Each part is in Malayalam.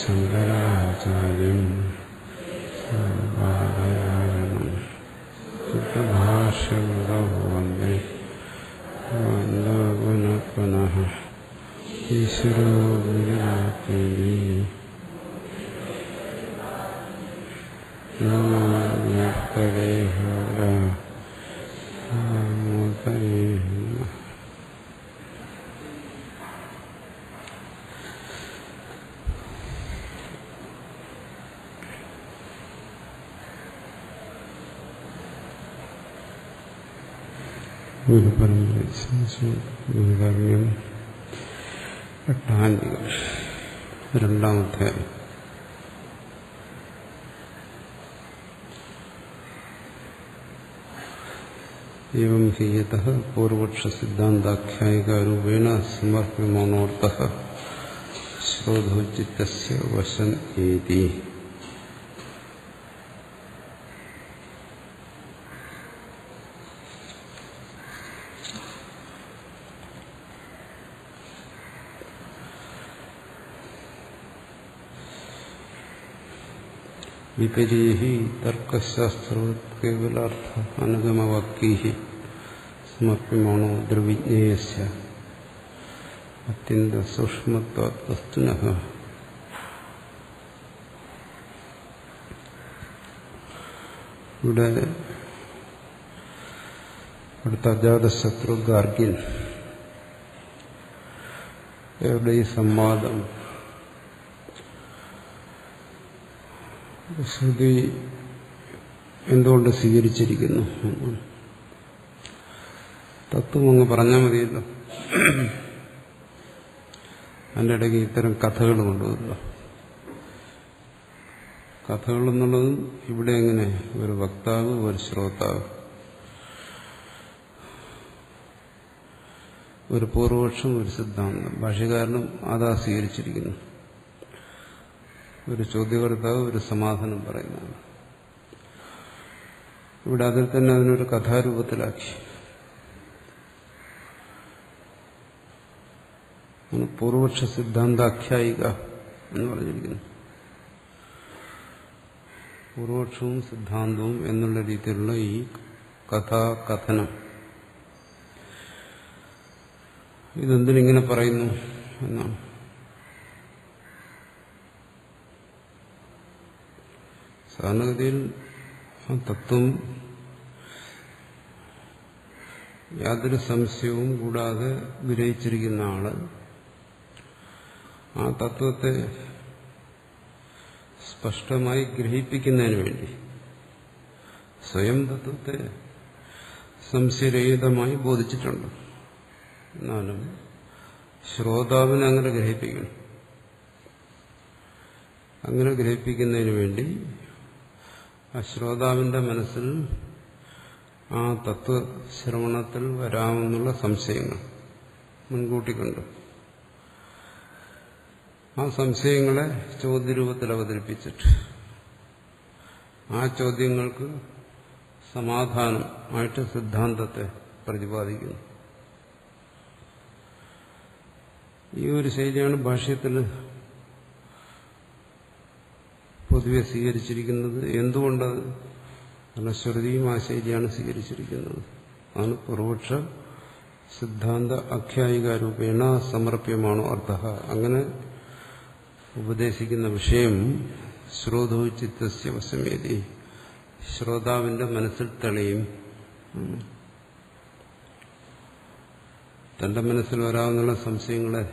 ശങ്കരാചാര്യം ഭാഷ്യവന്ദേ പുനഃ ഈശ്വരോ വിരാക്കേലി ഗുരുപരമ്പരയും എട്ടാന്തികം രണ്ടാമത്തെ एवं हि यतः पूर्वपक्षसिद्धान्ताख्यायिकारूपेण समर्प्यमानोऽर्थः श्रोधोचित्तस्य वशन् एति विपर्यहि तर्कशास्त्रवत् केवलार्थ अनुगमवाक्यैः समर्प्यमाणो द्रविज्ञेयस्य अत्यन्तसूक्ष्मत्वात् वस्तुनः ഇവിടെ അടുത്ത അജാതശത്രു ഗാർഗ്യൻ അവരുടെ ഈ സംവാദം ശ്രുതി എന്തുകൊണ്ട് സ്വീകരിച്ചിരിക്കുന്നു? തത്വം അങ്ങ് പറഞ്ഞാൽ മതിയല്ലോ. അതിൻ്റെ ഇടയ്ക്ക് ഇത്തരം കഥകൾ കൊണ്ടുവരില്ല. കഥകൾ എന്നുള്ളതും ഇവിടെ എങ്ങനെ ഒരു വക്താവ് ഒരു ശ്രോതാവ്, ഒരു പൂർവപക്ഷം ഒരു സിദ്ധാന്തം. ഭാഷ്യകാരനും അതാ സ്വീകരിച്ചിരിക്കുന്നു. ഒരു ചോദ്യകർത്താവ് ഒരു സമാധാനം പറയുന്നതാണ്. ഇവിടെ അതിൽ തന്നെ അതിനൊരു കഥാരൂപത്തിലാക്കി. പൂർവപക്ഷ സിദ്ധാന്താഖ്യായിക എന്ന് പറഞ്ഞിരിക്കുന്നു. പൂർവപക്ഷവും സിദ്ധാന്തവും എന്നുള്ള രീതിയിലുള്ള ഈ കഥാകഥനം ഇതെന്തിനിങ്ങനെ പറയുന്നു എന്നാണ്. സാധാരണഗതിയിൽ ആ തത്വം യാതൊരു സംശയവും കൂടാതെ ഗ്രഹിച്ചിരിക്കുന്ന ആള് ആ തത്വത്തെ സ്പഷ്ടമായി ഗ്രഹിപ്പിക്കുന്നതിന് വേണ്ടി സ്വയം തത്വത്തെ സംശയരഹിതമായി ബോധിച്ചിട്ടുണ്ട്. എന്നാലും ശ്രോതാവിനെ അങ്ങനെ ഗ്രഹിപ്പിക്കണം. അങ്ങനെ ഗ്രഹിപ്പിക്കുന്നതിന് വേണ്ടി ആ ശ്രോതാവിന്റെ മനസ്സിൽ ആ തത്വശ്രവണത്തിൽ വരാമെന്നുള്ള സംശയങ്ങൾ മുൻകൂട്ടി കണ്ടു. ആ സംശയങ്ങളെ ചോദ്യരൂപത്തിൽ അവതരിപ്പിച്ചിട്ട് ആ ചോദ്യങ്ങൾക്ക് സമാധാനമായിട്ട് സിദ്ധാന്തത്തെ പ്രതിപാദിക്കുന്നു. ഈ ഒരു ശൈലിയാണ് ഭാഷ്യത്തിൽ പൊതുവെ സ്വീകരിച്ചിരിക്കുന്നത്. എന്തുകൊണ്ടത്? കാരണം ശ്രുതിയും ആ ശൈലിയാണ് സ്വീകരിച്ചിരിക്കുന്നത്. അതാണ് പൂർവപക്ഷ സിദ്ധാന്ത ആഖ്യായികാരൂപേണ സമർപ്യമാണോ അർത്ഥ. അങ്ങനെ ഉപദേശിക്കുന്ന വിഷയം ശ്രോതോ ചിത്തസ്യ വശമേതി, ശ്രോതാവിന്റെ മനസ്സിൽ തെളിയും. തന്റെ മനസ്സിൽ വരാവുന്ന സംശയങ്ങളെ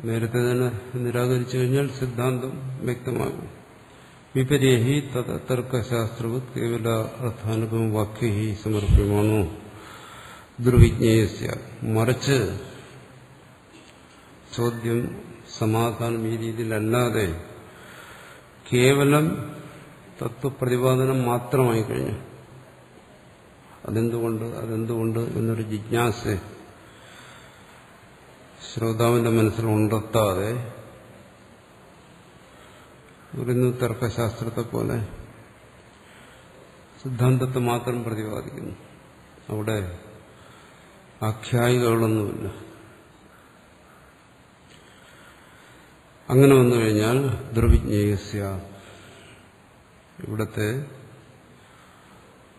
നേരത്തെ തന്നെ നിരാകരിച്ചു കഴിഞ്ഞാൽ സിദ്ധാന്തം വ്യക്തമാകും. വിപര്യേഹി തർക്കശാസ്ത്രവത് കേവല അർത്ഥാനുപമ വാക്യഹി സമർപ്യമാണോ ദുർവിജ്ഞേയസ്യ. മറിച്ച് ചോദ്യം സമാധാനം ഈ രീതിയിലല്ലാതെ കേവലം തത്വപ്രതിപാദനം മാത്രമായി കഴിഞ്ഞു. അതെന്തുകൊണ്ട് എന്നൊരു ജിജ്ഞാസ ശ്രോതാവിന്റെ മനസ്സിൽ ഉണ്ടെത്താതെ പറയുന്നു തർക്കശാസ്ത്രത്തെ പോലെ സിദ്ധാന്തത്തെ മാത്രം പ്രതിപാദിക്കുന്നു. അവിടെ ആഖ്യായികളൊന്നുമില്ല. അങ്ങനെ വന്നു കഴിഞ്ഞാൽ ദുർവിജ്ഞേയസ്യ, ഇവിടത്തെ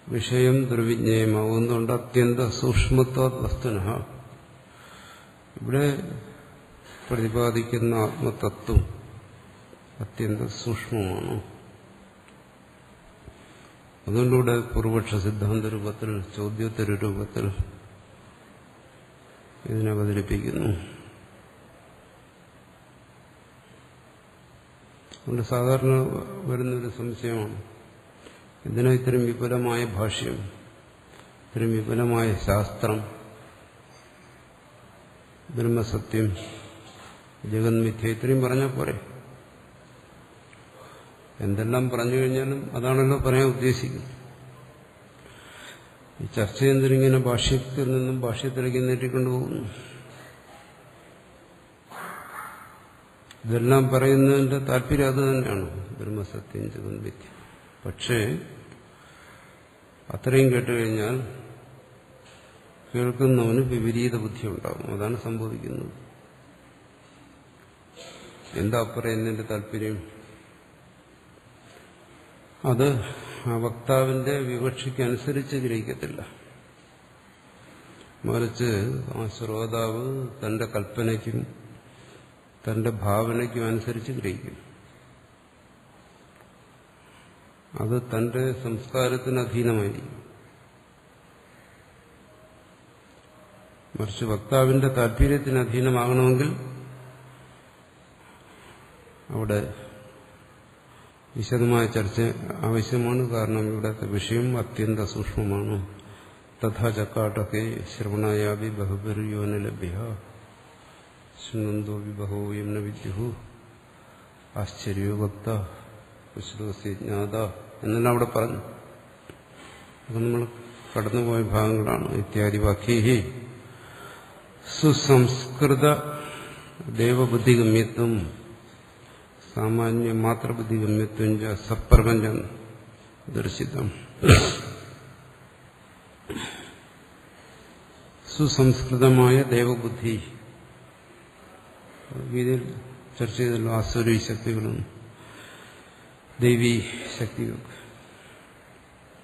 വിഷയം ദുർവിജ്ഞേയമാകുന്നുണ്ട്. അത്യന്ത സൂക്ഷ്മത്വ വസ്തുനഃ, ഇവിടെ പ്രതിപാദിക്കുന്ന ആത്മതത്വം അത്യന്ത സൂക്ഷ്മമാണ്. അതുകൊണ്ടിവിടെ പൂർവപക്ഷ സിദ്ധാന്ത രൂപത്തിൽ, ചോദ്യോത്തര രൂപത്തിൽ ഇതിനെ അവതരിപ്പിക്കുന്നു. അതുകൊണ്ട് സാധാരണ വരുന്നൊരു സംശയമാണ്, ഇതിന് ഇത്രയും വിപുലമായ ഭാഷ്യം, ഇത്രയും വിപുലമായ ശാസ്ത്രം, ബ്രഹ്മസത്യം, ജഗന്മിഥ്യ, ഇത്രയും പറഞ്ഞാൽ പോരെ? എന്തെല്ലാം പറഞ്ഞു കഴിഞ്ഞാലും അതാണല്ലോ പറയാൻ ഉദ്ദേശിക്കുന്നത്. ഈ ചർച്ച എന്തിനിങ്ങനെ ഭാഷ്യത്തിൽ നിന്നും ഭാഷ്യത്തിലേക്ക് നീട്ടിക്കൊണ്ടുപോകുന്നു? ഇതെല്ലാം പറയുന്നതിന്റെ താല്പര്യം അത് തന്നെയാണ്, ബ്രഹ്മസത്യം ജഗന്മിഥ്യ. പക്ഷേ അത്രയും കേട്ടുകഴിഞ്ഞാൽ കേൾക്കുന്നവന് വിപരീത ബുദ്ധി ഉണ്ടാകും. അതാണ് സംഭവിക്കുന്നത്. എന്താ പറയുന്നതിന്റെ താല്പര്യം? അത് ആ വക്താവിന്റെ വിവക്ഷയ്ക്കനുസരിച്ച് ഗ്രഹിക്കത്തില്ല. മറിച്ച് ആ ശ്രോതാവ് തന്റെ കൽപ്പനയ്ക്കും തന്റെ ഭാവനയ്ക്കും അനുസരിച്ച് ഗ്രഹിക്കും. അത് തന്റെ സംസ്കാരത്തിന് അധീനമായിരിക്കും. മറിച്ച് വക്താവിന്റെ താല്പര്യത്തിന് അധീനമാകണമെങ്കിൽ അവിടെ വിശദമായ ചർച്ച ആവശ്യമാണ്. കാരണം ഇവിടുത്തെ വിഷയം അത്യന്ത സൂക്ഷ്മമാണ്. തഥാ ചക്കാട്ടൊക്കെ ശ്രവണായാവി ബഹുപരിയോന ലഭ്യ ശൃണന്തോ വിബഹോയം ന വിദ്യുഹു ആശ്ചര്യോ വക്ത വിശ്രുതജ്ഞാത എന്നെല്ലാം അവിടെ പറഞ്ഞു. അത് നമ്മൾ കടന്നുപോയ ഭാഗങ്ങളാണ്. ഇത്യാദി വാക്യേ സുസംസ്കൃത ദേവബുദ്ധിഗമ്യത്വം സാമാന്യ മാത്രബുദ്ധിഗമ്യത്വം സപ്രപഞ്ചം ദർശിതം. സുസംസ്കൃതമായ ദേവബുദ്ധി, ഗീതയിൽ ചർച്ച ചെയ്തല്ലോ, ആസുരീ ശക്തികളും ദൈവീ ശക്തികളും,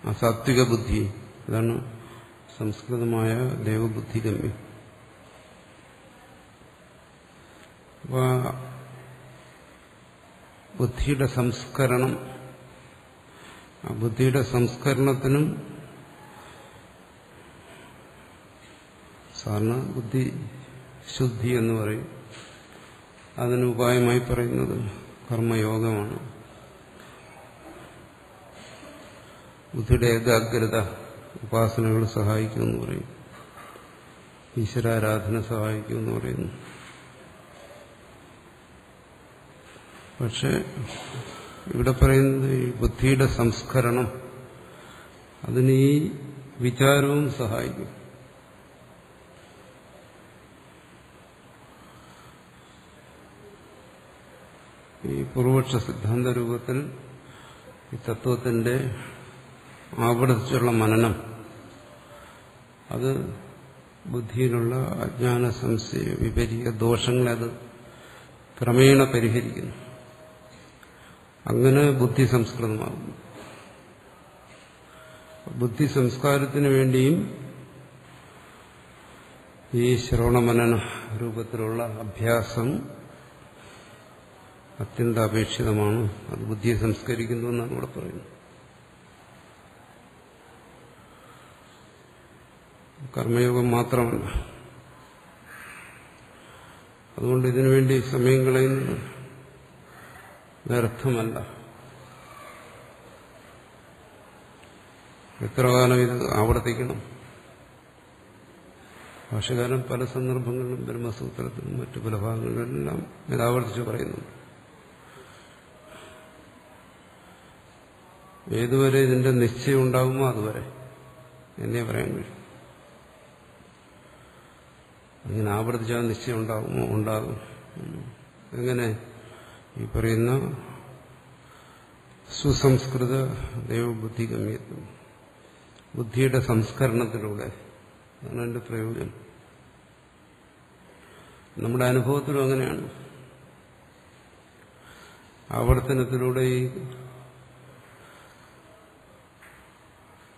ആ സാത്വിക ബുദ്ധി, അതാണ് സംസ്കൃതമായ ദേവബുദ്ധിഗമ്യം. അപ്പൊ ബുദ്ധിയുടെ സംസ്കരണം, ആ ബുദ്ധിയുടെ സംസ്കരണത്തിനും സാധാരണ ബുദ്ധി ശുദ്ധി എന്ന് പറയും. അതിന് ഉപായമായി പറയുന്നത് കർമ്മയോഗമാണ്. ബുദ്ധിയുടെ ഏകാഗ്രത ഉപാസനകൾ സഹായിക്കുമെന്ന് പറയും. ഈശ്വരാരാധന സഹായിക്കുമെന്ന് പറയുന്നു. പക്ഷെ ഇവിടെ പറയുന്നത് ഈ ബുദ്ധിയുടെ സംസ്കരണം, അതിന് ഈ വിചാരവും സഹായിക്കും. ഈ പൂർവപക്ഷ സിദ്ധാന്ത രൂപത്തിൽ ഈ തത്വത്തിന്റെ ആവർത്തിച്ചുള്ള മനനം, അത് ബുദ്ധിയിലുള്ള അജ്ഞാന സംശയ വിപരീത ദോഷങ്ങളെ അത് ക്രമേണ പരിഹരിക്കുന്നു. അങ്ങനെ ബുദ്ധി സംസ്കൃതമാകുന്നു. ബുദ്ധി സംസ്കാരത്തിന് വേണ്ടിയും ഈ ശ്രവണമനന രൂപത്തിലുള്ള അഭ്യാസം അത്യന്താപേക്ഷിതമാണ്. അത് ബുദ്ധിയെ സംസ്കരിക്കുന്നു എന്നാണ് ഇവിടെ പറയുന്നത്. കർമ്മയോഗം മാത്രമല്ല. അതുകൊണ്ട് ഇതിനുവേണ്ടി സമയം കളയുന്നത് വ്യർത്ഥമല്ല. എത്ര കാലം ഇത് ആവർത്തിക്കണം? ഭാഷകാരൻ പല സന്ദർഭങ്ങളിലും ബ്രഹ്മസൂത്രത്തിലും മറ്റു പല ഭാഗങ്ങളിലെല്ലാം ഇത് ആവർത്തിച്ച് പറയുന്നുണ്ട്. ഏതുവരെ ഇതിന്റെ നിശ്ചയം ഉണ്ടാകുമോ അതുവരെ എന്നേ പറയാൻ കഴിയും. അങ്ങനെ ആവർത്തിച്ചാൽ നിശ്ചയം ഉണ്ടാകുമോ? ഉണ്ടാകും. എങ്ങനെ? ഈ പറയുന്ന സുസംസ്കൃത ദൈവബുദ്ധി ഗമ്യത്വം, ബുദ്ധിയുടെ സംസ്കരണത്തിലൂടെ. അതാണ് എൻ്റെ പ്രയോജനം. നമ്മുടെ അനുഭവത്തിലും അങ്ങനെയാണ്. ആവർത്തനത്തിലൂടെ ഈ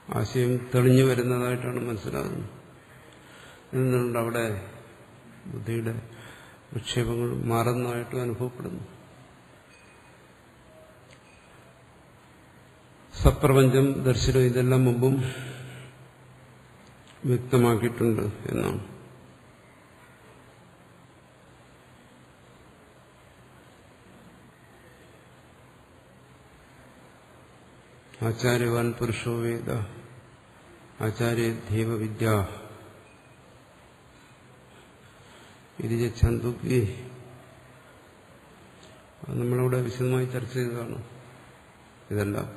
ആശയം തെളിഞ്ഞു വരുന്നതായിട്ടാണ് മനസ്സിലാകുന്നത്. എന്നുകൊണ്ട് അവിടെ ബുദ്ധിയുടെ വിക്ഷേപങ്ങൾ മാറുന്നതായിട്ടും അനുഭവപ്പെടുന്നു. സപ്രപഞ്ചം ദർശനം ഇതെല്ലാം മുമ്പും വ്യക്തമാക്കിയിട്ടുണ്ട് എന്നാണ്. ആചാര്യവാൻ പുരുഷോ വേദ ആചാര്യേധ്യേവ വിദ്യ ഇത് ഛന്ദുക്കി. നമ്മളിവിടെ വിശദമായി ചർച്ച ചെയ്തതാണ് ഇതെല്ലാം.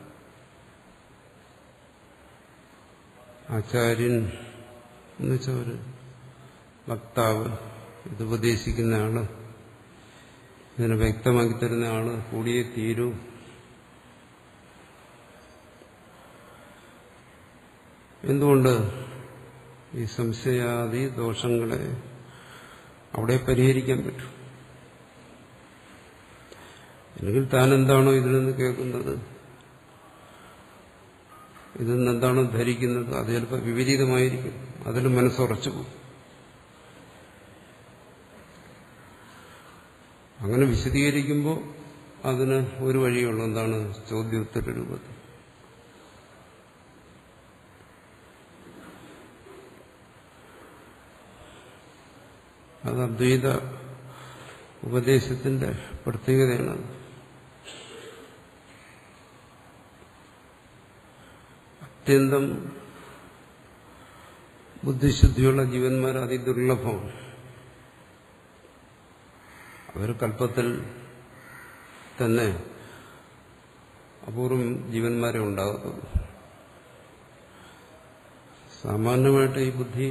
ആചാര്യൻ എന്ന് വെച്ചാൽ ഒരു വക്താവ്, ഇത് ഉപദേശിക്കുന്ന ആള്, ഇതിനെ വ്യക്തമാക്കി തരുന്ന ആള് കൂടിയേ തീരൂ. എന്തുകൊണ്ട്? ഈ സംശയാദി ദോഷങ്ങളെ അവിടെ പരിഹരിക്കാൻ പറ്റും. അല്ലെങ്കിൽ താൻ എന്താണോ ഇതിൽ നിന്ന് കേൾക്കുന്നത്, ഇതിൽ നിന്ന് എന്താണോ ധരിക്കുന്നത്, അത് ചിലപ്പോൾ വിപരീതമായിരിക്കും. അതിൽ മനസ്സുറച്ചു പോകും. അങ്ങനെ വിശദീകരിക്കുമ്പോൾ അതിന് ഒരു വഴിയുള്ളൂ. എന്താണ്? ചോദ്യോത്തര രൂപത്തിൽ. അത് അദ്വൈത ഉപദേശത്തിന്റെ പ്രത്യേകതയാണ്. അത്യന്തം ബുദ്ധിശുദ്ധിയുള്ള ജീവന്മാർ അതിദുർലഭമാണ്. അവർ കൽപ്പത്തിൽ തന്നെ അപൂർവം ജീവന്മാരെ ഉണ്ടാകത്തുള്ളൂ. സാമാന്യമായിട്ട് ഈ ബുദ്ധി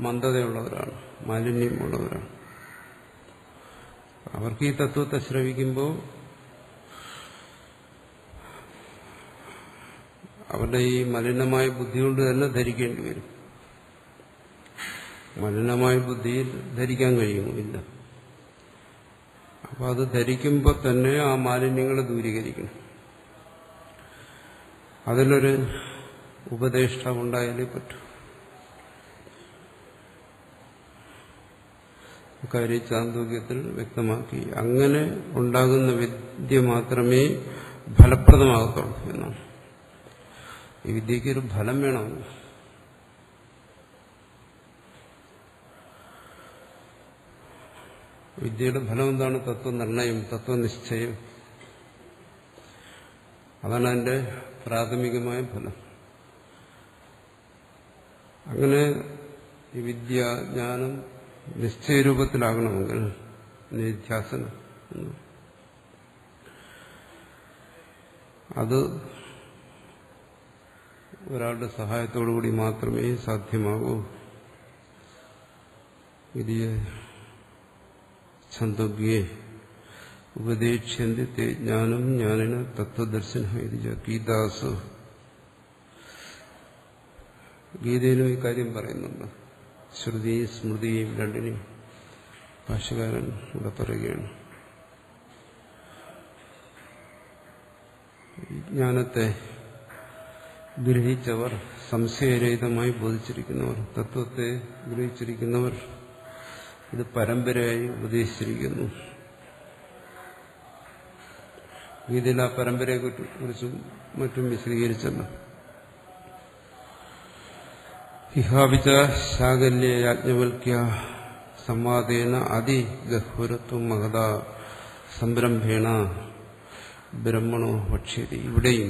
മന്ദതയുള്ളവരാണ്, മാലിന്യമുള്ളവരാണ്. അവർക്ക് ഈ തത്വത്തെ ശ്രവിക്കുമ്പോൾ അവരുടെ ഈ മലിനമായ ബുദ്ധി കൊണ്ട് തന്നെ ധരിക്കേണ്ടി വരും. മലിനമായ ബുദ്ധിയിൽ ധരിക്കാൻ കഴിയുമോ? ഇല്ല. അപ്പൊ അത് ധരിക്കുമ്പോൾ തന്നെ ആ മാലിന്യങ്ങളെ ദൂരീകരിക്കണം. അതിലൊരു ഉപദേഷ്ടാവുണ്ടായാലേ പറ്റൂ. കാര്യം ചാന്തോക്യത്തിൽ വ്യക്തമാക്കി. അങ്ങനെ ഉണ്ടാകുന്ന വിദ്യ മാത്രമേ ഫലപ്രദമാകത്തുള്ളൂ എന്നാണ്. ഈ വിദ്യയ്ക്ക് ഒരു ഫലം വേണം. വിദ്യയുടെ ഫലം എന്താണ്? തത്വനിർണയം, തത്വനിശ്ചയം. അതാണ് അതിന്റെ പ്രാഥമികമായ ഫലം. അങ്ങനെ ഈ വിദ്യാജ്ഞാനം നിശ്ചയരൂപത്തിലാകണമെങ്കിൽ നിധ്യാസനം, അത് ഒരാളുടെ സഹായത്തോടുകൂടി മാത്രമേ സാധ്യമാകൂ. വിധിയെ ഛന്ദോഗ്യേ ഉപദേക്ഷ്യന്തി തേ ജ്ഞാനം ജ്ഞാനിന തത്വദർശന ഗീതാസു. ഗീതയിലും ഈ കാര്യം പറയുന്നുണ്ട്. ശ്രുതിയും സ്മൃതിയും രണ്ടിനെയും ഭാഷ്യകാരൻ ഇവിടെ പറയുകയാണ്. ജ്ഞാനത്തെ ഗ്രഹിച്ചവർ, സംശയരഹിതമായി ബോധിച്ചിരിക്കുന്നവർ, തത്വത്തെ ഗ്രഹിച്ചിരിക്കുന്നവർ ഇത് പരമ്പരയായി ഉപദേശിച്ചിരിക്കുന്നു. ഗീതയിൽ ആ പരമ്പരയെ കുറിച്ചും മറ്റും വിശദീകരിച്ചല്ലോ. ഇഹാവിച്ച ശാകല്യ യാജ്ഞവൽക്യ സംവാദേന അതിഗഹ്വരത്വം മഹത സംരംഭേണ ബ്രഹ്മണോ ഭക്ഷ്യതി. ഇവിടെയും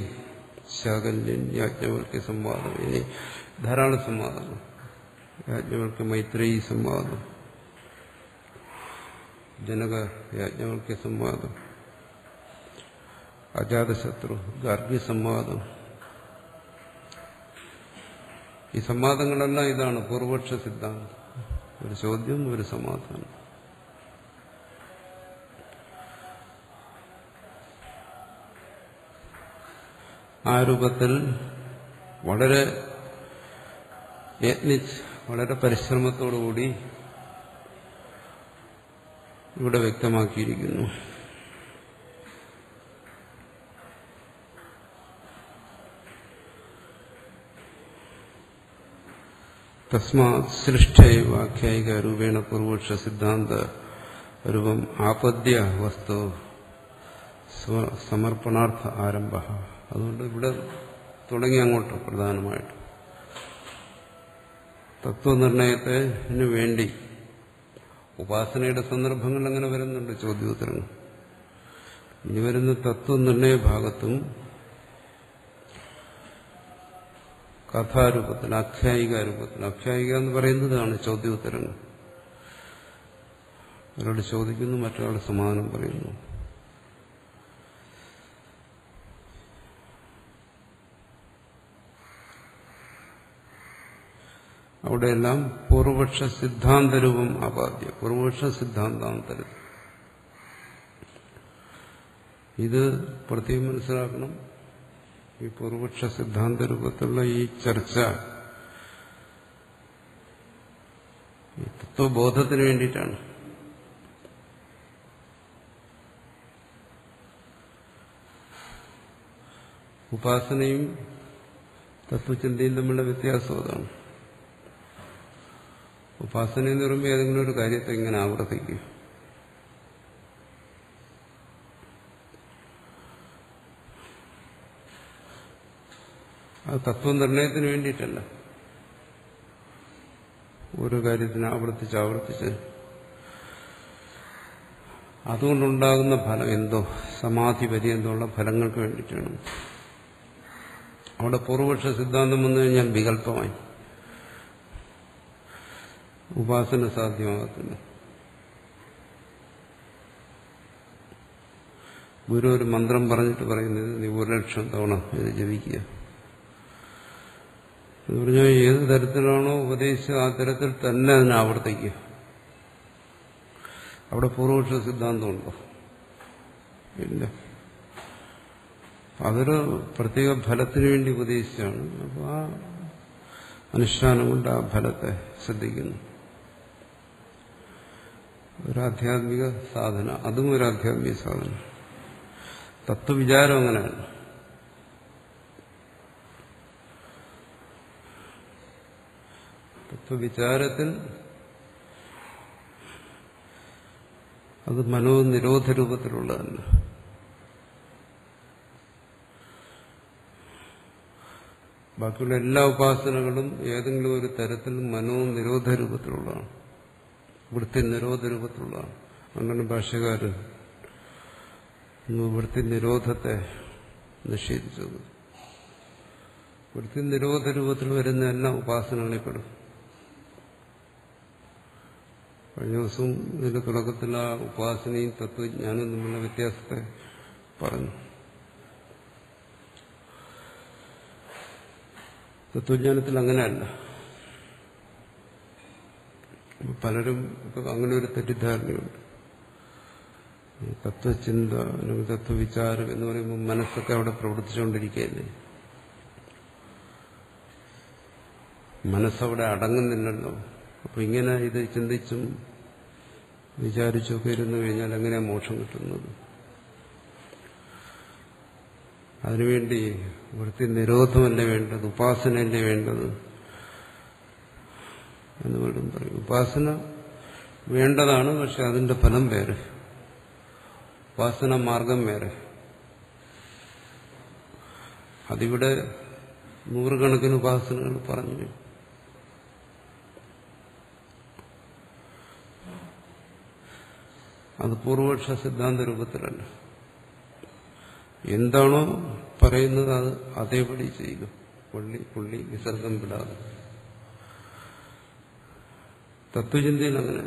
ശാകല്യൻ യാജ്ഞവൽക്യ സംവാദം, ഇനി ധാരാളം സംവാദങ്ങൾ. യാജ്ഞവൽക്യ മൈത്രേയി സംവാദം, ജനക യാജ്ഞവൽക്യ സംവാദം, അജാതശത്രു ഗാർഗ്യ സംവാദം. ഈ സംവാദങ്ങളെല്ലാം ഇതാണ് പൂർവപക്ഷ സിദ്ധാന്തം. ഒരു ചോദ്യം, ഒരു സമാധാനം. ആ രൂപത്തിൽ വളരെ യത്നിച്ച് വളരെ പരിശ്രമത്തോടുകൂടി ഇവിടെ വ്യക്തമാക്കിയിരിക്കുന്നു. തസ്മാത് സൃഷ്ടൈവ ആഖ്യായിക രൂപേണ പൂർവപക്ഷ സിദ്ധാന്ത രൂപം ആപദ്യ വസ്തു സമർപ്പണാർത്ഥ ആരംഭ. അതുകൊണ്ട് ഇവിടെ തുടങ്ങി അങ്ങോട്ട് പ്രധാനമായിട്ട് തത്വനിർണയത്തിന് വേണ്ടി ഉപാസനയുടെ സന്ദർഭങ്ങൾ അങ്ങനെ വരുന്നുണ്ട്, ചോദ്യോത്തരങ്ങൾ. ഇനി വരുന്ന തത്വനിർണയ ഭാഗത്തും കഥാരൂപത്തിൽ, ആഖ്യായിക രൂപത്തിൽ, ആഖ്യായിക എന്ന് പറയുന്നതാണ് ചോദ്യോത്തരങ്ങൾ. ഒരാൾ ചോദിക്കുന്നു, മറ്റൊരാൾ സമാധാനം പറയുന്നു. അവിടെയെല്ലാം പൂർവപക്ഷ സിദ്ധാന്തരൂപം ആപാദ്യ, പൂർവപക്ഷ സിദ്ധാന്താന്തരം. ഇത് പ്രത്യേകം മനസ്സിലാക്കണം. ഈ പൂർവപക്ഷ സിദ്ധാന്ത രൂപത്തിലുള്ള ഈ ചർച്ച തത്വബോധത്തിന് വേണ്ടിയിട്ടാണ്. ഉപാസനയും തത്വചിന്തയും തമ്മിലുള്ള വ്യത്യാസം അതാണ്. ഉപാസന എന്ന് പറയുമ്പോൾ ഏതെങ്കിലും ഒരു കാര്യത്തെ ഇങ്ങനെ ആവർത്തിക്കും. അത് തത്വനിർണയത്തിന് വേണ്ടിയിട്ടല്ല. ഓരോ കാര്യത്തിന് ആവർത്തിച്ച് അതുകൊണ്ടുണ്ടാകുന്ന ഫലം എന്തോ, സമാധി പര്യന്തമുള്ള ഫലങ്ങൾക്ക് വേണ്ടിയിട്ടാണ്. അവിടെ പൂർവപക്ഷ സിദ്ധാന്തം വന്നു കഴിഞ്ഞാൽ വികല്പമായി, ഉപാസന സാധ്യമാകത്തില്ല. ഗുരു ഒരു മന്ത്രം പറഞ്ഞിട്ട് പറയുന്നത് നീ 1,00,000 തവണ ഇത് ജപിക്കുക എന്ന് പറഞ്ഞാൽ ഏത് തരത്തിലാണോ ഉപദേശിച്ചത് ആ തരത്തിൽ തന്നെ അതിനെ ആവർത്തിക്കുക. അവിടെ പൂർവപക്ഷ സിദ്ധാന്തമുണ്ടോ? ഇല്ല. അതൊരു പ്രത്യേക ഫലത്തിന് വേണ്ടി ഉപദേശിച്ചാണ്. അപ്പോൾ ആ അനുഷ്ഠാനം കൊണ്ട് ആ ഫലത്തെ ശ്രദ്ധിക്കുന്നു. ഒരാധ്യാത്മിക സാധന, അതും ഒരു ആധ്യാത്മിക സാധന. തത്വവിചാരം അങ്ങനെയാണ്. തത്വവിചാരത്തിൽ അത് മനോനിരോധ രൂപത്തിലുള്ളതല്ല. ബാക്കിയുള്ള എല്ലാ ഉപാസനകളും ഏതെങ്കിലും ഒരു തരത്തിൽ മനോനിരോധ രൂപത്തിലുള്ളതാണ്, വൃത്തി നിരോധ രൂപത്തിലുള്ളതാണ്. അങ്ങനെ ഭാഷ്യകാരൻ വൃത്തി നിരോധത്തെ നിഷേധിച്ചത്. വൃത്തി നിരോധ രൂപത്തിൽ വരുന്ന എല്ലാ ഉപാസനകളിൽ പെടും. കഴിഞ്ഞ ദിവസവും ഇതിന്റെ തുടക്കത്തിൽ ആ ഉപാസനയും തത്വജ്ഞാനവും തമ്മിലുള്ള വ്യത്യാസത്തെ പറഞ്ഞു. തത്വജ്ഞാനത്തിൽ അങ്ങനെയല്ല. പലരും അങ്ങനെ ഒരു തെറ്റിദ്ധാരണയുണ്ട്. തത്വചിന്ത അല്ലെങ്കിൽ തത്വവിചാരം എന്ന് പറയുമ്പോൾ മനസ്സൊക്കെ അവിടെ പ്രവർത്തിച്ചുകൊണ്ടിരിക്കുകയല്ലേ, മനസ്സവിടെ അടങ്ങുന്നില്ലല്ലോ. അപ്പൊ ഇങ്ങനെ ഇത് ചിന്തിച്ചും വിചാരിച്ചൊക്കെ ഇരുന്നു കഴിഞ്ഞാൽ എങ്ങനെയാ മോക്ഷം കിട്ടുന്നത്? അതിനുവേണ്ടി വൃത്തി നിരോധമല്ലേ വേണ്ടത്, ഉപാസനയല്ലേ വേണ്ടത് എന്ന് വീണ്ടും പറയും. ഉപാസന വേണ്ടതാണ്, പക്ഷെ അതിന്റെ ഫലം വേറെ, ഉപാസന മാർഗം വേറെ. അതിവിടെ നൂറുകണക്കിന് ഉപാസനകൾ പറഞ്ഞു. അത് പൂർവപക്ഷ സിദ്ധാന്ത രൂപത്തിലല്ല. എന്താണോ പറയുന്നത് അത് അതേപടി ചെയ്യുക, പുള്ളി വിസർഗം വിടാതെ. തത്വചിന്തയിൽ അങ്ങനെ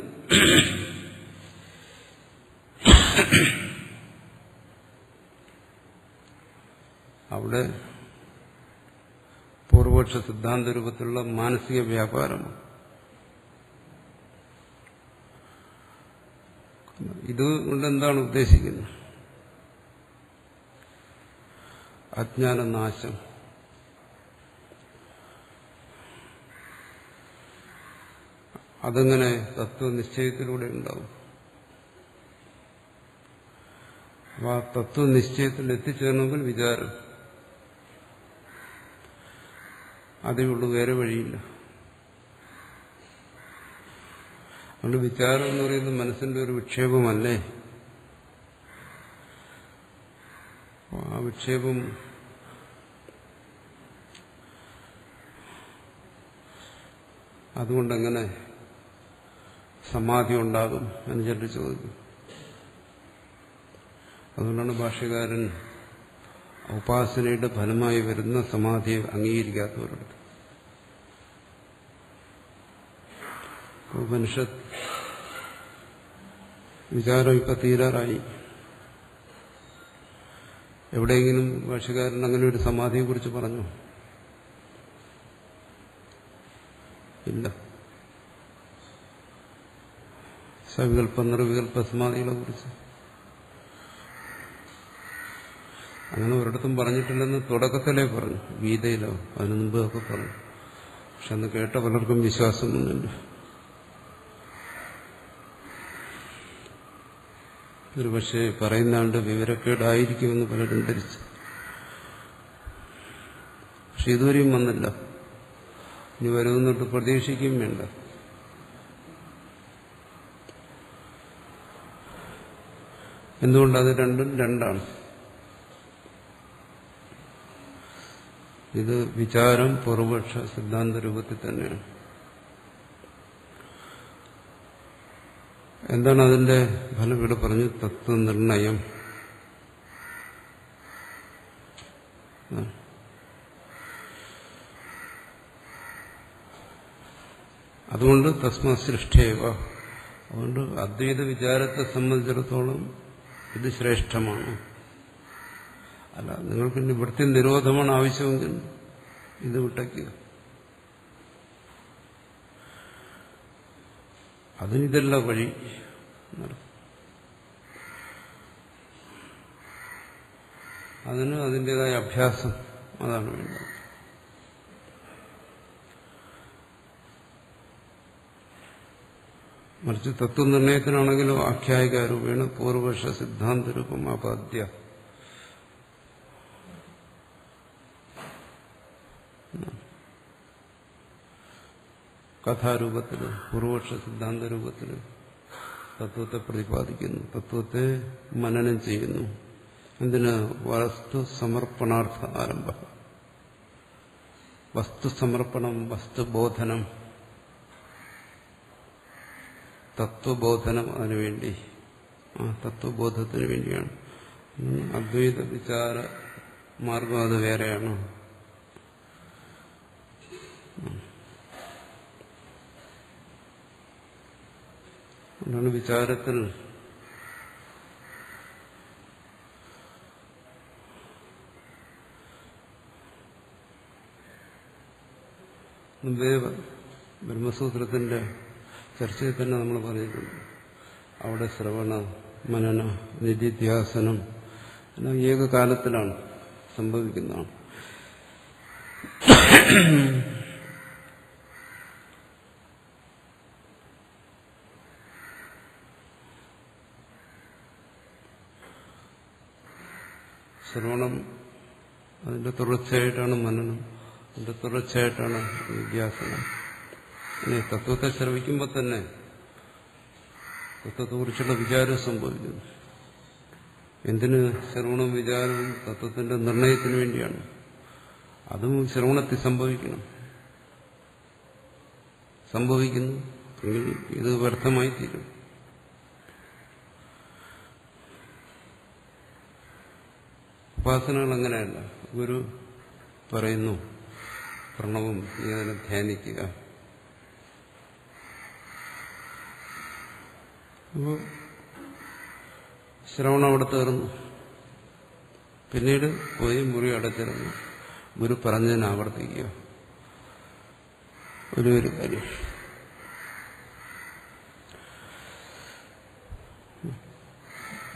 അവിടെ പൂർവപക്ഷ സിദ്ധാന്ത രൂപത്തിലുള്ള മാനസിക വ്യാപാരമാണ്. ഇതുകൊണ്ട് എന്താണ് ഉദ്ദേശിക്കുന്നത്? അജ്ഞാനനാശം. അതെങ്ങനെ തത്വനിശ്ചയത്തിലൂടെ ഉണ്ടാവും. അപ്പൊ ആ തത്വനിശ്ചയത്തിൽ എത്തിച്ചേരണമെങ്കിൽ വിചാരം അതേ ഉള്ളൂ, വേറെ വഴിയില്ല. അതുകൊണ്ട് വിചാരം എന്ന് പറയുന്നത് മനസ്സിന്റെ ഒരു വിക്ഷേപമല്ലേ. ആ വിക്ഷേപം അതുകൊണ്ടെങ്ങനെ സമാധി ഉണ്ടാകും എന്ന് ചിലർ ചോദിക്കും. അതുകൊണ്ടാണ് ഭാഷ്യകാരൻ ഉപാസനയുടെ ഫലമായി വരുന്ന സമാധിയെ അംഗീകരിക്കാത്തവരടുത്ത്. ഉപനിഷത്ത് വിചാരം ഇപ്പൊ തീരാറായി. എവിടെയെങ്കിലും ഭാഷ്യകാരൻ അങ്ങനെ ഒരു സമാധിയെക്കുറിച്ച് പറഞ്ഞു? ഇല്ല. സവികല്പ നിർവികല്പ സമാധികളെ കുറിച്ച് അങ്ങനെ ഒരിടത്തും പറഞ്ഞിട്ടില്ലെന്ന് തുടക്കത്തിലേ പറഞ്ഞു. ഗീതയിലോ അതിനു മുമ്പ് ഒക്കെ പറഞ്ഞു. പക്ഷെ അന്ന് കേട്ട പലർക്കും വിശ്വാസമൊന്നുമില്ല. ഒരു പക്ഷേ പറയുന്നാണ്ട് വിവരക്കേടായിരിക്കുമെന്ന് പലരും ധരിച്ചു. പക്ഷെ ഇതുവരെയും വന്നില്ല. ഇനി വരുമെന്നിട്ട് പ്രതീക്ഷിക്കുകയും വേണ്ട. എന്തുകൊണ്ടത് രണ്ടും രണ്ടാണ്. ഇത് വിചാരം പൂർവപക്ഷ സിദ്ധാന്ത രൂപത്തിൽ തന്നെയാണ്. എന്താണ് അതിന്റെ ഫലം? ഇവിടെ പറഞ്ഞു തത്വനിർണയം. അതുകൊണ്ട് തസ്മാ സൃഷ്ടേവ. അതുകൊണ്ട് അദ്വൈത വിചാരത്തെ സംബന്ധിച്ചിടത്തോളം ഇത് ശ്രേഷ്ഠമാണ്. അല്ല, നിങ്ങൾക്ക് നിവൃത്തി നിരോധമാണ് ആവശ്യമെങ്കിൽ ഇത് വിട്ടയ്ക്കുക. അതിനിതല്ല വഴി. അതിന് അതിൻ്റെതായ അഭ്യാസം അതാണ് വേണ്ടത്. മറിച്ച് തത്വനിർണയത്തിനാണെങ്കിലും ആഖ്യായികാരൂപേണ പൂർവപക്ഷ സിദ്ധാന്തരൂപം ആപാദ്യ. കഥാരൂപത്തില് പൂർവപക്ഷ സിദ്ധാന്ത രൂപത്തില് തത്വത്തെ പ്രതിപാദിക്കുന്നു, തത്വത്തെ മനനം ചെയ്യുന്നു. എന്തിന്? വസ്തു സമർപ്പണാർത്ഥ ആരംഭ. വസ്തു സമർപ്പണം, വസ്തുബോധനം, തത്വബോധനം, അതിനുവേണ്ടി, ആ തത്വബോധത്തിന് വേണ്ടിയാണ്. അദ്വൈത വിചാര മാർഗം അത് വേറെയാണ്. അതുകൊണ്ടാണ് വിചാരത്തിൽ ബ്രഹ്മസൂത്രത്തിന്റെ ചർച്ചയിൽ തന്നെ നമ്മൾ പറഞ്ഞിട്ടുണ്ട്. അവിടെ ശ്രവണ മനന നിധിധ്യാസനം എല്ലാം ഏകകാലത്തിലാണ് സംഭവിക്കുന്നതാണ്. ശ്രവണം അതിന്റെ തുടർച്ചയായിട്ടാണ് മനനം, അതിന്റെ തുടർച്ചയായിട്ടാണ് നിധ്യാസനം. തത്വത്തെ ശ്രവിക്കുമ്പോൾ തന്നെ തത്വത്തെക്കുറിച്ചുള്ള വിചാരം സംഭവിക്കുന്നു. എന്തിന്? ശ്രവണവും വിചാരവും തത്വത്തിന്റെ നിർണയത്തിന് വേണ്ടിയാണ്. അതും ശ്രവണത്തിൽ സംഭവിക്കുന്നു എങ്കിൽ ഇത് വ്യർത്ഥമായി തീരും. ഉപാസനകൾ അങ്ങനെയല്ല. ഗുരു പറയുന്നു പ്രണവം, നീ അതിനെ ധ്യാനിക്കുക. അപ്പോൾ ശ്രവണം അവിടെ തീർന്നു. പിന്നീട് പോയി മുറി അടച്ചിരുന്നു ഗുരു പറഞ്ഞതിന് ആവർത്തിക്കുക. ഒരു കാര്യം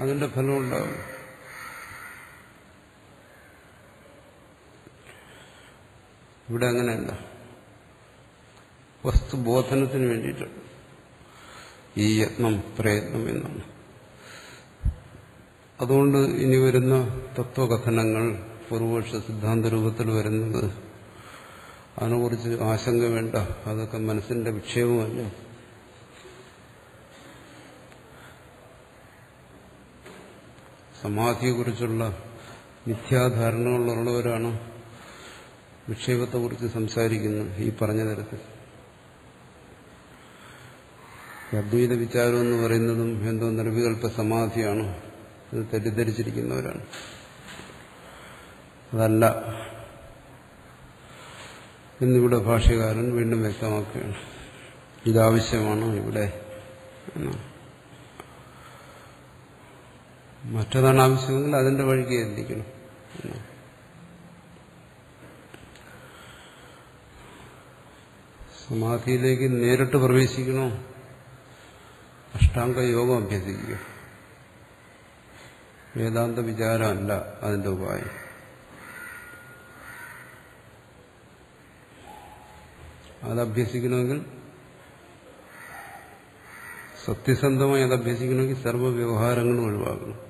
അതിന്റെ ഫലം ഉണ്ടാവും. ഇവിടെ അങ്ങനെയല്ല. വസ്തുബോധനത്തിന് വേണ്ടിയിട്ടാണ് ഈ യത്നം പ്രയത്നം എന്നാണ്. അതുകൊണ്ട് ഇനി വരുന്ന തത്വകഥനങ്ങൾ പൂർവപക്ഷ സിദ്ധാന്ത രൂപത്തിൽ വരുന്നത് അതിനെക്കുറിച്ച് ആശങ്ക വേണ്ട. അതൊക്കെ മനസ്സിന്റെ വിക്ഷേപമല്ല. സമാധിയെക്കുറിച്ചുള്ള മിഥ്യാധാരണകളുള്ളവരാണ് വിക്ഷേപത്തെക്കുറിച്ച് സംസാരിക്കുന്നത് ഈ പറഞ്ഞ തരത്തിൽ. അദ്വൈത വിചാരം എന്ന് പറയുന്നതും എന്തോ നിർവികൽപ്പ സമാധിയാണ്. അത് തെറ്റിദ്ധരിച്ചിരിക്കുന്നവരാണ്. അതല്ല എന്നിവിടെ ഭാഷ്യകാരൻ വീണ്ടും വ്യക്തമാക്കുകയാണ്. ഇതാവശ്യമാണ് ഇവിടെ എന്നാണ്. മറ്റതാണ് ആവശ്യമെങ്കിൽ അതിന്റെ വഴിക്ക് എത്തിക്കണം. സമാധിയിലേക്ക് നേരിട്ട് പ്രവേശിക്കണോ? അഷ്ടാംഗ യോഗം അഭ്യസിക്കുക. വേദാന്ത വിചാരമല്ല അതിന്റെ ഉപായം. അത് അഭ്യസിക്കണമെങ്കിൽ, സത്യസന്ധമായി അത് അഭ്യസിക്കണമെങ്കിൽ സർവ്വ വ്യവഹാരങ്ങളും ഒഴിവാക്കണം.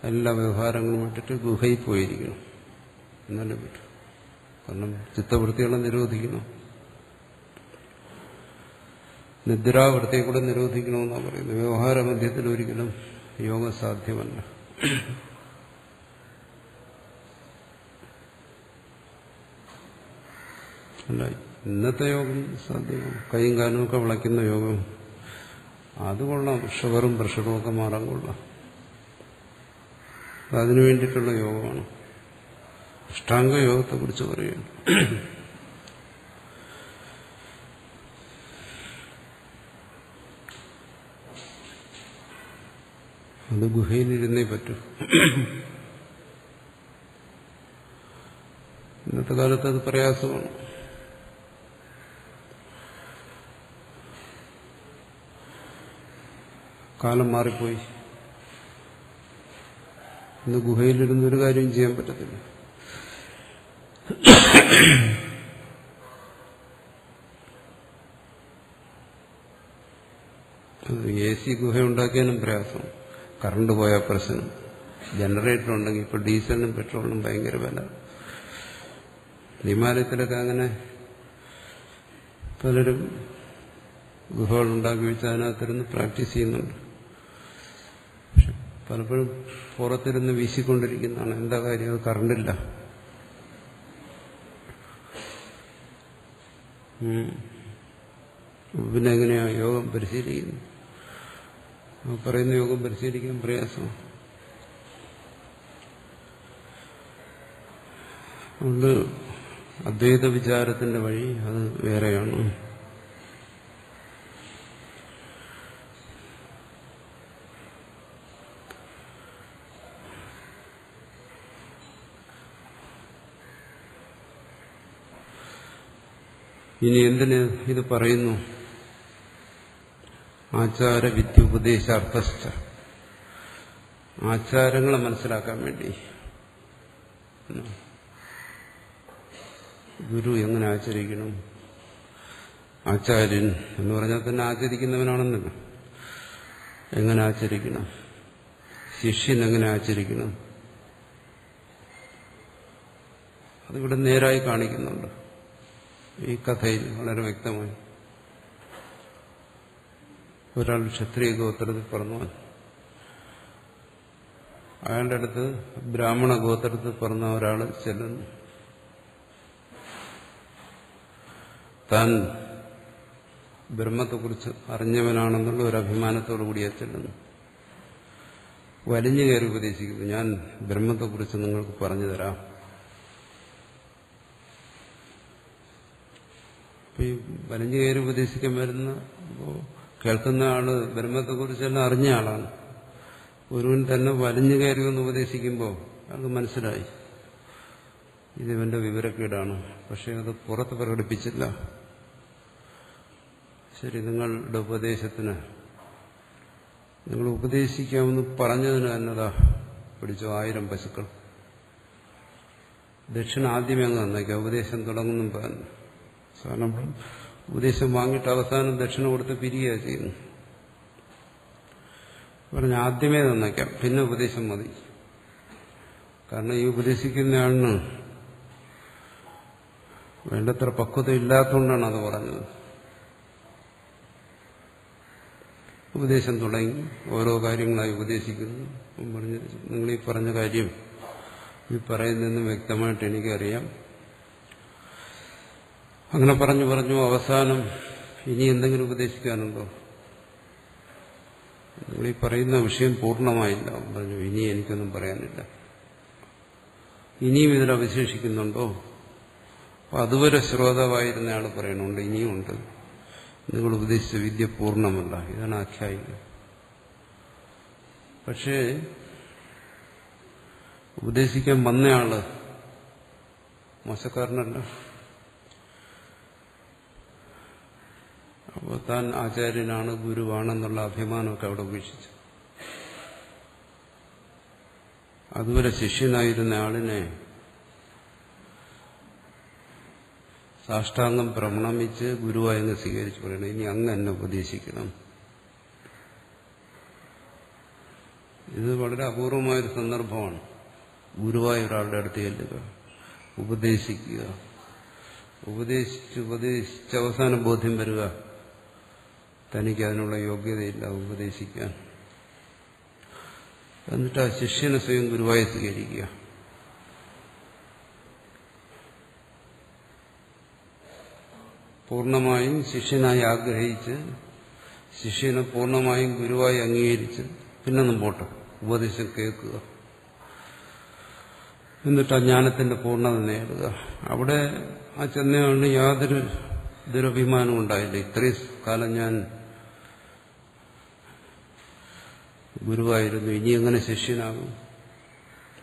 എല്ലാ വ്യവഹാരങ്ങളും വിട്ടിട്ട് ഗുഹയിൽ പോയിരിക്കണം. എന്നാലേ പറ്റും. കാരണം ചിത്തവൃത്തികളെ നിരോധിക്കണം. നിദ്രാവൃത്തിയെ കൂടെ നിരോധിക്കണമെന്നാണ് പറയുന്നത്. വ്യവഹാര മധ്യത്തിൽ ഒരിക്കലും യോഗം സാധ്യമല്ല. അല്ല, ഇന്നത്തെ യോഗം സാധ്യമാണ്. കൈയും കാലും ഒക്കെ വിളയ്ക്കുന്ന യോഗം അത് കൊള്ളാം. ഷുഗറും പ്രഷറും ഒക്കെ മാറാൻ കൊള്ളാം. അതിനു വേണ്ടിയിട്ടുള്ള യോഗമാണ്. അഷ്ടാംഗ യോഗത്തെക്കുറിച്ച് പറയുകയാണ്. അത് ഗുഹയിലിരുന്നേ പറ്റൂ. ഇന്നത്തെ കാലത്ത് അത് പ്രയാസമാണ്. കാലം മാറിപ്പോയി. ഇന്ന് ഗുഹയിലിരുന്ന് ഒരു കാര്യവും ചെയ്യാൻ പറ്റത്തില്ല. AC ഗുഹ ഉണ്ടാക്കിയാലും പ്രയാസം. കറണ്ട് പോയാൽ പ്രശ്നം. ജനറേറ്റർ ഉണ്ടെങ്കിൽ ഇപ്പോൾ ഡീസലിനും പെട്രോളിനും ഭയങ്കര വില. ഹിമാലയത്തിലൊക്കെ അങ്ങനെ പലരും ഗുഹകളുണ്ടാക്കി വെച്ച് അതിനകത്തിരുന്ന് പ്രാക്ടീസ് ചെയ്യുന്നുണ്ട്. പക്ഷെ പലപ്പോഴും പുറത്തിരുന്ന് വീശിക്കൊണ്ടിരിക്കുന്നതാണ്. എന്താ കാര്യം? അത് കറണ്ടില്ല. പിന്നെ എങ്ങനെയാ യോഗം പരിശീലിക്കുന്നത്? പറയുന്ന യോഗം പരിശീലിക്കാൻ പ്രയാസമാണ്. അതുകൊണ്ട് അദ്വൈത വിചാരത്തിന്റെ വഴി അത് വേറെയാണ്. ഇനി എന്തിന് ഇത് പറയുന്നു? ആചാര വിദ്യോപദേശാർത്ഥസ്ഥ, ആചാരങ്ങളെ മനസ്സിലാക്കാൻ വേണ്ടി. ഗുരു എങ്ങനെ ആചരിക്കണം? ആചാര്യൻ എന്ന് പറഞ്ഞാൽ തന്നെ ആചരിക്കുന്നവനാണെന്നല്ല. എങ്ങനെ ആചരിക്കണം? ശിഷ്യൻ എങ്ങനെ ആചരിക്കണം? അതിവിടെ നേരായി കാണിക്കുന്നുണ്ട് ഈ കഥയിൽ വളരെ വ്യക്തമായി. ഒരാൾ ക്ഷത്രിയ ഗോത്രത്തിൽ പിറന്നവൻ, അയാളുടെ അടുത്ത് ബ്രാഹ്മണ ഗോത്രത്തിൽ പിറന്ന ഒരാൾ ചെല്ലുന്നു. താൻ ബ്രഹ്മത്തെക്കുറിച്ച് അറിഞ്ഞവനാണെന്നുള്ള ഒരു അഭിമാനത്തോടു കൂടിയാ ചെല്ലുന്നു. വലിഞ്ഞു കയറി ഉപദേശിക്കുന്നു, ഞാൻ ബ്രഹ്മത്തെക്കുറിച്ച് നിങ്ങൾക്ക് പറഞ്ഞു തരാം. അപ്പൊ ഈ വലിഞ്ഞു കയറി ഉപദേശിക്കാൻ വരുന്ന കേൾക്കുന്ന ആള് ബ്രഹ്മത്തെക്കുറിച്ചെല്ലാം അറിഞ്ഞ ആളാണ്. ഒരുവൻ തന്നെ വലിഞ്ഞു കയറി ഒന്ന് ഉപദേശിക്കുമ്പോൾ അത് മനസ്സിലായി ഇതിവന്റെ വിവരക്കേടാണ്. പക്ഷെ അത് പുറത്ത് പ്രകടിപ്പിച്ചില്ല. ശരി, നിങ്ങളുടെ ഉപദേശത്തിന്, നിങ്ങൾ ഉപദേശിക്കാമെന്ന് പറഞ്ഞതിന് തന്നതാ പിടിച്ചോ 1000 പശുക്കൾ. ദക്ഷിണ ആദ്യമേ അങ്ങ് തന്നേക്കാം, ഉപദേശം തുടങ്ങുന്നു പറഞ്ഞു. കാരണം ഉപദേശം വാങ്ങിയിട്ട് അവസാനം ദക്ഷിണ കൊടുത്ത് പിരിയുക ചെയ്യുന്നു. പറഞ്ഞ ആദ്യമേ തന്നേക്കാം, പിന്നെ ഉപദേശം മതി. കാരണം ഈ ഉപദേശിക്കുന്നയാളിന് വേണ്ടത്ര പക്വത ഇല്ലാത്തതുകൊണ്ടാണ് അത് പറഞ്ഞത്. ഉപദേശം തുടങ്ങി, ഓരോ കാര്യങ്ങളായി ഉപദേശിക്കുന്നു. പറഞ്ഞ് നിങ്ങൾ ഈ പറഞ്ഞ കാര്യം ഈ പറയുന്നതെന്ന് വ്യക്തമായിട്ട് എനിക്കറിയാം. അങ്ങനെ പറഞ്ഞു പറഞ്ഞു അവസാനം ഇനി എന്തെങ്കിലും ഉപദേശിക്കാനുണ്ടോ? നിങ്ങൾ ഈ പറയുന്ന വിഷയം പൂർണ്ണമായില്ല. പറഞ്ഞു ഇനി എനിക്കൊന്നും പറയാനില്ല. ഇനിയും ഇതിൽ അവശേഷിക്കുന്നുണ്ടോ? അതുവരെ ശ്രോതാവായിരുന്നയാൾ പറയണുണ്ട്, ഇനിയുമുണ്ട്. നിങ്ങൾ ഉപദേശിച്ച വിദ്യ പൂർണ്ണമല്ല. ഇതാണ് ആഖ്യായിക. പക്ഷേ ഉപദേശിക്കാൻ വന്നയാള് മോശക്കാരനല്ല. അപ്പോൾ താൻ ആചാര്യനാണ്, ഗുരുവാണെന്നുള്ള അഭിമാനമൊക്കെ അവിടെ ഉപേക്ഷിച്ചു. അതുവരെ ശിഷ്യനായിരുന്ന ആളിനെ സാഷ്ടാംഗം പ്രണമിച്ച് ഗുരുവായെന്ന് സ്വീകരിച്ചു പറയണം, ഇനി അങ്ങ് എന്നെ ഉപദേശിക്കണം. ഇത് വളരെ അപൂർവമായൊരു സന്ദർഭമാണ്. ഗുരുവായ ഒരാളുടെ അടുത്ത് ചെല്ലുക, ഉപദേശിക്കുക, ഉപദേശിച്ച് അവസാനം ബോധ്യം വരിക തനിക്ക് അതിനുള്ള യോഗ്യതയില്ല ഉപദേശിക്കാൻ. എന്നിട്ട് ആ ശിഷ്യനെ സ്വയം ഗുരുവായി സ്വീകരിക്കുക. പൂർണ്ണമായും ശിഷ്യനായി ആഗ്രഹിച്ച് ശിഷ്യനെ പൂർണ്ണമായും ഗുരുവായി അംഗീകരിച്ച് പിന്നെ മുമ്പോട്ട് ഉപദേശം കേൾക്കുക. എന്നിട്ട് ആ ജ്ഞാനത്തിന്റെ പൂർണ്ണത നേടുക. അവിടെ ആ ചെന്നയാണ് യാതൊരു ദുരഭിമാനവും ഉണ്ടായില്ല. ഇത്രയും കാലം ഞാൻ ഗുരുവായിരുന്നു, ഇനി എങ്ങനെ ശിഷ്യനാകും?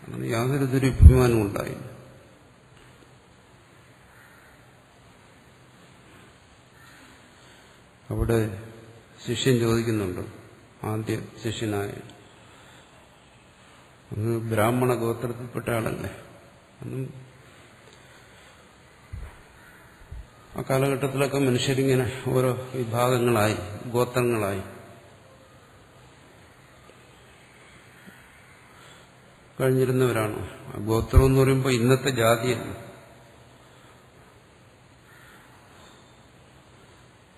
അങ്ങനെ യാതൊരു ദുരഭിമാനവും ഉണ്ടായില്ല. അവിടെ ശിഷ്യൻ ചോദിക്കുന്നുണ്ട്, ആദ്യ ശിഷ്യനായ അത് ബ്രാഹ്മണ ഗോത്രത്തിൽപ്പെട്ട ആളല്ലേ. അന്നും ആ കാലഘട്ടത്തിലൊക്കെ മനുഷ്യരിങ്ങനെ ഓരോ വിഭാഗങ്ങളായി, ഗോത്രങ്ങളായി കഴിഞ്ഞിരുന്നവരാണ്. ആ ഗോത്രം എന്ന് പറയുമ്പോൾ ഇന്നത്തെ ജാതിയല്ല.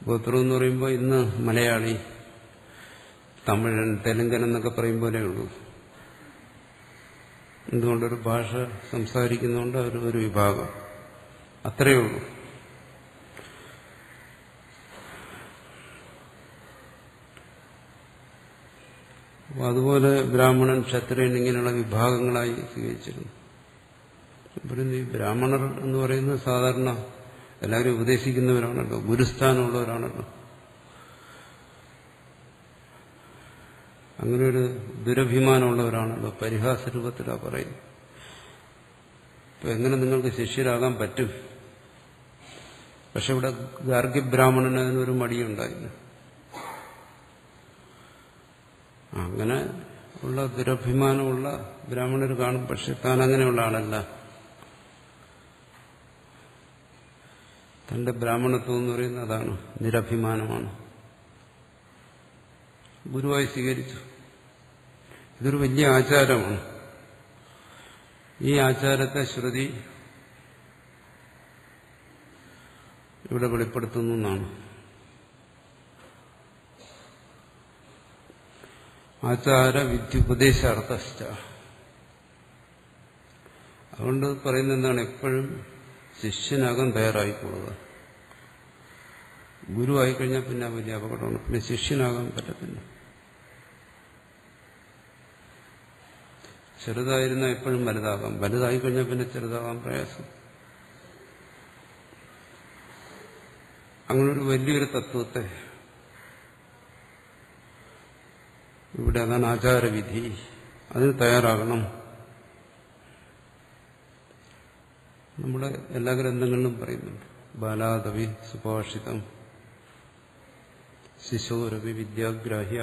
ഗോത്രം എന്ന് പറയുമ്പോൾ ഇന്ന് മലയാളി, തമിഴൻ, തെലുങ്കൻ എന്നൊക്കെ പറയും പോലെ ഉള്ളൂ. എന്തുകൊണ്ടൊരു ഭാഷ സംസാരിക്കുന്നതുകൊണ്ട് അവർ ഒരു വിഭാഗം, അത്രയേ ഉള്ളൂ. അതുപോലെ ബ്രാഹ്മണൻ, ക്ഷത്രിയൻ ഇങ്ങനെയുള്ള വിഭാഗങ്ങളായി സ്വീകരിച്ചിരുന്നു. ഈ ബ്രാഹ്മണർ എന്ന് പറയുന്നത് സാധാരണ എല്ലാവരും ഉപദേശിക്കുന്നവരാണല്ലോ, ഗുരുസ്ഥാനമുള്ളവരാണല്ലോ. അങ്ങനെ ഒരു ദുരഭിമാനമുള്ളവരാണല്ലോ. പരിഹാസ രൂപത്തിലാണ് പറയുന്നത്. ഇപ്പൊ എങ്ങനെ നിങ്ങൾക്ക് ശിഷ്യരാകാൻ പറ്റും? പക്ഷെ ഇവിടെ ഗാർഗ്യബ്രാഹ്മണന് അതിനൊരു മടിയുണ്ടായില്ല. അങ്ങനെ ഉള്ള ദുരഭിമാനമുള്ള ബ്രാഹ്മണർ കാണും. പക്ഷെ താൻ അങ്ങനെയുള്ള ആളല്ല. തന്റെ ബ്രാഹ്മണത്വം എന്ന് പറയുന്നത് അതാണ്, നിരഭിമാനമാണ്. ഗുരുവായി സ്വീകരിച്ചു. ഇതൊരു വലിയ ആചാരമാണ്. ഈ ആചാരത്തെ ശ്രുതി ഇവിടെ വെളിപ്പെടുത്തുന്നു എന്നാണ്. ആചാര വിദ്യുപദേശാർത്ഥ. അതുകൊണ്ട് പറയുന്നത് എന്താണ്? എപ്പോഴും ശിഷ്യനാകാൻ തയ്യാറായിക്കൊള്ളുക. ഗുരുവായിക്കഴിഞ്ഞാൽ പിന്നെ വലിയ അപകടമാണ്. പിന്നെ ശിഷ്യനാകാൻ പറ്റത്തില്ല. ചെറുതായിരുന്ന എപ്പോഴും വലുതാകാം, വലുതായിക്കഴിഞ്ഞാൽ പിന്നെ ചെറുതാകാൻ പ്രയാസം. അങ്ങനൊരു വലിയൊരു തത്വത്തെ ഇവിടെ, അതാണ് ആചാരവിധി. അതിന് തയ്യാറാകണം. നമ്മുടെ എല്ലാ ഗ്രന്ഥങ്ങളിലും പറയുന്നുണ്ട്. ബാലാദവി സുഭാഷിതം, ശിശോരവി വിദ്യാഗ്രാഹ്യ.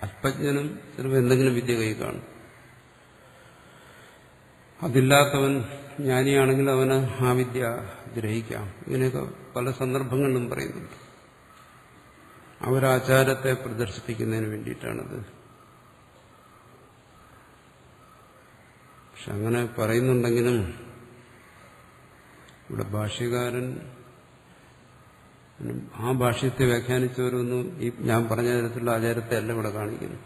അല്പജ്ഞനും ചിലപ്പോൾ എന്തെങ്കിലും വിദ്യ കൈ കാണും. അതില്ലാത്തവൻ ജ്ഞാനിയാണെങ്കിൽ അവന് ആ വിദ്യ ഗ്രഹിക്കാം. ഇങ്ങനെയൊക്കെ പല സന്ദർഭങ്ങളിലും പറയുന്നുണ്ട്. അവരാചാരത്തെ പ്രദർശിപ്പിക്കുന്നതിന് വേണ്ടിയിട്ടാണത്. പക്ഷെ അങ്ങനെ പറയുന്നുണ്ടെങ്കിലും ഇവിടെ ഭാഷ്യകാരൻ ആ ഭാഷ്യത്തെ വ്യാഖ്യാനിച്ചവരൊന്നും ഈ ഞാൻ പറഞ്ഞ തരത്തിലുള്ള ആചാരത്തെ അല്ല ഇവിടെ കാണിക്കുന്നു.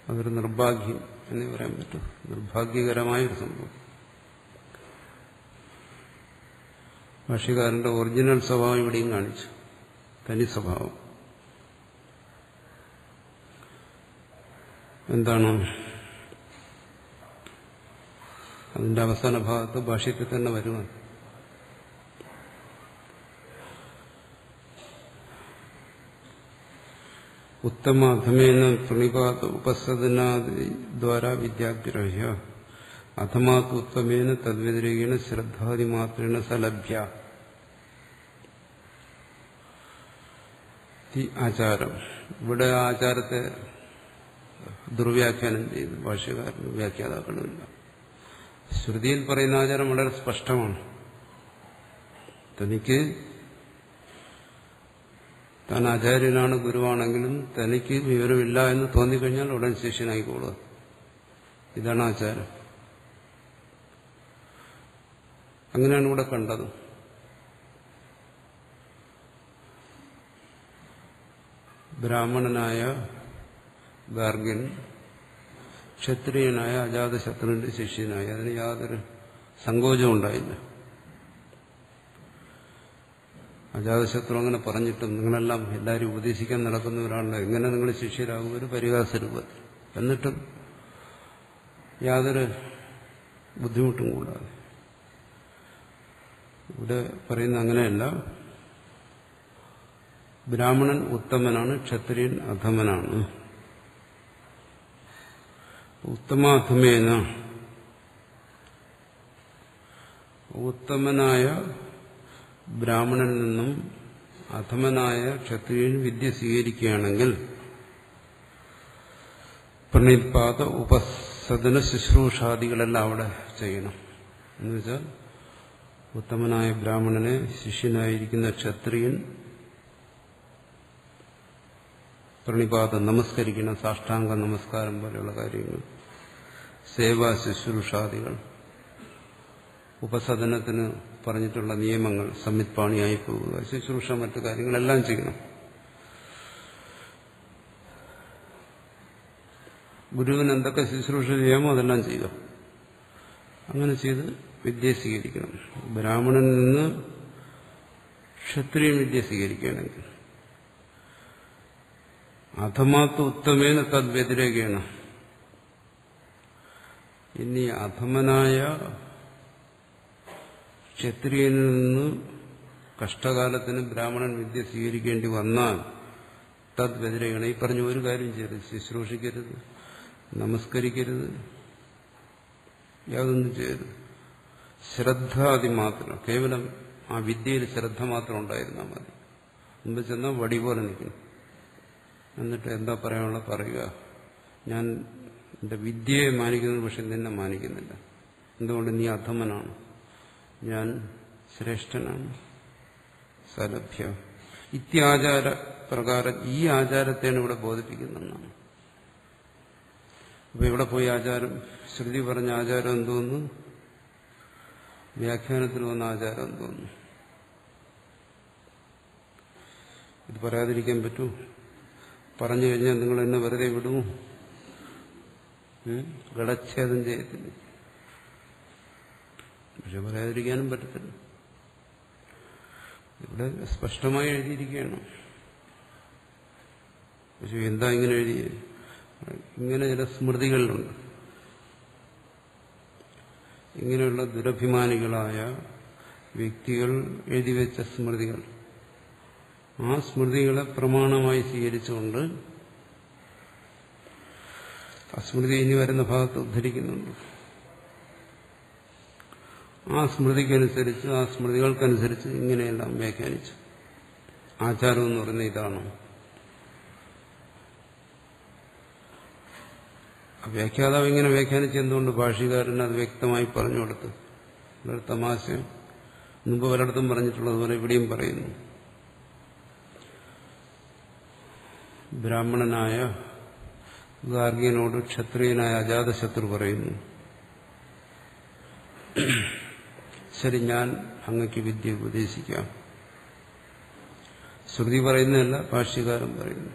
അതൊരു നിർഭാഗ്യം എന്നേ പറയാൻ പറ്റും. നിർഭാഗ്യകരമായൊരു സംഭവം. ഭാഷ്യകാരന്റെ ഒറിജിനൽ സ്വഭാവം ഇവിടെയും കാണിച്ചു, തനി സ്വഭാവം. എന്താണ് അതിന്റെ അവസാന ഭാഗത്ത് ഭാഷ്യത്തിൽ തന്നെ വരുവാൻ ഉത്തമ അധമേന പ്രണിപാത ഉപസദനാദി ദ്വാരാ വിദ്യാഗ്രഹ്യ അധമാത് ഉത്തമേന തദ്വ്യതിരേകേണ ശ്രദ്ധാദി മാത്രേണ സലഭ്യ. ഈ ആചാരം ഇവിടെ ആചാരത്തെ ദുർവ്യാഖ്യാനം ചെയ്തു ഭാഷ്യകാരനും വ്യാഖ്യാതാക്കളുമില്ല. ശ്രുതിയിൽ പറയുന്ന ആചാരം വളരെ സ്പഷ്ടമാണ്. തനിക്ക് താൻ ആചാര്യനാണ്, ഗുരുവാണെങ്കിലും തനിക്ക് വിവരമില്ല എന്ന് തോന്നിക്കഴിഞ്ഞാൽ ഉടൻ ശിഷ്യനായിക്കോളുക. ഇതാണ് ആചാരം. അങ്ങനെയാണ് ഇവിടെ കണ്ടത്. ബ്രാഹ്മണനായ ഗാർഗ്യൻ ക്ഷത്രിയനായ അജാതശത്രുവിന്റെ ശിഷ്യനായി. അതിന് യാതൊരു സങ്കോചവും ഉണ്ടായില്ല. അജാതശത്രു അങ്ങനെ പറഞ്ഞിട്ടും നിങ്ങളെല്ലാം എല്ലാവരും ഉപദേശിക്കാൻ നടക്കുന്നവരാണല്ലോ, എങ്ങനെ നിങ്ങൾ ശിഷ്യരാകും, ഒരു പരിഹാസരൂപത്തിൽ. എന്നിട്ടും യാതൊരു ബുദ്ധിമുട്ടും കൂടാതെ. ഇവിടെ പറയുന്ന അങ്ങനെയല്ല. ബ്രാഹ്മണൻ ഉത്തമനാണ്, ക്ഷത്രിയൻ അധമനാണ്. ഉത്തമാധമേന ഉത്തമനായ ബ്രാഹ്മണനിൽ നിന്നും അധമനായ ക്ഷത്രിയൻ വിദ്യ സ്വീകരിക്കുകയാണെങ്കിൽ പ്രണിപാത ഉപസദന ശുശ്രൂഷാദികളെല്ലാം അവിടെ ചെയ്യണം. എന്നുവെച്ചാൽ ഉത്തമനായ ബ്രാഹ്മണനെ ശിഷ്യനായിരിക്കുന്ന ക്ഷത്രിയൻ പ്രണിപാതം നമസ്കരിക്കണം, സാഷ്ടാംഗ നമസ്കാരം പോലെയുള്ള കാര്യങ്ങൾ, സേവാ ശുശ്രൂഷാദികൾ, ഉപസദനത്തിന് പറഞ്ഞിട്ടുള്ള നിയമങ്ങൾ, സമ്മിത്പാണിയായി പോവുക, ശുശ്രൂഷ, മറ്റു കാര്യങ്ങളെല്ലാം ചെയ്യണം. ഗുരുവിന് എന്തൊക്കെ ശുശ്രൂഷ ചെയ്യാമോ അതെല്ലാം ചെയ്യുക. അങ്ങനെ ചെയ്ത് വിദ്യ സ്വീകരിക്കണം. ബ്രാഹ്മണനിൽ നിന്ന് ക്ഷത്രിയൻ വിദ്യ സ്വീകരിക്കുകയാണെങ്കിൽ അധമാത്ത് ഉത്തമേന തദ്വ്യതിരേകേണ. ഇനി അധമനായ ക്ഷത്രിയനിൽ നിന്ന് കഷ്ടകാലത്തിന് ബ്രാഹ്മണൻ വിദ്യ സ്വീകരിക്കേണ്ടി വന്നാൽ തദ്വ്യതിരേകേണ. ഈ പറഞ്ഞ ഒരു കാര്യം ചെയ്യരുത്. ശുശ്രൂഷിക്കരുത്, നമസ്കരിക്കരുത്, യാതൊന്നും ചെയ്യരുത്. ശ്രദ്ധാദി മാത്രം, കേവലം ആ വിദ്യയിൽ ശ്രദ്ധ മാത്രം ഉണ്ടായിരുന്നാൽ മതി. മുമ്പ് ചെന്നാൽ വടി പോലെ നിൽക്കണം. എന്നിട്ട് എന്താ പറയാനുള്ള പറയുക. ഞാൻ എന്റെ വിദ്യയെ മാനിക്കുന്നു, പക്ഷെ നിന്നെ മാനിക്കുന്നില്ല. എന്തുകൊണ്ട്? നീ അധമനാണ്, ഞാൻ ശ്രേഷ്ഠനാണ്. സലഭ്യ ഇത്യാചാര പ്രകാരം ഈ ആചാരത്തെയാണ് ഇവിടെ ബോധിപ്പിക്കുന്നതെന്നാണ്. അപ്പൊ ഇവിടെ പോയി ആചാരം, ശ്രുതി പറഞ്ഞ ആചാരം എന്തോന്നു, വ്യാഖ്യാനത്തിൽ വന്ന ആചാരം എന്തോന്നു. ഇത് പറയാതിരിക്കാൻ പറ്റൂ? പറഞ്ഞു കഴിഞ്ഞാൽ നിങ്ങൾ എന്നെ വെറുതെ വിടുമോ? ഗളച്ഛേദം ചെയ്യത്തില്ല. പക്ഷെ പറയാതിരിക്കാനും പറ്റത്തില്ല. ഇവിടെ സ്പഷ്ടമായി എഴുതിയിരിക്കുകയാണ്. പക്ഷെ എന്താ ഇങ്ങനെ എഴുതിയത്? ഇങ്ങനെ ചില സ്മൃതികളിലുണ്ട്. ഇങ്ങനെയുള്ള ദുരഭിമാനികളായ വ്യക്തികൾ എഴുതിവെച്ച സ്മൃതികൾ, ആ സ്മൃതികളെ പ്രമാണമായി സ്വീകരിച്ചുകൊണ്ട് ആ സ്മൃതി ഇനി വരുന്ന ഭാഗത്ത് ഉദ്ധരിക്കുന്നുണ്ട്. ആ സ്മൃതിക്കനുസരിച്ച് ആ സ്മൃതികൾക്കനുസരിച്ച് ഇങ്ങനെയെല്ലാം വ്യാഖ്യാനിച്ചു. ആചാരം എന്ന് പറയുന്നത് ഇതാണ്. വ്യാഖ്യാതാവ് ഇങ്ങനെ വ്യാഖ്യാനിച്ച് എന്തുകൊണ്ട് ഭാഷ്യകാരൻ അത് വ്യക്തമായി പറഞ്ഞു കൊടുത്തു? ഒരു തമാശ മുമ്പ് പലയിടത്തും പറഞ്ഞിട്ടുള്ളതുപോലെ ഇവിടെയും പറയുന്നു. ബ്രാഹ്മണനായ ഗാർഗ്യനോട് ക്ഷത്രിയനായ അജാതശത്രു പറയുന്നു, ശരി, ഞാൻ അങ്ങക്ക് വിദ്യ ഉപദേശിക്കാം. ശ്രുതി പറയുന്നതല്ല, ഭാഷ്യകാരൻ പറയുന്നു.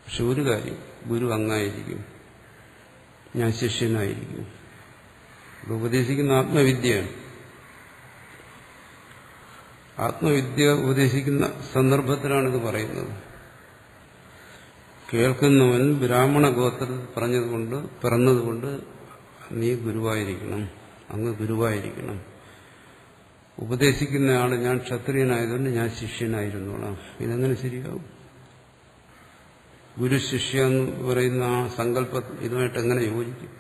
പക്ഷെ ഒരു കാര്യം, ഗുരു അങ്ങായിരിക്കും, ഞാൻ ശിഷ്യനായിരിക്കും. ഇത് ഉപദേശിക്കുന്ന ആത്മവിദ്യയാണ്. ആത്മവിദ്യ ഉപദേശിക്കുന്ന സന്ദർഭത്തിലാണിത് പറയുന്നത്. കേൾക്കുന്നവൻ ബ്രാഹ്മണ ഗോത്രത്തിൽ പിറന്നതുകൊണ്ട് നീ ഗുരുവായിരിക്കണം, അങ്ങ് ഗുരുവായിരിക്കണം. ഉപദേശിക്കുന്നയാള് ഞാൻ ക്ഷത്രിയനായതുകൊണ്ട് ഞാൻ ശിഷ്യനായിരുന്നോളാം. ഇതെങ്ങനെ ശരിയാവും? ഗുരു ശിഷ്യ എന്ന് പറയുന്ന ആ സങ്കല്പം ഇതുമായിട്ട് എങ്ങനെ യോജിക്കും?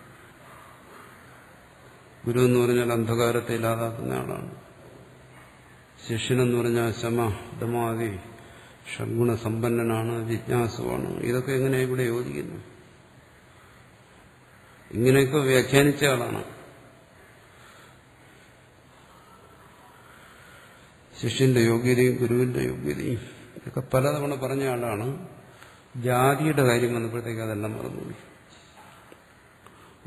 ഗുരു എന്ന് പറഞ്ഞാൽ അന്ധകാരത്തെ ഇല്ലാതാക്കുന്ന ആളാണ്. ശിഷ്യനെന്ന് പറഞ്ഞാൽ ശമ ദമാദി ഷഡ്ഗുണസമ്പന്നനാണ്, ജിജ്ഞാസുവാണ്. ഇതൊക്കെ എങ്ങനെ ഇവിടെ യോജിക്കുന്നു? ഇങ്ങനെയൊക്കെ വ്യാഖ്യാനിച്ച ആളാണ്. ശിഷ്യന്റെ യോഗ്യതയും ഗുരുവിന്റെ യോഗ്യതയും ഇതൊക്കെ പലതവണ പറഞ്ഞ ആളാണ്. ജാതിയുടെ കാര്യം വന്നപ്പോഴത്തേക്ക് അതെല്ലാം മറന്നുപോയി.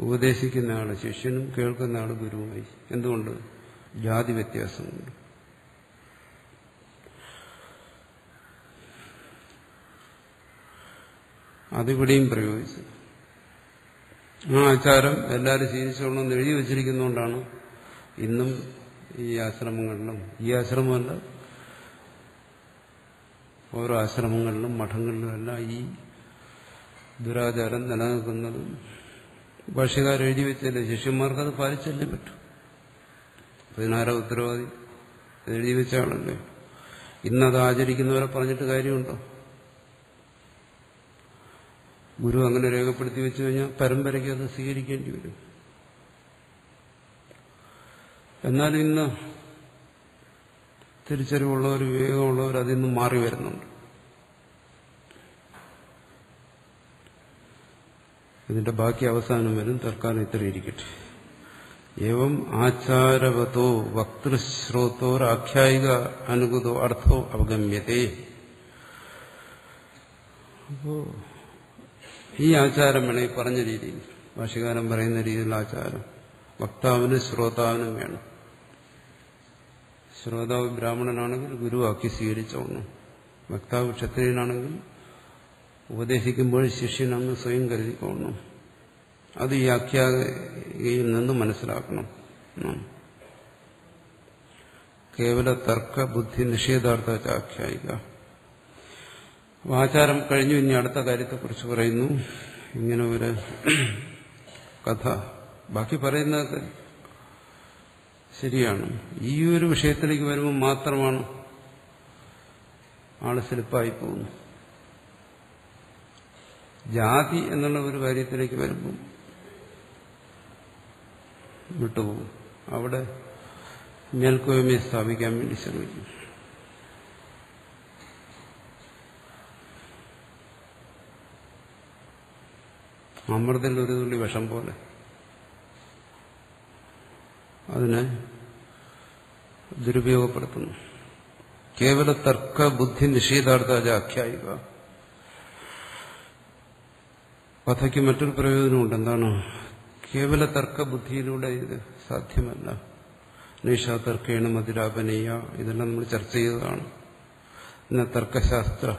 ഉപദേശിക്കുന്ന ആള് ശിഷ്യനും കേൾക്കുന്ന ആള് ഗുരുവുമായി. എന്തുകൊണ്ട്? ജാതി വ്യത്യാസമുണ്ട്. അതിവിടെയും പ്രയോഗിച്ചു. ആ ആചാരം എല്ലാവരും ശീലിച്ചോളണമെന്ന് എഴുതി വച്ചിരിക്കുന്നതുകൊണ്ടാണ് ഇന്നും ഈ ആശ്രമങ്ങളിലും, ഈ ആശ്രമമല്ല ഓരോ ആശ്രമങ്ങളിലും മഠങ്ങളിലും എല്ലാം ഈ ദുരാചാരം നിലനിൽക്കുന്നതും. ഭാഷ്യക്കാർ എഴുതി വെച്ചല്ലേ, ശിഷ്യന്മാർക്കത് പാലിച്ചല്ലേ പറ്റൂ. 16 ഉത്തരവാദി എഴുതി വെച്ച ആളല്ലേ. ഇന്നത് ആചരിക്കുന്നവരെ പറഞ്ഞിട്ട് കാര്യമുണ്ടോ? ഗുരു അങ്ങനെ രേഖപ്പെടുത്തി വെച്ചു കഴിഞ്ഞാൽ പരമ്പരയ്ക്ക് അത് സ്വീകരിക്കേണ്ടി വരും. എന്നാലും ഇന്ന് തിരിച്ചറിവുള്ളവർ, വിവേകമുള്ളവർ അതിൽ നിന്ന് മാറി വരുന്നുണ്ട്. ഇതിന്റെ ബാക്കി അവസാനം വരും. തൽക്കാലം ഇത്ര ഇരിക്കട്ടെ. ഏവം ആചാരവതോ വക്തൃശ്രോതോരാഖ്യായിക അനുഗതോ അർത്ഥോ അവഗമ്യതേ. അപ്പോ ഈ ആചാരം വേണം, ഈ പറഞ്ഞ രീതിയിൽ, ഭാഷ്യകാരൻ പറയുന്ന രീതിയിലുള്ള ആചാരം വക്താവിനും ശ്രോതാവിനും വേണം. ശ്രോതാവ് ബ്രാഹ്മണനാണെങ്കിൽ ഗുരുവാക്കി സ്വീകരിച്ചോണം. വക്താവ് ക്ഷത്രിയനാണെങ്കിൽ ഉപദേശിക്കുമ്പോൾ ശിഷ്യനങ്ങ് സ്വയം കരുതിക്കോണം. അത് ഈ ആഖ്യായിൽ നിന്ന് മനസ്സിലാക്കണം. കേവല തർക്ക ബുദ്ധി നിഷേധാർത്ഥ ആഖ്യായിക. ആചാരം കഴിഞ്ഞു. ഇനി അടുത്ത കാര്യത്തെക്കുറിച്ച് പറയുന്നു. ഇങ്ങനെ ഒരു കഥ, ബാക്കി പറയുന്നതൊക്കെ ശരിയാണ്. ഈ ഒരു വിഷയത്തിലേക്ക് വരുമ്പോൾ മാത്രമാണ് ആള് സ്ലിപ്പായി പോകുന്നു. ജാതി എന്നുള്ള ഒരു കാര്യത്തിലേക്ക് വരുമ്പോൾ വിട്ടുപോകും. അവിടെ മേൽക്കോയ്മയെ സ്ഥാപിക്കാൻ വേണ്ടി ശ്രമിക്കും. അമൃതത്തിൽ ഒരു തുള്ളി വിഷം പോലെ അതിനെ ദുരുപയോഗപ്പെടുത്തുന്നു. കേവല തർക്ക ബുദ്ധി നിഷേധാർത്ഥ ആഖ്യായിക. കഥയ്ക്ക് മറ്റൊരു പ്രയോജനമുണ്ട്. എന്താണ്? കേവല തർക്ക ബുദ്ധിയിലൂടെ ഇത് സാധ്യമല്ല. നിഷാതർക്കേണ മതിരാപനീയ, ഇതെല്ലാം നമ്മൾ ചർച്ച ചെയ്തതാണ്. എന്ന തർക്കശാസ്ത്ര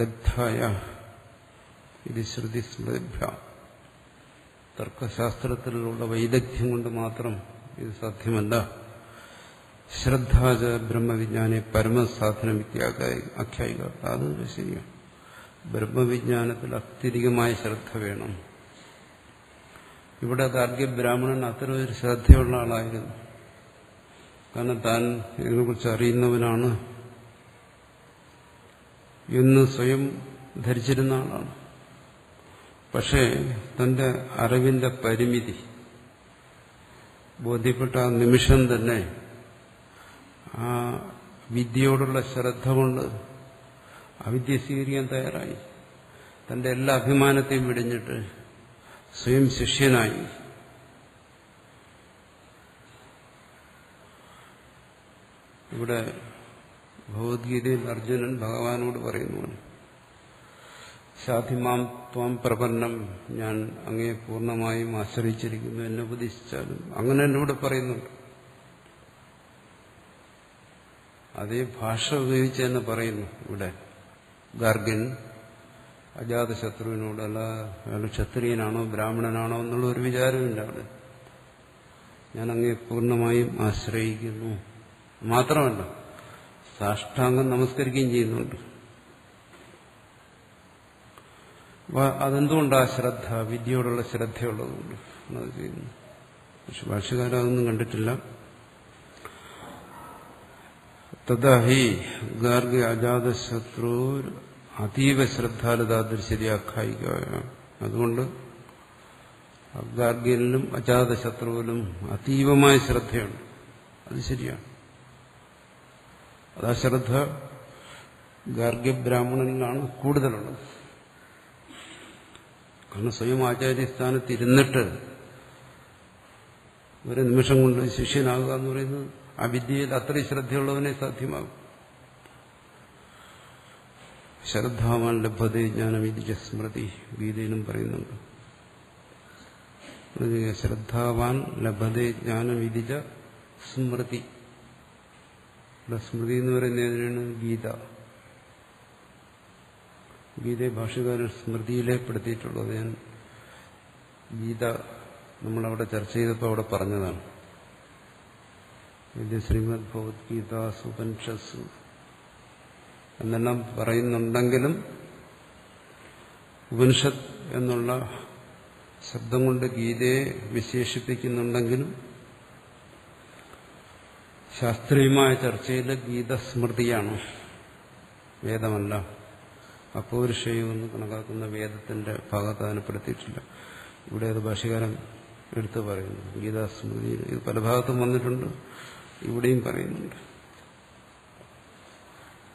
ദഗ്ധായ ഇത് ശ്രുതി സ്മൃതിഭ്യ. തർക്കശാസ്ത്രത്തിലുള്ള വൈദഗ്ധ്യം കൊണ്ട് മാത്രം ഇത് സാധ്യമല്ല. ശ്രദ്ധാച ബ്രഹ്മവിജ്ഞാനെ പരമസാധനം ആഖ്യായിക. അത് ശരിയാണ്. ബ്രഹ്മവിജ്ഞാനത്തിൽ അത്യധികമായ ശ്രദ്ധ വേണം. ഇവിടെ ഗാർഗ്യ ബ്രാഹ്മണൻ അത്ര ഒരു ശ്രദ്ധയുള്ള ആളായിരുന്നു. കാരണം താൻ ഇതിനെക്കുറിച്ച് അറിയുന്നവനാണ് എന്ന് സ്വയം ധരിച്ചിരുന്ന ആളാണ്. പക്ഷേ തന്റെ അറിവിന്റെ പരിമിതി ബോധ്യപ്പെട്ട ആ നിമിഷം തന്നെ ആ വിദ്യയോടുള്ള ശ്രദ്ധ കൊണ്ട് അവിദ്യ സ്വീകരിക്കാൻ തയ്യാറായി. തന്റെ എല്ലാ അഭിമാനത്തെയും വെടിഞ്ഞിട്ട് സ്വയം ശിഷ്യനായി. ഇവിടെ ഭഗവത്ഗീതയിൽ അർജുനൻ ഭഗവാനോട് പറയുന്നു, സാധിമാം ത്വം പ്രപന്നം, ഞാൻ അങ്ങയെ പൂർണ്ണമായും ആശ്രയിച്ചിരിക്കുന്നു, എന്നെ ഉപദേശിച്ചാലും. അങ്ങനെ എന്നോട് പറയുന്നുണ്ട്. അതേ ഭാഷ ഉപയോഗിച്ച് തന്നെ പറയുന്നു ഇവിടെ. ഗാർഗ്യൻ അജാതശത്രുവിനോട്, അല്ല അയാൾ ക്ഷത്രിയനാണോ ബ്രാഹ്മണനാണോ എന്നുള്ള ഒരു വിചാരമില്ല അവിടെ. ഞാൻ അങ്ങയെ പൂർണ്ണമായും ആശ്രയിക്കുന്നു. മാത്രമല്ല സാഷ്ടാംഗം നമസ്കരിക്കുകയും ചെയ്യുന്നുണ്ട്. അതെന്തുകൊണ്ടാ ശ്രദ്ധ? വിദ്യയോടുള്ള ശ്രദ്ധയുള്ളതുകൊണ്ട് അത് ചെയ്യുന്നു. പക്ഷെ ഭാഷ്യകാരതൊന്നും കണ്ടിട്ടില്ല. തഥാ ഹി ഗാർഗ്യ അജാതശത്രു അതീവ ശ്രദ്ധാലുതാദൃശ്യതി ആഖ്യായിക. അതുകൊണ്ട് ഗാർഗ്യനിലും അജാതശത്രുവിലും അതീവമായ ശ്രദ്ധയുണ്ട്. അത് ശരിയാണ്. അതാ ശ്രദ്ധ ഗാർഗ്യബ്രാഹ്മണനിലാണ് കൂടുതലുള്ളത്. കാരണം സ്വയം ആചാര്യസ്ഥാനത്ത് ഇരുന്നിട്ട് ഒരു നിമിഷം കൊണ്ട് ശിഷ്യനാകുക എന്ന് പറയുന്നത് ആ വിദ്യയിൽ അത്രയും ശ്രദ്ധയുള്ളവനെ സാധ്യമാകും. ശ്രദ്ധാവാൻ ലഭ്യതേ ജ്ഞാനവിധിച്ച സ്മൃതി ഗീതയിലും പറയുന്നുണ്ട്. ശ്രദ്ധാവാൻ ലഭ്യതേ ജ്ഞാനവിധിച്ച സ്മൃതി. സ്മൃതി എന്ന് പറയുന്നതിനാണ് ഗീത. ഗീതയെ ഭാഷകാരൻ സ്മൃതിയിലെ പെടുത്തിയിട്ടുള്ളത്. ഞാൻ ഗീത നമ്മളവിടെ ചർച്ച ചെയ്തപ്പോൾ അവിടെ പറഞ്ഞതാണ്. ഇത് ശ്രീമദ് ഭഗവത്ഗീത ഉപനിഷത്സു എന്നെല്ലാം പറയുന്നുണ്ടെങ്കിലും ഉപനിഷത്ത് എന്നുള്ള ശബ്ദം കൊണ്ട് ഗീതയെ വിശേഷിപ്പിക്കുന്നുണ്ടെങ്കിലും ശാസ്ത്രീയമായ ചർച്ചയിൽ ഗീത സ്മൃതിയാണ്, വേദമല്ല. അപൗരുഷേയം എന്ന് കണക്കാക്കുന്ന വേദത്തിന്റെ ഭാഗത്ത് അതിനെപ്പെടുത്തിയിട്ടില്ല. ഇവിടെ അത് ഭാഷ്യകാരൻ എടുത്തു പറയുന്നു. ഗീതാ സ്മൃതി ഇത് പല ഭാഗത്തും വന്നിട്ടുണ്ട്, ഇവിടെയും പറയുന്നുണ്ട്.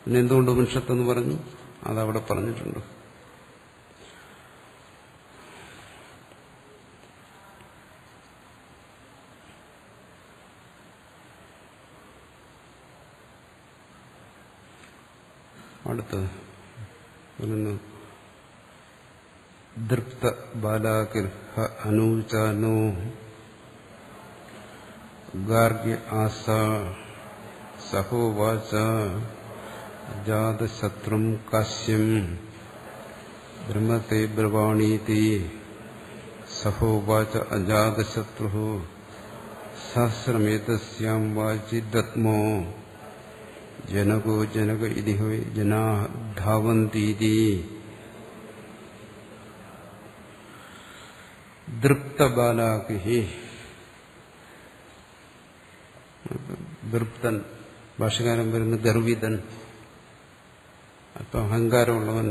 പിന്നെ എന്തുകൊണ്ട് ഉപനിഷത്തെന്ന് പറഞ്ഞു? അതവിടെ പറഞ്ഞിട്ടുണ്ട്. അടുത്ത് ദൃപ്ത ബാലാകിൽ അനൂചാനോ ഗാർഗ്യ ആസ സഹോവാച ജാതശത്രും കാശ്യം ബ്രഹ്മത്തെ ബ്രവാണീതി സഹോവാച അജാതശത്രു സഹസ്രമേതസ്യാം വാചിദത്മോ ജനകോ ജനക ഇതി ജനാ ധാവന്തി. ദൃപ്തബാലാകി, ദൃപ്തൻ ഭാഷകാരൻ വരുന്ന ഗർവിതൻ, അല്പം അഹങ്കാരമുള്ളവൻ,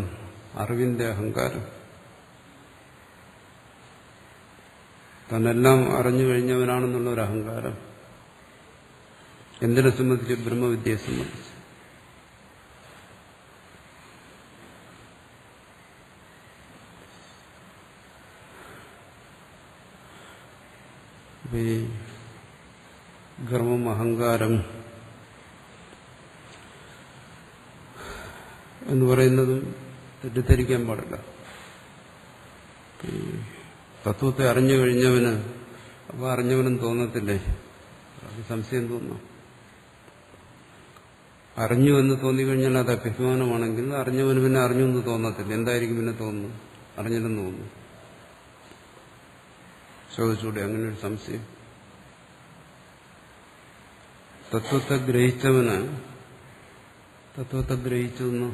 അറിവിന്റെ അഹങ്കാരം, തന്നെല്ലാം അറിഞ്ഞു കഴിഞ്ഞവനാണെന്നുള്ള ഒരു അഹങ്കാരം. എന്തിനെ സംബന്ധിച്ച്? ബ്രഹ്മവിദ്യയെ സംബന്ധിച്ച്. ഈ ഗർവം, അഹങ്കാരം എന്ന് പറയുന്നതും തെറ്റിദ്ധരിക്കാൻ പാടില്ല. തത്വത്തെ അറിഞ്ഞു കഴിഞ്ഞവന് അപ്പൊ അറിഞ്ഞവനും തോന്നത്തില്ലേ? അത് സംശയം തോന്നാം. അറിഞ്ഞു എന്ന് തോന്നിക്കഴിഞ്ഞാൽ അത് അഭിമാനമാണെങ്കിൽ അറിഞ്ഞവന് പിന്നെ അറിഞ്ഞു എന്ന് തോന്നത്തില്ല. എന്തായിരിക്കും പിന്നെ തോന്നുന്നു? അറിഞ്ഞില്ലെന്ന് തോന്നുന്നു. ചോദിച്ചൂടെ അങ്ങനെ ഒരു സംശയം? തത്വത്തെ ഗ്രഹിച്ചവന് തത്വത്തെ ഗ്രഹിച്ചു എന്ന്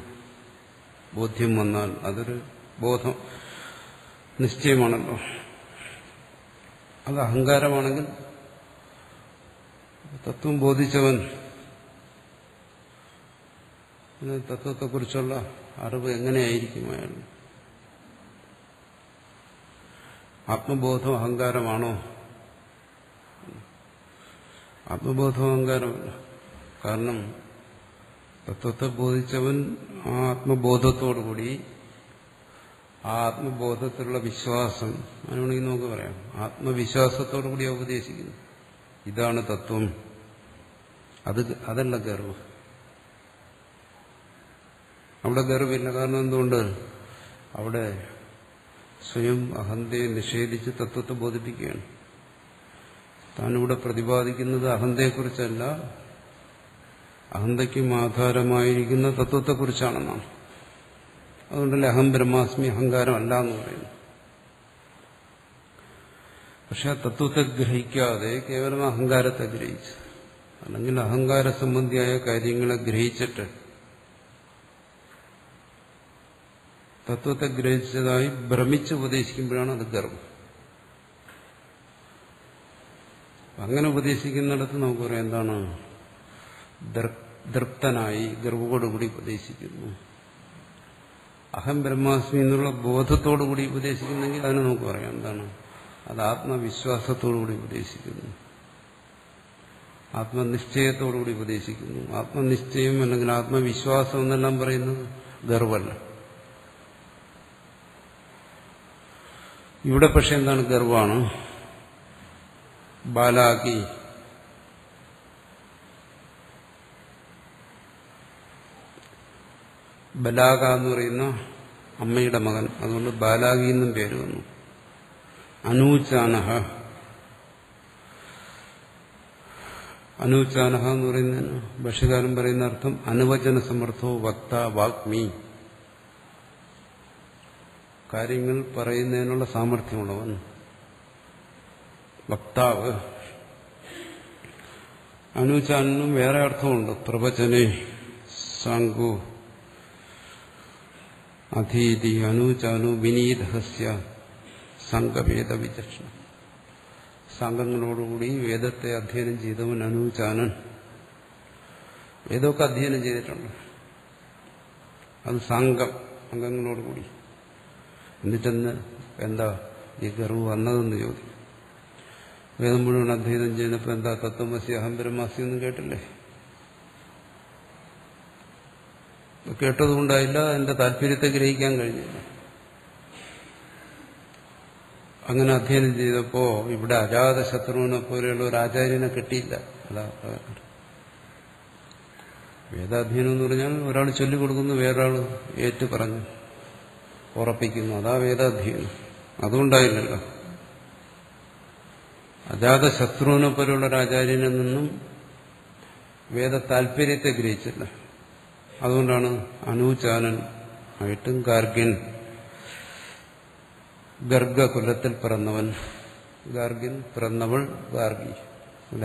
ബോധ്യം വന്നാൽ അതൊരു ബോധം നിശ്ചയമാണല്ലോ. അത് അഹങ്കാരമാണെങ്കിൽ തത്വം ബോധിച്ചവൻ തത്വത്തെക്കുറിച്ചുള്ള അറിവ് എങ്ങനെയായിരിക്കും അയാൾ? ആത്മബോധം അഹങ്കാരമാണോ? ആത്മബോധം അഹങ്കാരമല്ല. കാരണം തത്വത്തെ ബോധിച്ചവൻ ആ ആത്മബോധത്തോടുകൂടി ആ ആത്മബോധത്തിലുള്ള വിശ്വാസം, അതിനാണെങ്കിൽ നമുക്ക് പറയാം, ആത്മവിശ്വാസത്തോടുകൂടി ഉപദേശിക്കുന്നു. ഇതാണ് തത്വം. അതല്ല ഗർവ്. അവിടെ ഗർവില്ല. കാരണം എന്തുകൊണ്ട്? അവിടെ സ്വയം അഹന്തയെ നിഷേധിച്ച് തത്വത്തെ ബോധിപ്പിക്കുകയാണ്. താനിവിടെ പ്രതിപാദിക്കുന്നത് അഹന്തയെക്കുറിച്ചല്ല, അഹന്തയ്ക്കും ആധാരമായിരിക്കുന്ന തത്വത്തെക്കുറിച്ചാണെന്നാണ്. അതുകൊണ്ടല്ലേ അഹം ബ്രഹ്മാസ്മി അഹങ്കാരമല്ല എന്ന് പറയുന്നു. പക്ഷെ ആ തത്വത്തെ ഗ്രഹിക്കാതെ കേവലം അഹങ്കാരത്തെ ഗ്രഹിച്ചു, അല്ലെങ്കിൽ അഹങ്കാര സംബന്ധിയായ കാര്യങ്ങളെ ഗ്രഹിച്ചിട്ട് തത്വത്തെ ഗ്രഹിച്ചതായി ഭ്രമിച്ച് ഉപദേശിക്കുമ്പോഴാണ് അത് ഗർവം. അങ്ങനെ ഉപദേശിക്കുന്നിടത്ത് നമുക്ക് പറയാം എന്താണ്? ദൃപ്തനായി ഗർവോടുകൂടി ഉപദേശിക്കുന്നു. അഹം ബ്രഹ്മാസ്മി എന്നുള്ള ബോധത്തോടുകൂടി ഉപദേശിക്കുന്നെങ്കിൽ അതിനെ നമുക്ക് പറയാം എന്താണ്? അത് ആത്മവിശ്വാസത്തോടുകൂടി ഉപദേശിക്കുന്നു, ആത്മനിശ്ചയത്തോടുകൂടി ഉപദേശിക്കുന്നു. ആത്മനിശ്ചയം അല്ലെങ്കിൽ ആത്മവിശ്വാസം എന്നെല്ലാം പറയുന്നത് ഗർവല്ല. ഇവിടെ പക്ഷെ എന്താണ്? ഗർവാണ്. ബാലാകി, ബലാക എന്ന് പറയുന്ന അമ്മയുടെ മകൻ, അതുകൊണ്ട് ബാലാകി എന്നും പേര് വന്നു. അനൂചാനഹ, അനൂചാനഹ എന്ന് പറയുന്നതിന് ഭാഷ്യകാരൻ പറയുന്ന അർത്ഥം അനുവചന സമർത്ഥോ വക്ത വാഗ്മി, കാര്യങ്ങൾ പറയുന്നതിനുള്ള സാമർഥ്യമുള്ളവൻ, വക്താവ്. അനൂചാനും വേറെ അർത്ഥമുണ്ട്. പ്രവചനെ സാങ്കു അധീതി അനൂചാനു വിനീതഹസ്യ സംഘവേദ വിചക്ഷണ. സംഘങ്ങളോടുകൂടി വേദത്തെ അധ്യയനം ചെയ്തവൻ അനൂചാനൻ. വേദമൊക്കെ അധ്യയനം ചെയ്തിട്ടുണ്ട്, അത് സംഘം അംഗങ്ങളോടുകൂടി. എന്നിട്ടെന്ന് എന്താ ഈ ഗർവ് വന്നതെന്ന് ചോദിക്കും. വേദം മുഴുവൻ അധ്യയനം ചെയ്യുന്നപ്പോൾ എന്താ തത്വമസി അഹം ബ്രഹ്മാസി ഒന്നും കേട്ടില്ലേ? കേട്ടതുകൊണ്ടായില്ല, എന്റെ താല്പര്യത്തെ ഗ്രഹിക്കാൻ കഴിഞ്ഞില്ല. അങ്ങനെ അധ്യയനം ചെയ്തപ്പോ ഇവിടെ അജാതശത്രുവിനെ പോലെയുള്ള ഒരു ആചാര്യനെ കിട്ടിയില്ല. അതാ വേദാധ്യയനം എന്ന് പറഞ്ഞാൽ ഒരാൾ ചൊല്ലിക്കൊടുക്കുന്നു, വേറൊരാൾ ഏറ്റു പറഞ്ഞു ഉറപ്പിക്കുന്നു, അതാ വേദാധ്യയനം. അതുകൊണ്ടായില്ലല്ലോ. അജാതശത്രുവിനെ പോലെയുള്ള ഒരു ആചാര്യനിൽ നിന്നും വേദ താല്പര്യത്തെ ഗ്രഹിച്ചില്ല. അതുകൊണ്ടാണ് അനൂചാനൻ ആയിട്ടും ഗാർഗ്യൻ, ഗർഗകുലത്തിൽ പിറന്നവൻ. ഗാർഗ്യൻ പിറന്നവൾ ഗാർഗി.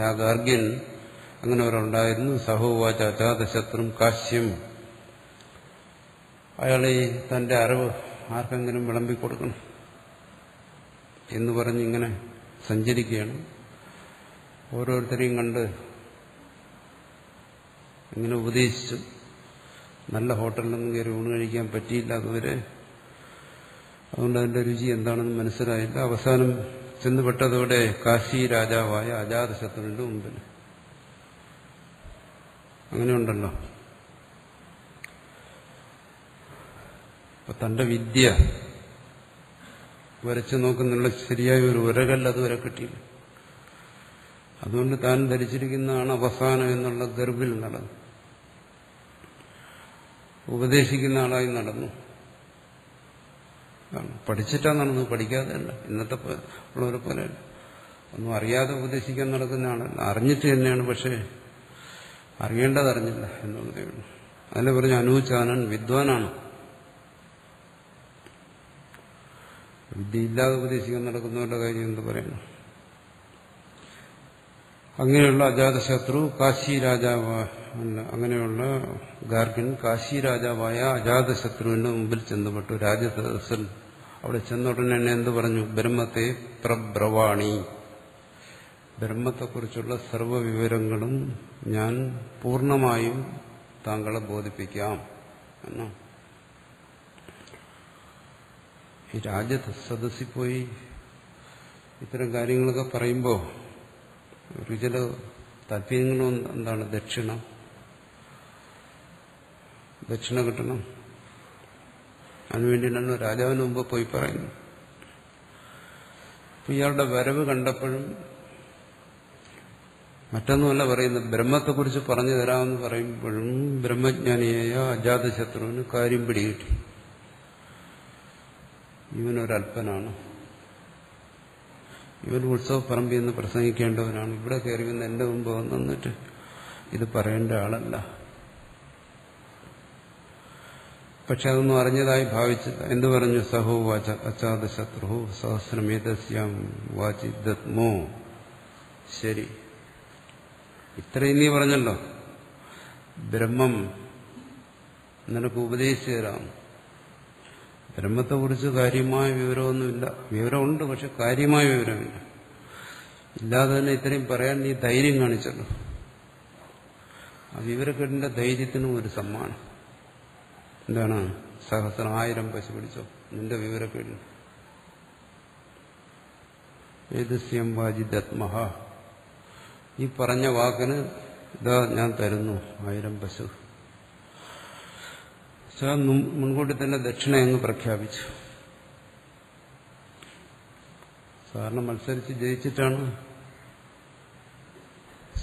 ആ ഗാർഗ്യൻ അങ്ങനെ ഒരാളുണ്ടായിരുന്നു. സഹോവാച അജാതശത്രും കാശ്യം. അയാളെ തന്റെ അറിവ് ആർക്കെങ്കിലും വിളമ്പിക്കൊടുക്കണം എന്ന് പറഞ്ഞിങ്ങനെ സഞ്ചരിക്കുകയാണ്. ഓരോരുത്തരെയും കണ്ട് ഇങ്ങനെ ഉപദേശിച്ചു. നല്ല ഹോട്ടലിലൊന്നും കയറി ഊണ് കഴിക്കാൻ പറ്റിയില്ല അതുവരെ. അതുകൊണ്ട് അതിന്റെ രുചി എന്താണെന്ന് മനസ്സിലായില്ല. അവസാനം ചെന്നുപെട്ടതോടെ കാശി രാജാവായ അജാതശത്രുവിന്റെ മുമ്പിൽ. അങ്ങനെയുണ്ടല്ലോ. അപ്പൊ തന്റെ വിദ്യ വരച്ചു നോക്കുന്നുള്ള ശരിയായ ഒരു ഉരകല്ല അതുവരെ കിട്ടിയില്ല. അതുകൊണ്ട് താൻ ധരിച്ചിരിക്കുന്നതാണ് അവസാനം എന്നുള്ള ഗർഭിൽ നടന്നു. ഉപദേശിക്കുന്ന ആളായി നടന്നു. പഠിച്ചിട്ടാ നടന്നു, പഠിക്കാതെ അല്ല. ഇന്നത്തെ ഉള്ളവരെ പോലെ ഒന്നും അറിയാതെ ഉപദേശിക്കാൻ നടക്കുന്ന ആളല്ല. അറിഞ്ഞിട്ട് തന്നെയാണ്, പക്ഷേ അറിയേണ്ടതറിഞ്ഞില്ല എന്നുള്ളതേ ഉള്ളൂ. അതിനെ പറഞ്ഞ അനൂചാനൻ വിദ്വാനാണ്. വിദ്യയില്ലാതെ ഉപദേശിക്കാൻ നടക്കുന്നവരുടെ കാര്യം എന്ത് പറയുന്നു? അങ്ങനെയുള്ള അജാതശത്രു കാശി രാജാവായ, അങ്ങനെയുള്ള ഗാർഗ്യൻ കാശി രാജാവായ അജാതശത്രുവിന്റെ മുമ്പിൽ ചെന്നുപെട്ടു. രാജസദസ്സിൽ അവിടെ ചെന്നുടനെ എന്നെ എന്ത് പറഞ്ഞു? ബ്രഹ്മത്തെ പ്രബ്രവാണി, ബ്രഹ്മത്തെക്കുറിച്ചുള്ള സർവ്വവിവരങ്ങളും ഞാൻ പൂർണ്ണമായും താങ്കളെ ബോധിപ്പിക്കാം എന്നോ. ഈ രാജസദസ്സിൽ പോയി ഇത്തരം കാര്യങ്ങളൊക്കെ പറയുമ്പോൾ ഒരു ചില താല്പര്യങ്ങളും എന്താണ്? ദക്ഷിണ കിട്ടണം. അതിനുവേണ്ടിയിട്ടാണ് രാജാവിന് മുമ്പ് പോയി പറയുന്നത്. അപ്പൊ ഇയാളുടെ വരവ് കണ്ടപ്പോഴും മറ്റൊന്നുമല്ല പറയുന്നത്, ബ്രഹ്മത്തെക്കുറിച്ച് പറഞ്ഞു തരാമെന്ന് പറയുമ്പോഴും ബ്രഹ്മജ്ഞാനിയായ അജാതശത്രുവിന് കാര്യം പിടികിട്ടി. ഇവനൊരല്പനാണ്, ഇവൻ ഉത്സവപ്പറമ്പിൽ നിന്ന് പ്രസംഗിക്കേണ്ടവനാണ്, ഇവിടെ കയറി വന്ന് എന്റെ മുമ്പ് വന്നിട്ട് ഇത് പറയേണ്ട ആളല്ല. പക്ഷെ അതൊന്നും അറിഞ്ഞതായി ഭാവിച്ചില്ല. എന്തു പറഞ്ഞു? സഹോ വാച അജാതശത്രു സഹസ്രമേതസ്യാം വാചിദത്മോ. ശരി, ഇത്രയും നീ പറഞ്ഞല്ലോ, ബ്രഹ്മം നിനക്ക് ഉപദേശിച്ചു തരാം. ബ്രഹ്മത്തെക്കുറിച്ച് കാര്യമായ വിവരമൊന്നുമില്ല. വിവരമുണ്ട്, പക്ഷെ കാര്യമായ വിവരമില്ല. ഇല്ലാതെ തന്നെ ഇത്രയും പറയാൻ നീ ധൈര്യം കാണിച്ചല്ലോ. ആ വിവരക്കെട്ടിന്റെ ധൈര്യത്തിനും ഒരു സമ്മാനം. എന്താണ്? 1000 പശു പിടിച്ചോ നിന്റെ വിവരക്കേടിന്. ഏതസ്യം വാജിദത്മഹ, ഈ പറഞ്ഞ വാക്കിന് ഇതാ ഞാൻ തരുന്നു 1000 പശു. മുൻകൂട്ടി തന്നെ ദക്ഷിണ അങ്ങ് പ്രഖ്യാപിച്ചു. സാറിന് മത്സരിച്ച് ജയിച്ചിട്ടാണ്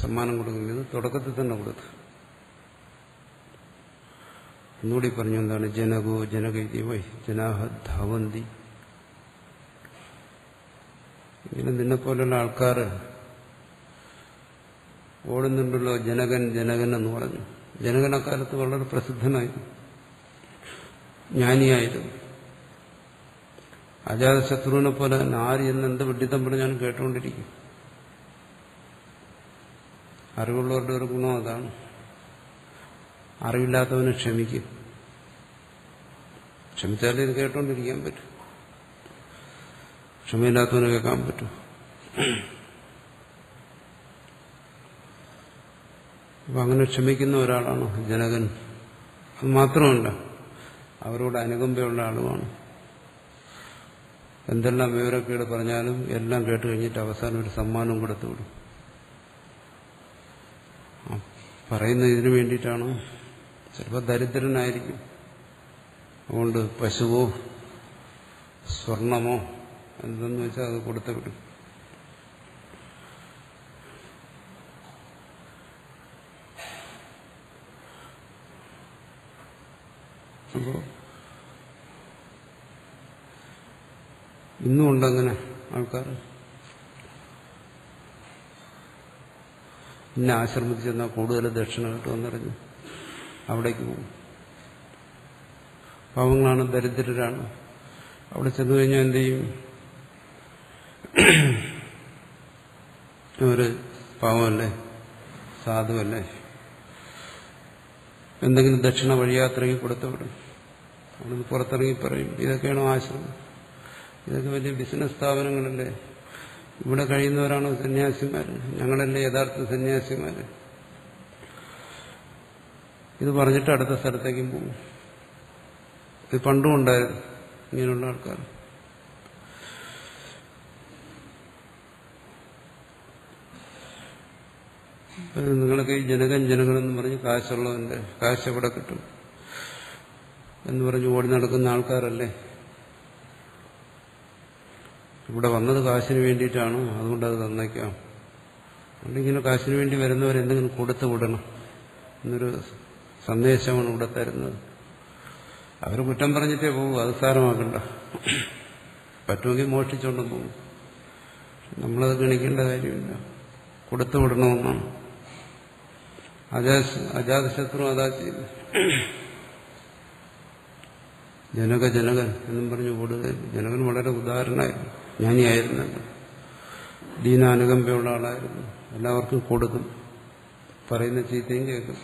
സമ്മാനം കൊടുക്കുന്നത്. തുടക്കത്തിൽ തന്നെ കൊടുത്തു. ഒന്നുകൂടി പറഞ്ഞു, എന്താണ്? ജനകോ ജനകൈതി വൈ ജനാഹ ധാവന്തി. ഇങ്ങനെ നിന്നെപ്പോലുള്ള ആൾക്കാർ ഓടുന്നുണ്ടല്ലോ, ജനകൻ ജനകൻ എന്ന് പറഞ്ഞു. ജനകൻ അക്കാലത്ത് വളരെ പ്രസിദ്ധനായിരുന്നു, ജ്ഞാനിയായിരുന്നു. അജാതശത്രുവിനെ പോലെ തന്നെ ആര് എന്ന് എന്ത് വിഡിത്തം പറഞ്ഞാലും കേട്ടുകൊണ്ടിരിക്കും. അറിവുള്ളവരുടെ ഒരു ഗുണം അതാണ്, അറിവില്ലാത്തവന് ക്ഷമിക്കും. ക്ഷമിച്ചാലേ ഇത് കേട്ടോണ്ടിരിക്കാൻ പറ്റും, ക്ഷമയില്ലാത്തവന് കേൾക്കാൻ പറ്റും. അപ്പൊ അങ്ങനെ ക്ഷമിക്കുന്ന ഒരാളാണ് ജനകൻ. അത് മാത്രമല്ല, അവരോട് അനുകമ്പയുള്ള ആളുമാണ്. എന്തെല്ലാം വിവരക്കേട് പറഞ്ഞാലും എല്ലാം കേട്ട് കഴിഞ്ഞിട്ട് അവസാനം ഒരു സമ്മാനം കൊടുത്തുവിടും. പറയുന്ന ഇതിനു വേണ്ടിയിട്ടാണ്. ചിലപ്പോൾ ദരിദ്രനായിരിക്കും, അതുകൊണ്ട് പശുവോ സ്വർണമോ എന്തെന്ന് വെച്ചാൽ അത് കൊടുത്തു വിടും. അപ്പോ ഇന്നും ഉണ്ടങ്ങനെ ആൾക്കാർ. ഇന്ന ആശ്രമത്തിൽ ചെന്നാൽ കൂടുതൽ ദക്ഷിണ കിട്ടുമെന്നറിഞ്ഞു അവിടേക്ക് പോകും. പാവങ്ങളാണ്, ദരിദ്രരാണ്. അവിടെ ചെന്നു കഴിഞ്ഞാൽ എന്ത് ചെയ്യും? ഒരു പാവമല്ലേ, സാധുവല്ലേ, എന്തെങ്കിലും ദക്ഷിണ വഴിയാത്രയ്ക്ക് കൊടുത്തുവിടും. അവിടുന്ന് പുറത്തിറങ്ങി പറയും, ഇതൊക്കെയാണോ ആശ്രമം? ഇതൊക്കെ വലിയ ബിസിനസ് സ്ഥാപനങ്ങളല്ലേ, ഇവിടെ കഴിയുന്നവരാണോ സന്യാസിമാർ? ഞങ്ങളല്ലേ യഥാർത്ഥ സന്യാസിമാർ? ഇത് പറഞ്ഞിട്ട് അടുത്ത സ്ഥലത്തേക്കും പോകും. ഇത് പണ്ടും ഉണ്ടായിരുന്നു ഇങ്ങനെയുള്ള ആൾക്കാർ. നിങ്ങളൊക്കെ ഈ ജനകനെന്ന് പറഞ്ഞ് കാശുള്ളവന്റെ കാശ് എവിടെ കിട്ടും എന്ന് പറഞ്ഞ് ഓടി നടക്കുന്ന ആൾക്കാരല്ലേ. ഇവിടെ വന്നത് കാശിന് വേണ്ടിയിട്ടാണ്, അതുകൊണ്ട് അത് തന്നേക്കാം. അതുകൊണ്ട് ഇങ്ങനെ കാശിന് വേണ്ടി വരുന്നവരെന്തെങ്കിലും കൊടുത്തു വിടണം എന്നൊരു സന്ദേശമാണ് ഇവിടെ തരുന്നത്. അവർ കുറ്റം പറഞ്ഞിട്ടേ പോകും, അത് സാരമാക്കണ്ട. പറ്റുമെങ്കിൽ മോഷ്ടിച്ചോണ്ടും പോകും. നമ്മളത് ഗണിക്കേണ്ട കാര്യമില്ല, കൊടുത്തു വിടണമെന്നാണ്. അജാതശത്രു അതാ ചെയ്തു. ജനകൻ എന്നും പറഞ്ഞു കൂടുതൽ. ജനകൻ വളരെ ഉദാഹരണമായിരുന്നു, ജ്ഞാനിയായിരുന്നല്ലോ, ദീനാനുകമ്പയുള്ള ആളായിരുന്നു. എല്ലാവർക്കും കൊടുക്കും, പറയുന്ന ചീത്തയും കേൾക്കും.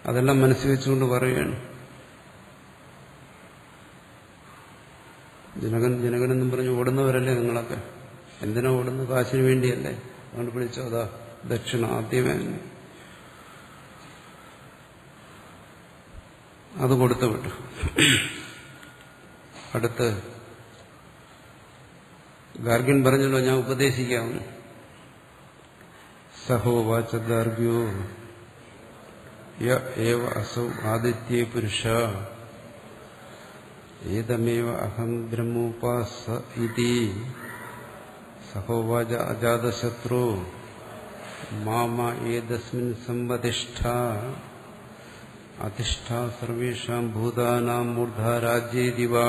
അതെല്ലാം മനസ്സിൽ വെച്ചുകൊണ്ട് പറയുകയാണ്. ജനകനെന്നും പറഞ്ഞ് ഓടുന്നവരല്ലേ നിങ്ങളൊക്കെ? എന്തിനാ ഓടുന്നത്? കാശിന് വേണ്ടിയല്ലേ? അതുകൊണ്ട് വിളിച്ചോ, അതാ ദക്ഷിണ ആദ്യമേ അത് കൊടുത്തു വിട്ടു. അടുത്ത് ഗാർഗ്യൻ പറഞ്ഞല്ലോ, ഞാൻ ഉപദേശിക്കാമെന്ന്. സഹോവാച ഗാർഗ്യോ യ ഏവ അസൗ ആദിത്യേ പുരുഷ ഏതമേവ അഹം ബ്രഹ്മോപാസ ഇതി സഹോവാച അജാതശത്രു മാമ ഏതസ്മിൻ സംവദിഷ്ഠ അധിഷ്ഠ സർവേഷാം ഭൂതാനാം മൂർധാ രാജ്യേതി വാ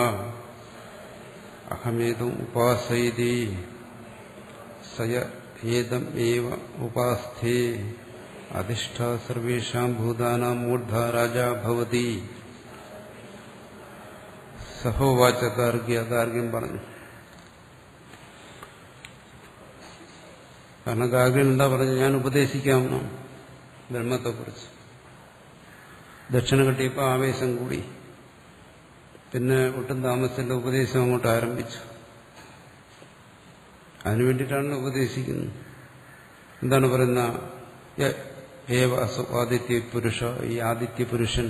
അഹമേതം ഉപാസയിതി സയ ഏതം ഏവ ഉപാസ്ഥേ അധിഷ്ഠ സർവേഷാം ഭൂതാനാം മൂർധാ രാജാ ഭവതി. സഹോവാച ഗാർഗ്യം പറഞ്ഞു. കാരണം ഗാർഗ്യൻ എന്താ പറഞ്ഞു? ഞാൻ ഉപദേശിക്കാമെന്നോ ബ്രഹ്മത്തെക്കുറിച്ച്. ദക്ഷിണ കിട്ടിയപ്പോൾ ആവേശം കൂടി. പിന്നെ ഒട്ടും താമസിച്ചില്ല, ഉപദേശം അങ്ങോട്ട് ആരംഭിച്ചു. അതിനു വേണ്ടിയിട്ടാണ് ഉപദേശിക്കുന്നത്. എന്താണ് പറയുന്ന ഏവ അസു ആദിത്യ പുരുഷ, ഈ ആദിത്യ പുരുഷൻ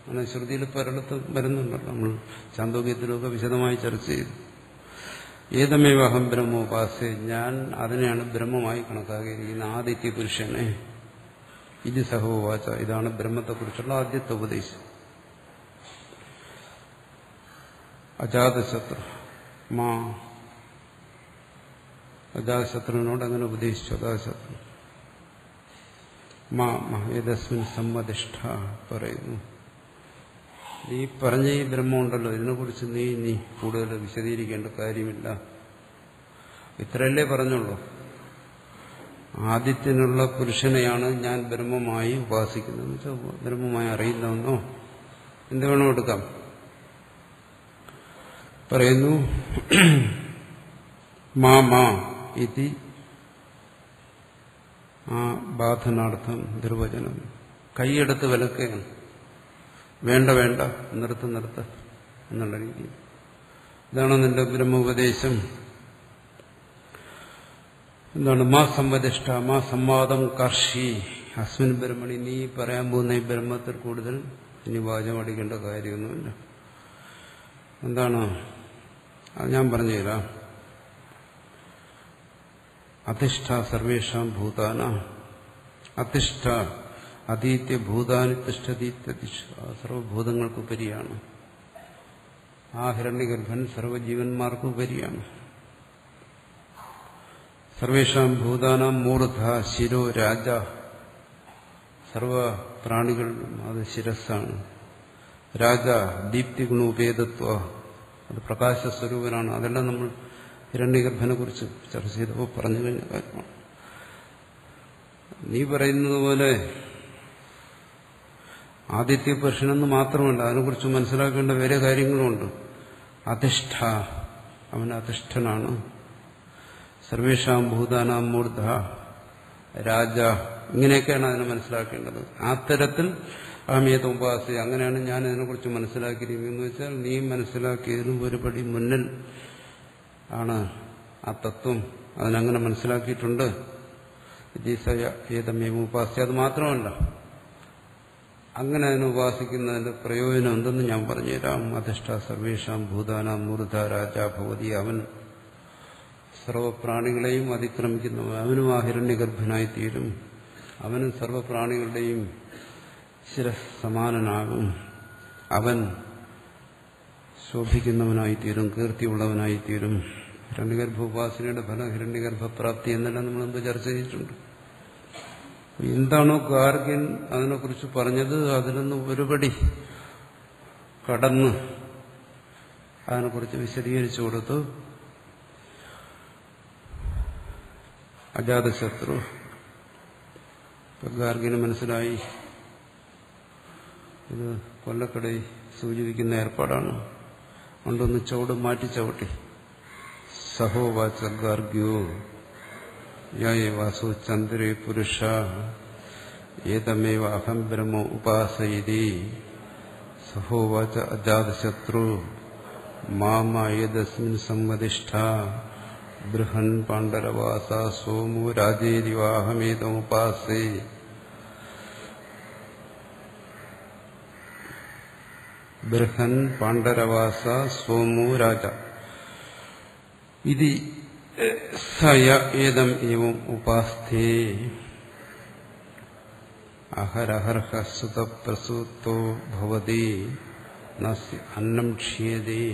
അങ്ങനെ ശ്രുതിയിൽ പലയിടത്തും വരുന്നുണ്ടല്ലോ. നമ്മൾ ചാന്തോക്യത്തിലൊക്കെ വിശദമായി ചർച്ച ചെയ്തു. ഏതമേവ അഹം ബ്രഹ്മോപാസേ, ഞാൻ അതിനെയാണ് ബ്രഹ്മമായി കണക്കാക്കിയിരിക്കുന്ന ആദിത്യ പുരുഷനെ. ഇത് സഹോവാച, ഇതാണ് ബ്രഹ്മത്തെക്കുറിച്ചുള്ള ആദ്യത്തെ ഉപദേശം. അജാതശത്രു മാ, അജാതശത്രുവിനോട് അങ്ങനെ ഉപദേശിച്ചു. അജാതശത്രു മാ ഏതസ്മിൻ സമ്മതിഷ്ഠ പറയുന്നു. ഈ പറഞ്ഞ ഈ ബ്രഹ്മമുണ്ടല്ലോ, ഇതിനെക്കുറിച്ച് നീ കൂടുതൽ വിശദീകരിക്കേണ്ട കാര്യമില്ല. ഇത്രയല്ലേ പറഞ്ഞുള്ളൂ. ആദിത്യനുള്ള പുരുഷനെയാണ് ഞാൻ ബ്രഹ്മമായി ഉപാസിക്കുന്നത്. വെച്ചാൽ ബ്രഹ്മമായി അറിയുന്നവെന്നോ എന്ത് വേണോ എടുക്കാം. പറയുന്നു മാ ഇതി ആ ബാധനാർത്ഥം നിർവചനം. കൈയെടുത്ത് വിലക്കുകയാണ്. വേണ്ട നിർത്ത് എന്നുള്ള രീതി. ഇതാണ് നിന്റെ ബ്രഹ്മോപദേശം. എന്താണ്? മാ സംവദിഷ്ഠ മാ സംവാദം കർഷി അസ്മിൻ ബ്രഹ്മണി, നീ പറയാൻ പോകുന്ന ഈ ബ്രഹ്മത്തിൽ കൂടുതൽ ഇനി വാചം അടിക്കേണ്ട കാര്യമൊന്നുമില്ല. എന്താണ് അത്? ഞാൻ പറഞ്ഞുതരാം. അധിഷ്ഠ സർവേഷാം ഭൂതാന, അധിഷ്ഠ അതീത്യ ഭൂതാനി തിഷ്ഠതീത്യതിഷ്ഠ, സർവഭൂതങ്ങൾക്കുപരിയാണ്. ആ ഹിരണ്യഗർഭൻ സർവജീവന്മാർക്കുപരിയാണ്. സർവേഷാം ഭൂതാനാം മൂർധ ശിരോ രാജ, സർവ പ്രാണികളിലും അത് ശിരസ്സാണ്. രാജ ദീപ്തി ഗുണോപേതത്വ, അത് പ്രകാശസ്വരൂപനാണ്. അതെല്ലാം നമ്മൾ ഹിരണ്യഗർഭനെ കുറിച്ച് ചർച്ച ചെയ്തപ്പോൾ പറഞ്ഞു കഴിഞ്ഞ കാര്യമാണ്. നീ പറയുന്നത് പോലെ ആദിത്യ പുരുഷനെന്ന് മാത്രമല്ല, അതിനെക്കുറിച്ച് മനസ്സിലാക്കേണ്ട വേറെ കാര്യങ്ങളുമുണ്ട്. അധിഷ്ഠ, അവൻ അധിഷ്ഠനാണ്. സർവേഷാം ഭൂതാനാം മൂർധ രാജ, ഇങ്ങനെയൊക്കെയാണ് അതിനെ മനസ്സിലാക്കേണ്ടത്. ആ തരത്തിൽ അഹമേത ഉപാസ, അങ്ങനെയാണ് ഞാൻ ഇതിനെക്കുറിച്ച് മനസ്സിലാക്കിയിരിക്കുന്നത്. വെച്ചാൽ നീ മനസ്സിലാക്കിയതിനും ഒരുപടി മുന്നിൽ ആണ് ആ തത്വം. അതിനങ്ങനെ മനസ്സിലാക്കിയിട്ടുണ്ട്. ഏതമേവ ഉപാസ, അത് മാത്രമല്ല, അങ്ങനെ അതിനെ ഉപാസിക്കുന്നതിന്റെ പ്രയോജനം എന്തെന്ന് ഞാൻ പറഞ്ഞുതരാം. അധിഷ്ഠ സർവേഷാം ഭൂതാനാം മൂർധ രാജ ഭവതി, അവൻ സർവപ്രാണികളെയും അതിക്രമിക്കുന്നവൻ, അവനും ആ ഹിരണ്യഗർഭനായിത്തീരും. അവനും സർവപ്രാണികളുടെയും ശിരസ് സമാനനാകും. അവൻ ശോഭിക്കുന്നവനായിത്തീരും, കീർത്തിയുള്ളവനായിത്തീരും. ഹിരണ്യഗർഭ ഉപാസനയുടെ ഫലം ഹിരണ്യഗർഭപ്രാപ്തി എന്നെല്ലാം നമ്മൾ മുമ്പ് ചർച്ച ചെയ്തിട്ടുണ്ട്. എന്താണോ ഗാർഗ്യൻ അതിനെക്കുറിച്ച് പറഞ്ഞത്, അതിലൊന്ന് ഒരുപടി കടന്ന് അതിനെക്കുറിച്ച് വിശദീകരിച്ചു കൊടുത്തു. അജാതശത്രു ഗാർഗ്യന് മനസ്സിലായി ഇത് കൊല്ലക്കടയിൽ സൂചിപ്പിക്കുന്ന ഏർപ്പാടാണ്. അതുകൊണ്ടൊന്ന് ചവിട് മാറ്റി ചവിട്ടി. സഹോവാച ഗാർഗ്യോ യാസു ചന്ദ്രേ പുരുഷ ഏതമേവ അഹം ബ്രഹ്മ ഉപാസയിതി. സഹോവാച അജാതശത്രു മാമ ഏതസ്മിൻ സംവദിഷ്ഠ ബൃഹൻ പാണ്ഡരവാസ സോമോ രാജേരിവാഹമേതമുപാസേ. ബൃഹൻ പാണ്ഡരവാസ സോമോ രാജ ഇതി സയ ഏതം ഏവം ഉപാസ്ഥേ. അഹരഹർഹ സുതപ്രസൂത്തോ ഭവതി നസ്യ അന്നം ക്ഷിയതേ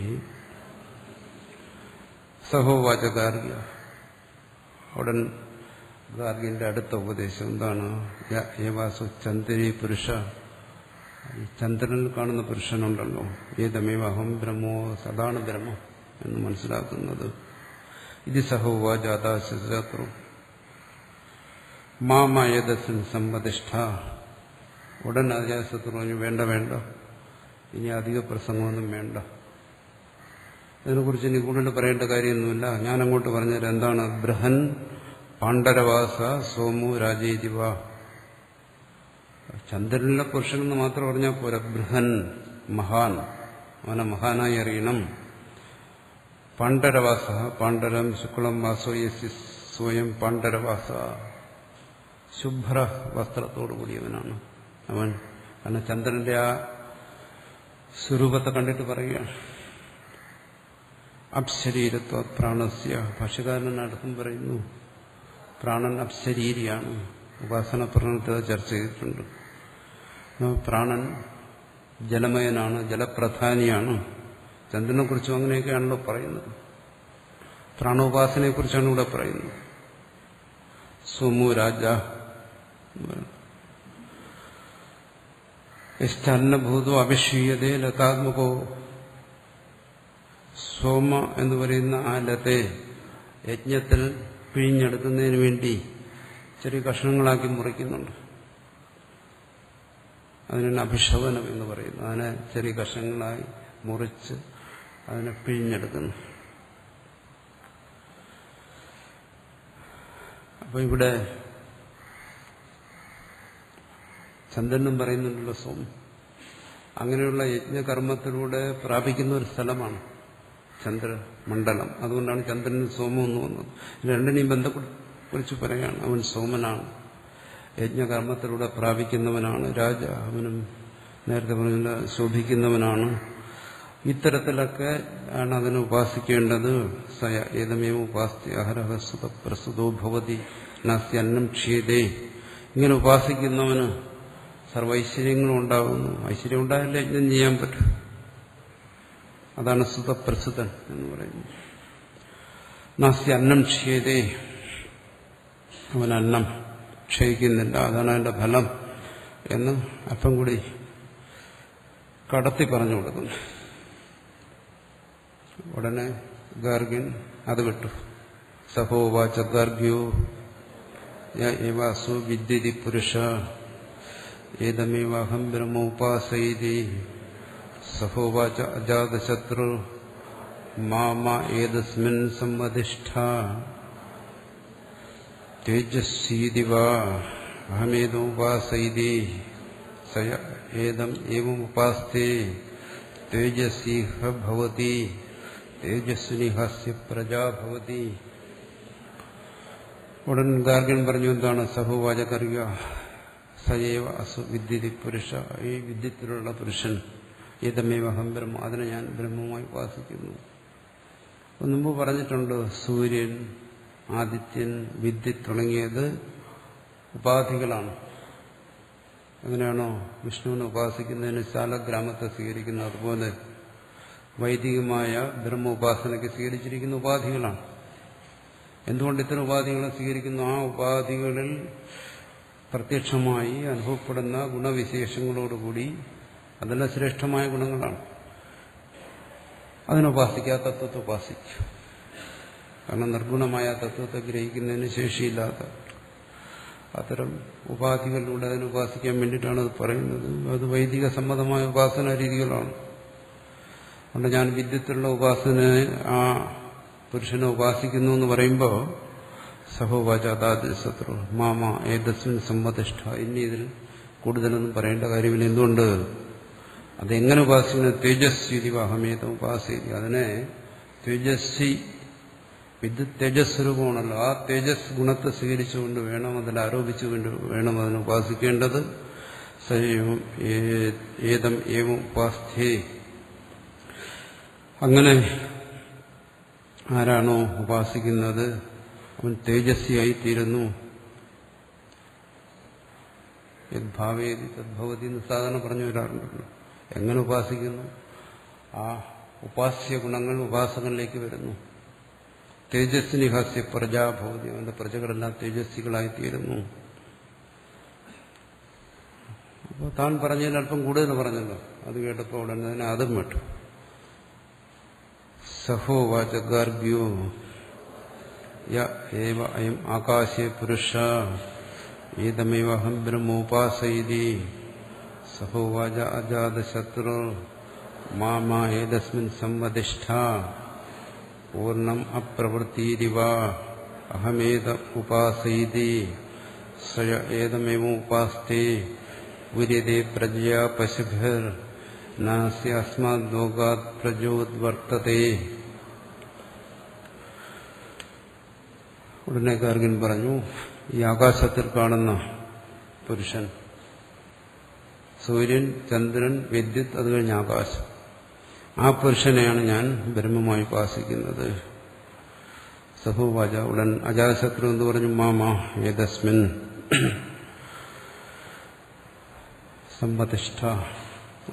സഹോവാച ഗാർഗ്യ. ഉടൻ ഗാർഗ്യന്റെ അടുത്ത ഉപദേശം എന്താണ്? ഏവാസു ചന്ദ്രേ പുരുഷ, ഈ ചന്ദ്രനിൽ കാണുന്ന പുരുഷനുണ്ടല്ലോ, ഏതമേവ അഹം ബ്രഹ്മോ, സദാണ് ബ്രഹ്മം എന്ന് മനസ്സിലാക്കുന്നത്. ഇത് സഹോവാച അതാശത്രു മാമയദസ്മിൻ സമ്പതിഷ്ഠ. ഉടൻ അജാശത്രു പറഞ്ഞു, വേണ്ട വേണ്ട, ഇനി അധിക പ്രസംഗമൊന്നും വേണ്ട, ഇതിനെക്കുറിച്ച് ഇനി കൂടുതൽ പറയേണ്ട കാര്യമൊന്നുമില്ല. ഞാനങ്ങോട്ട് പറഞ്ഞുതരാം. എന്താണ്? ബൃഹൻ പാണ്ഡരവാസ സോമു രാജേതിവ. ചന്ദ്രനിലെ പുരുഷനെന്ന് മാത്രം പറഞ്ഞാൽ പോരാ. ബൃഹൻ, മഹാൻ, അവനെ മഹാനായി അറിയണം. പാണ്ഡരവാസ, പാണ്ഡരം ശുക്ലം വാസോ യസ്യ സ്വയം പാണ്ഡരവാസ, ശുഭ്ര വസ്ത്രത്തോടു കൂടിയവനാണ് അവൻ. കാരണം ചന്ദ്രന്റെ ആ സ്വരൂപത്തെ കണ്ടിട്ട് പറയുകയാണ്. അപ്ശരീരത്വ പ്രാണസ്യ, ഭാഷ്യകാരനടുത്തും പറയുന്നു പ്രാണൻ അപ്ശരീരിയാണ്. ഉപാസന പ്രകടനത്തിൽ ചർച്ച ചെയ്തിട്ടുണ്ട്. പ്രാണൻ ജലമയനാണ്, ജലപ്രധാനിയാണ്. ചന്ദ്രനെ കുറിച്ചും അങ്ങനെയൊക്കെയാണല്ലോ പറയുന്നത്. പ്രാണോപാസനയെക്കുറിച്ചാണ് ഇവിടെ പറയുന്നത്. സോമു രാജ യശ്ചന്നഭൂതോ അഭിഷീയതേ ലതാത്മകോ. സോമ എന്ന് പറയുന്ന ആ ലതയെ യജ്ഞത്തിൽ പിഴിഞ്ഞെടുക്കുന്നതിന് വേണ്ടി ചെറിയ കഷ്ണങ്ങളാക്കി മുറിക്കുന്നുണ്ട്. അതിനാണ് അഭിഷവനം എന്ന് പറയുന്നത്. അതിനെ ചെറിയ കഷ്ണങ്ങളായി മുറിച്ച് അതിനെ പിഴിഞ്ഞെടുക്കുന്നു. അപ്പൊ ഇവിടെ ചന്ദ്രനും പറയുന്നുണ്ടല്ലോ സോമം. അങ്ങനെയുള്ള യജ്ഞകർമ്മത്തിലൂടെ പ്രാപിക്കുന്ന ഒരു സ്ഥലമാണ് ചന്ദ്രമണ്ഡലം. അതുകൊണ്ടാണ് ചന്ദ്രന് സോമം എന്ന് വന്നത്. രണ്ടിനെയും ബന്ധപ്പെട്ട് പറയാണ്. അവൻ സോമനാണ്, യജ്ഞകർമ്മത്തിലൂടെ പ്രാപിക്കുന്നവനാണ്. രാജ, അവനും നേരത്തെ പറഞ്ഞ ശോഭിക്കുന്നവനാണ്. ഇത്തരത്തിലൊക്കെ ആണ് അതിനെ ഉപാസിക്കേണ്ടത്. സയ ഏതമേവ ഉപാസ്തി അഹരഹ സുത പ്രസുതോ ഭവതി നാസ്തി അന്നം ക്ഷിയതേ. ഇങ്ങനെ ഉപാസിക്കുന്നവന് സർവ്വ ഐശ്വര്യങ്ങളും ഉണ്ടാകുന്നു. ഐശ്വര്യം ഉണ്ടായാലേ യജ്ഞം ചെയ്യാൻ പറ്റും. അതാണ് സുതപ്രസുതൻ എന്ന് പറയുന്നത്. നാസ്തി അന്നം ക്ഷിയതേ, അവൻ അന്നം ക്ഷയിക്കുന്നില്ല, അതാണ് അതിന്റെ ഫലം എന്ന് അല്പം കൂടി കടത്തി പറഞ്ഞു കൊടുക്കുന്നു. ഉടനെ ഗാർഗ്യൻ അത് വിട്ടു. സഹോവാച ഗാർഗ്യോ യവാസു വിദ്യതി പുരുഷ ഏതമേവാഹം ബ്രഹ്മോപാസയിതി. സഹോവാച അജാതശത്രു മാമ ഏതസ്മിൻ സമ്മതിഷ്ഠ തേജസ്സീതി വാ അഹമേതോപാസയിതി. സയ ഏതം ഏവമുപാസ്തേ തേജസ്സീഹ ഭവതി തേജസ്വിനിഹസ്യ പ്രജാ ഭവതി. ഉടൻ ഗാർഗ്യൻ പറഞ്ഞു, എന്താണ്? സഹോവാച ഗാർഗ്യ സയേവ അസു വിദ്യതി പുരുഷ, ഈ വിദ്യത്തിലുള്ള പുരുഷൻ ഏതമേവഹം ബ്രഹ്മ, അതിനെ ഞാൻ ബ്രഹ്മമായി ഉപാസിക്കുന്നു. മുമ്പ് പറഞ്ഞിട്ടുണ്ട്, സൂര്യൻ, ആദിത്യൻ, വിദ്യുത് തുടങ്ങിയത് ഉപാധികളാണ്. അങ്ങനെയാണോ വിഷ്ണുവിനെ ഉപാസിക്കുന്നതിന് ശാലഗ്രാമത്തെ സ്വീകരിക്കുന്നത്, അതുപോലെ വൈദികമായ ബ്രഹ്മ ഉപാസനയ്ക്ക് സ്വീകരിച്ചിരിക്കുന്ന ഉപാധികളാണ്. എന്തുകൊണ്ട് ഇത്തരം ഉപാധികളെ സ്വീകരിക്കുന്നു? ആ ഉപാധികളിൽ പ്രത്യക്ഷമായി അനുഭവപ്പെടുന്ന ഗുണവിശേഷങ്ങളോടുകൂടി അതെല്ലാം ശ്രേഷ്ഠമായ ഗുണങ്ങളാണ്. അതിനുപാസിക്കുക, തത്വത്തെ ഉപാസിക്കുക. കാരണം നിർഗുണമായ തത്വത്തെ ഗ്രഹിക്കുന്നതിന് ശേഷിയില്ലാത്ത അത്തരം ഉപാധികളിലൂടെ അതിനെ ഉപാസിക്കാൻ വേണ്ടിയിട്ടാണ് അത് പറയുന്നത്. അത് വൈദിക സമ്മതമായ ഉപാസന രീതികളാണ്. അതുകൊണ്ട് ഞാൻ വിദ്യത്തിലുള്ള ഉപാസനയെ ആ പുരുഷനെ ഉപാസിക്കുന്നു എന്ന് പറയുമ്പോൾ സഹോവാചാതാശത്രു മാമ ഏതസ്മിൻ സമ്മതിഷ്ഠ, ഇനി ഇതിൽ കൂടുതലൊന്നും പറയേണ്ട കാര്യമില്ല. എന്തുകൊണ്ട്? അതെങ്ങനെ ഉപാസിക്കുന്ന? തേജസ്വി വാഹമേത ഉപാസിക്കുക. അതിനെ തേജസ്വി, വിദ്യുത് തേജസ്വരൂപമാണല്ലോ, ആ തേജസ് ഗുണത്തെ സ്വീകരിച്ചുകൊണ്ട് വേണം, അതിൽ ആരോപിച്ചുകൊണ്ട് വേണം അതിനെ ഉപാസിക്കേണ്ടത്. ഏതം ഏവം ഉപാസ്ഥ്യേ, അങ്ങനെ ആരാണോ ഉപാസിക്കുന്നത് അവൻ തേജസ്വിയായി തീരുന്നു. യദ്ഭാവേതി തദ്ഭവതി എന്ന് സാധാരണ പറഞ്ഞു വരാറുണ്ടല്ലോ. എങ്ങനെ ഉപാസിക്കുന്നു? ആ ഉപാസ്യ ഗുണങ്ങൾ ഉപാസകനിലേക്ക് വരുന്നു. തേജസ്വിനി ഹാസ്യ പ്രജാഭവതി, അവന്റെ പ്രജകളെല്ലാം തേജസ്വികളായിത്തീരുന്നു. അപ്പോൾ താൻ പറഞ്ഞതിൽ അല്പം കൂടുതൽ പറഞ്ഞല്ലോ. അത് കേട്ടപ്പോൾ ഉടനെ തന്നെ അതും വിട്ടു. സഹോവാച ഗാർഗ്യോ യ ഏവ അയം ആകാശേ പുരുഷ ഏതമേവഹം ബ്രഹ്മോപാസയിതി സഹോവാച അജാതശത്രു മാമാ ഏതസ്മിൻ സംവദിഷ്ഠ പൂർണ്ണം അപ്രവൃത്തിരിവ അഹമേത ഉപാസയിതി സയ ഏതമേവ ഉപാസ്തേ ഉര്യതേ പ്രജയാ പശുഭിർ നാസ്യ അസ്മാദ് ലോകാത് പ്രജോദ്വർത്തതേ. ഉടനെ ഗാർഗൻ പറഞ്ഞു, ഈ ആകാശത്തിൽ കാണുന്ന പുരുഷൻ, സൂര്യൻ, ചന്ദ്രൻ, വിദ്യുത്, അത് കഴിഞ്ഞ ആകാശം, ആ പുരുഷനെയാണ് ഞാൻ ബ്രഹ്മമായി ഉപാസിക്കുന്നത്. സഹോവാച, ഉടൻ അജാതശത്രു എന്ന് പറഞ്ഞു, മാമാ ഏതസ്മിൻ സമ്പതിഷ്ഠ.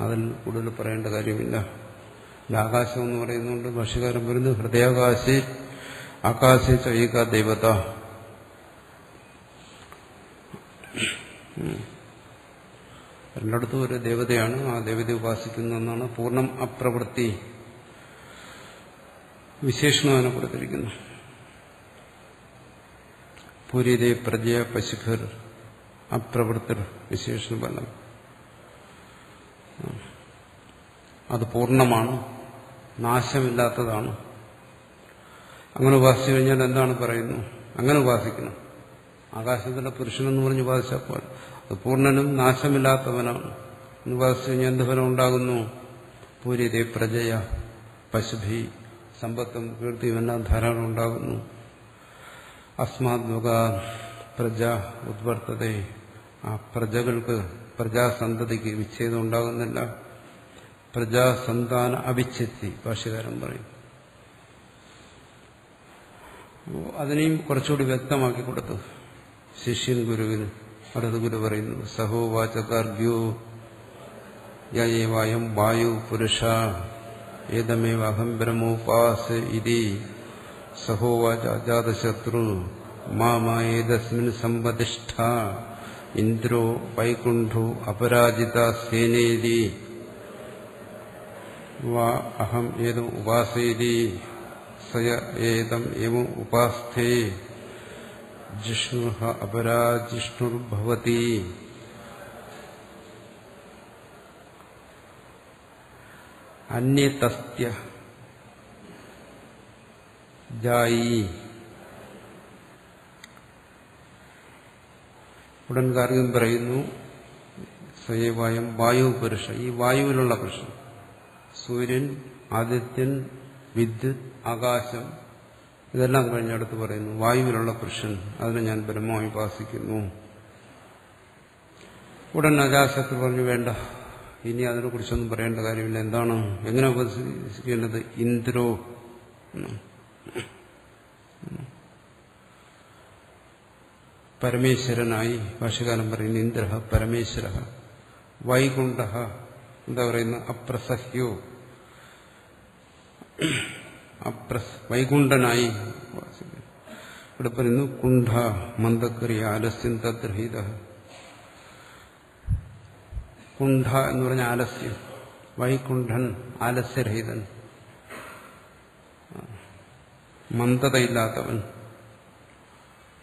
അതിൽ കൂടുതൽ പറയേണ്ട കാര്യമില്ല. ആകാശം എന്ന് പറയുന്നുണ്ട് ഭാഷ്യകാരൻ പറയുന്നത് ഹൃദയാകാശേ ആകാശേ ചൈക ദേവത. രണ്ടിടത്തും ഒരു ദേവതയാണ്. ആ ദേവതയെ ഉപാസിക്കുന്നതെന്നാണ്. പൂർണ്ണം അപ്രവൃത്തി വിശേഷണം അതിനെ കൊടുത്തിരിക്കുന്നു. പൂരിതേ പ്രജയ പശുഖർ അപ്രവൃത്തർ വിശേഷണ ഫലം. അത് പൂർണ്ണമാണ്, നാശമില്ലാത്തതാണ്. അങ്ങനെ ഉപാസിച്ചു കഴിഞ്ഞാൽ എന്താണ് പറയുന്നു? അങ്ങനെ ഉപാസിക്കണം. ആകാശത്തിലെ പുരുഷനെന്ന് പറഞ്ഞ് ഉപാസിച്ചാൽ പോലെ അത് പൂർണ്ണനും നാശമില്ലാത്തവനാണ് എന്ന് ഉപാസിച്ചു കഴിഞ്ഞാൽ എന്ത് ഫലം ഉണ്ടാകുന്നു? പൂരിതേ പ്രജയ പശുഭി, സമ്പത്തും കീർത്തിയും എല്ലാം ധാരാളം ഉണ്ടാകുന്നു. അസ്മാത് ലോക പ്രജ ഉദ്വർത്തതേ, ആ പ്രജകൾക്ക്, പ്രജാസന്തതിക്ക് വിച്ഛേദം ഉണ്ടാകുന്നില്ല. പ്രജാസന്താന അവിച്ഛേത്തി ഭാഷ്യകാരൻ പറയും. അതിനെയും കുറച്ചുകൂടി വ്യക്തമാക്കി കൊടുത്തു ശിഷ്യൻ ഗുരുവിന്. അടുത്ത ഗുരു പറയുന്നു, സഹോവാച ഗാർഗ്യോ യേവായം വായു പുരുഷ ഏതമേവ അഹം ബ്രഹ്മോപാസ ഇതി സഹോവാച അജാതശത്രു മാമാ ഏതസ്മിൻ സംവദിഷ്ഠ ഇന്ദ്രോ വൈകുണ്ഠോ അപരാജിത സേനേതി വാ അഹം ഏതം ഉപാസേതി സയ ഏതം ഏവം ഉപാസ്ഥേ ജിഷ്ണുഃ അപരാജിഷ്ണുർഭവതി. അന്യതസ്ത്യ ജായി. ഉടൻ ഗാർഗ്യൻ പറയുന്നു, സയേവായം വായു പുരുഷ, ഈ വായുവിലുള്ള പുരുഷൻ, സൂര്യൻ, ആദിത്യൻ, വിദ്യുത്, ആകാശം, ഇതെല്ലാം കഴിഞ്ഞടുത്ത് പറയുന്നു വായുവിലുള്ള പുരുഷൻ, അതിനെ ഞാൻ ബ്രഹ്മമായി ഉപാസിക്കുന്നു. ഉടൻ അജാതശത്രു പറഞ്ഞു, വേണ്ട, ഇനി അതിനെക്കുറിച്ചൊന്നും പറയേണ്ട കാര്യമില്ല. എന്താണ്, എങ്ങനെ ഉപാസിക്കേണ്ടത്? ഇന്ദ്രോ, പരമേശ്വരനായി. ഭാഷ്യകാരൻ പറയുന്നു ഇന്ദ്ര പരമേശ്വര. വൈകുണ്ഠ, എന്താ പറയുന്നത്? അപ്രസഹ്യോ, വൈകുണ്ഠനായി. ഇവിടെ പറയുന്നു കുണ്ഠ മന്ദക്രിയ ആലസ്യം തദ്രഹീത. കുണ്ഠ എന്ന് പറഞ്ഞ ആലസ്യം, വൈകുണ്ഠൻ ആലസ്യരഹിതൻ, മന്ദതയില്ലാത്തവൻ.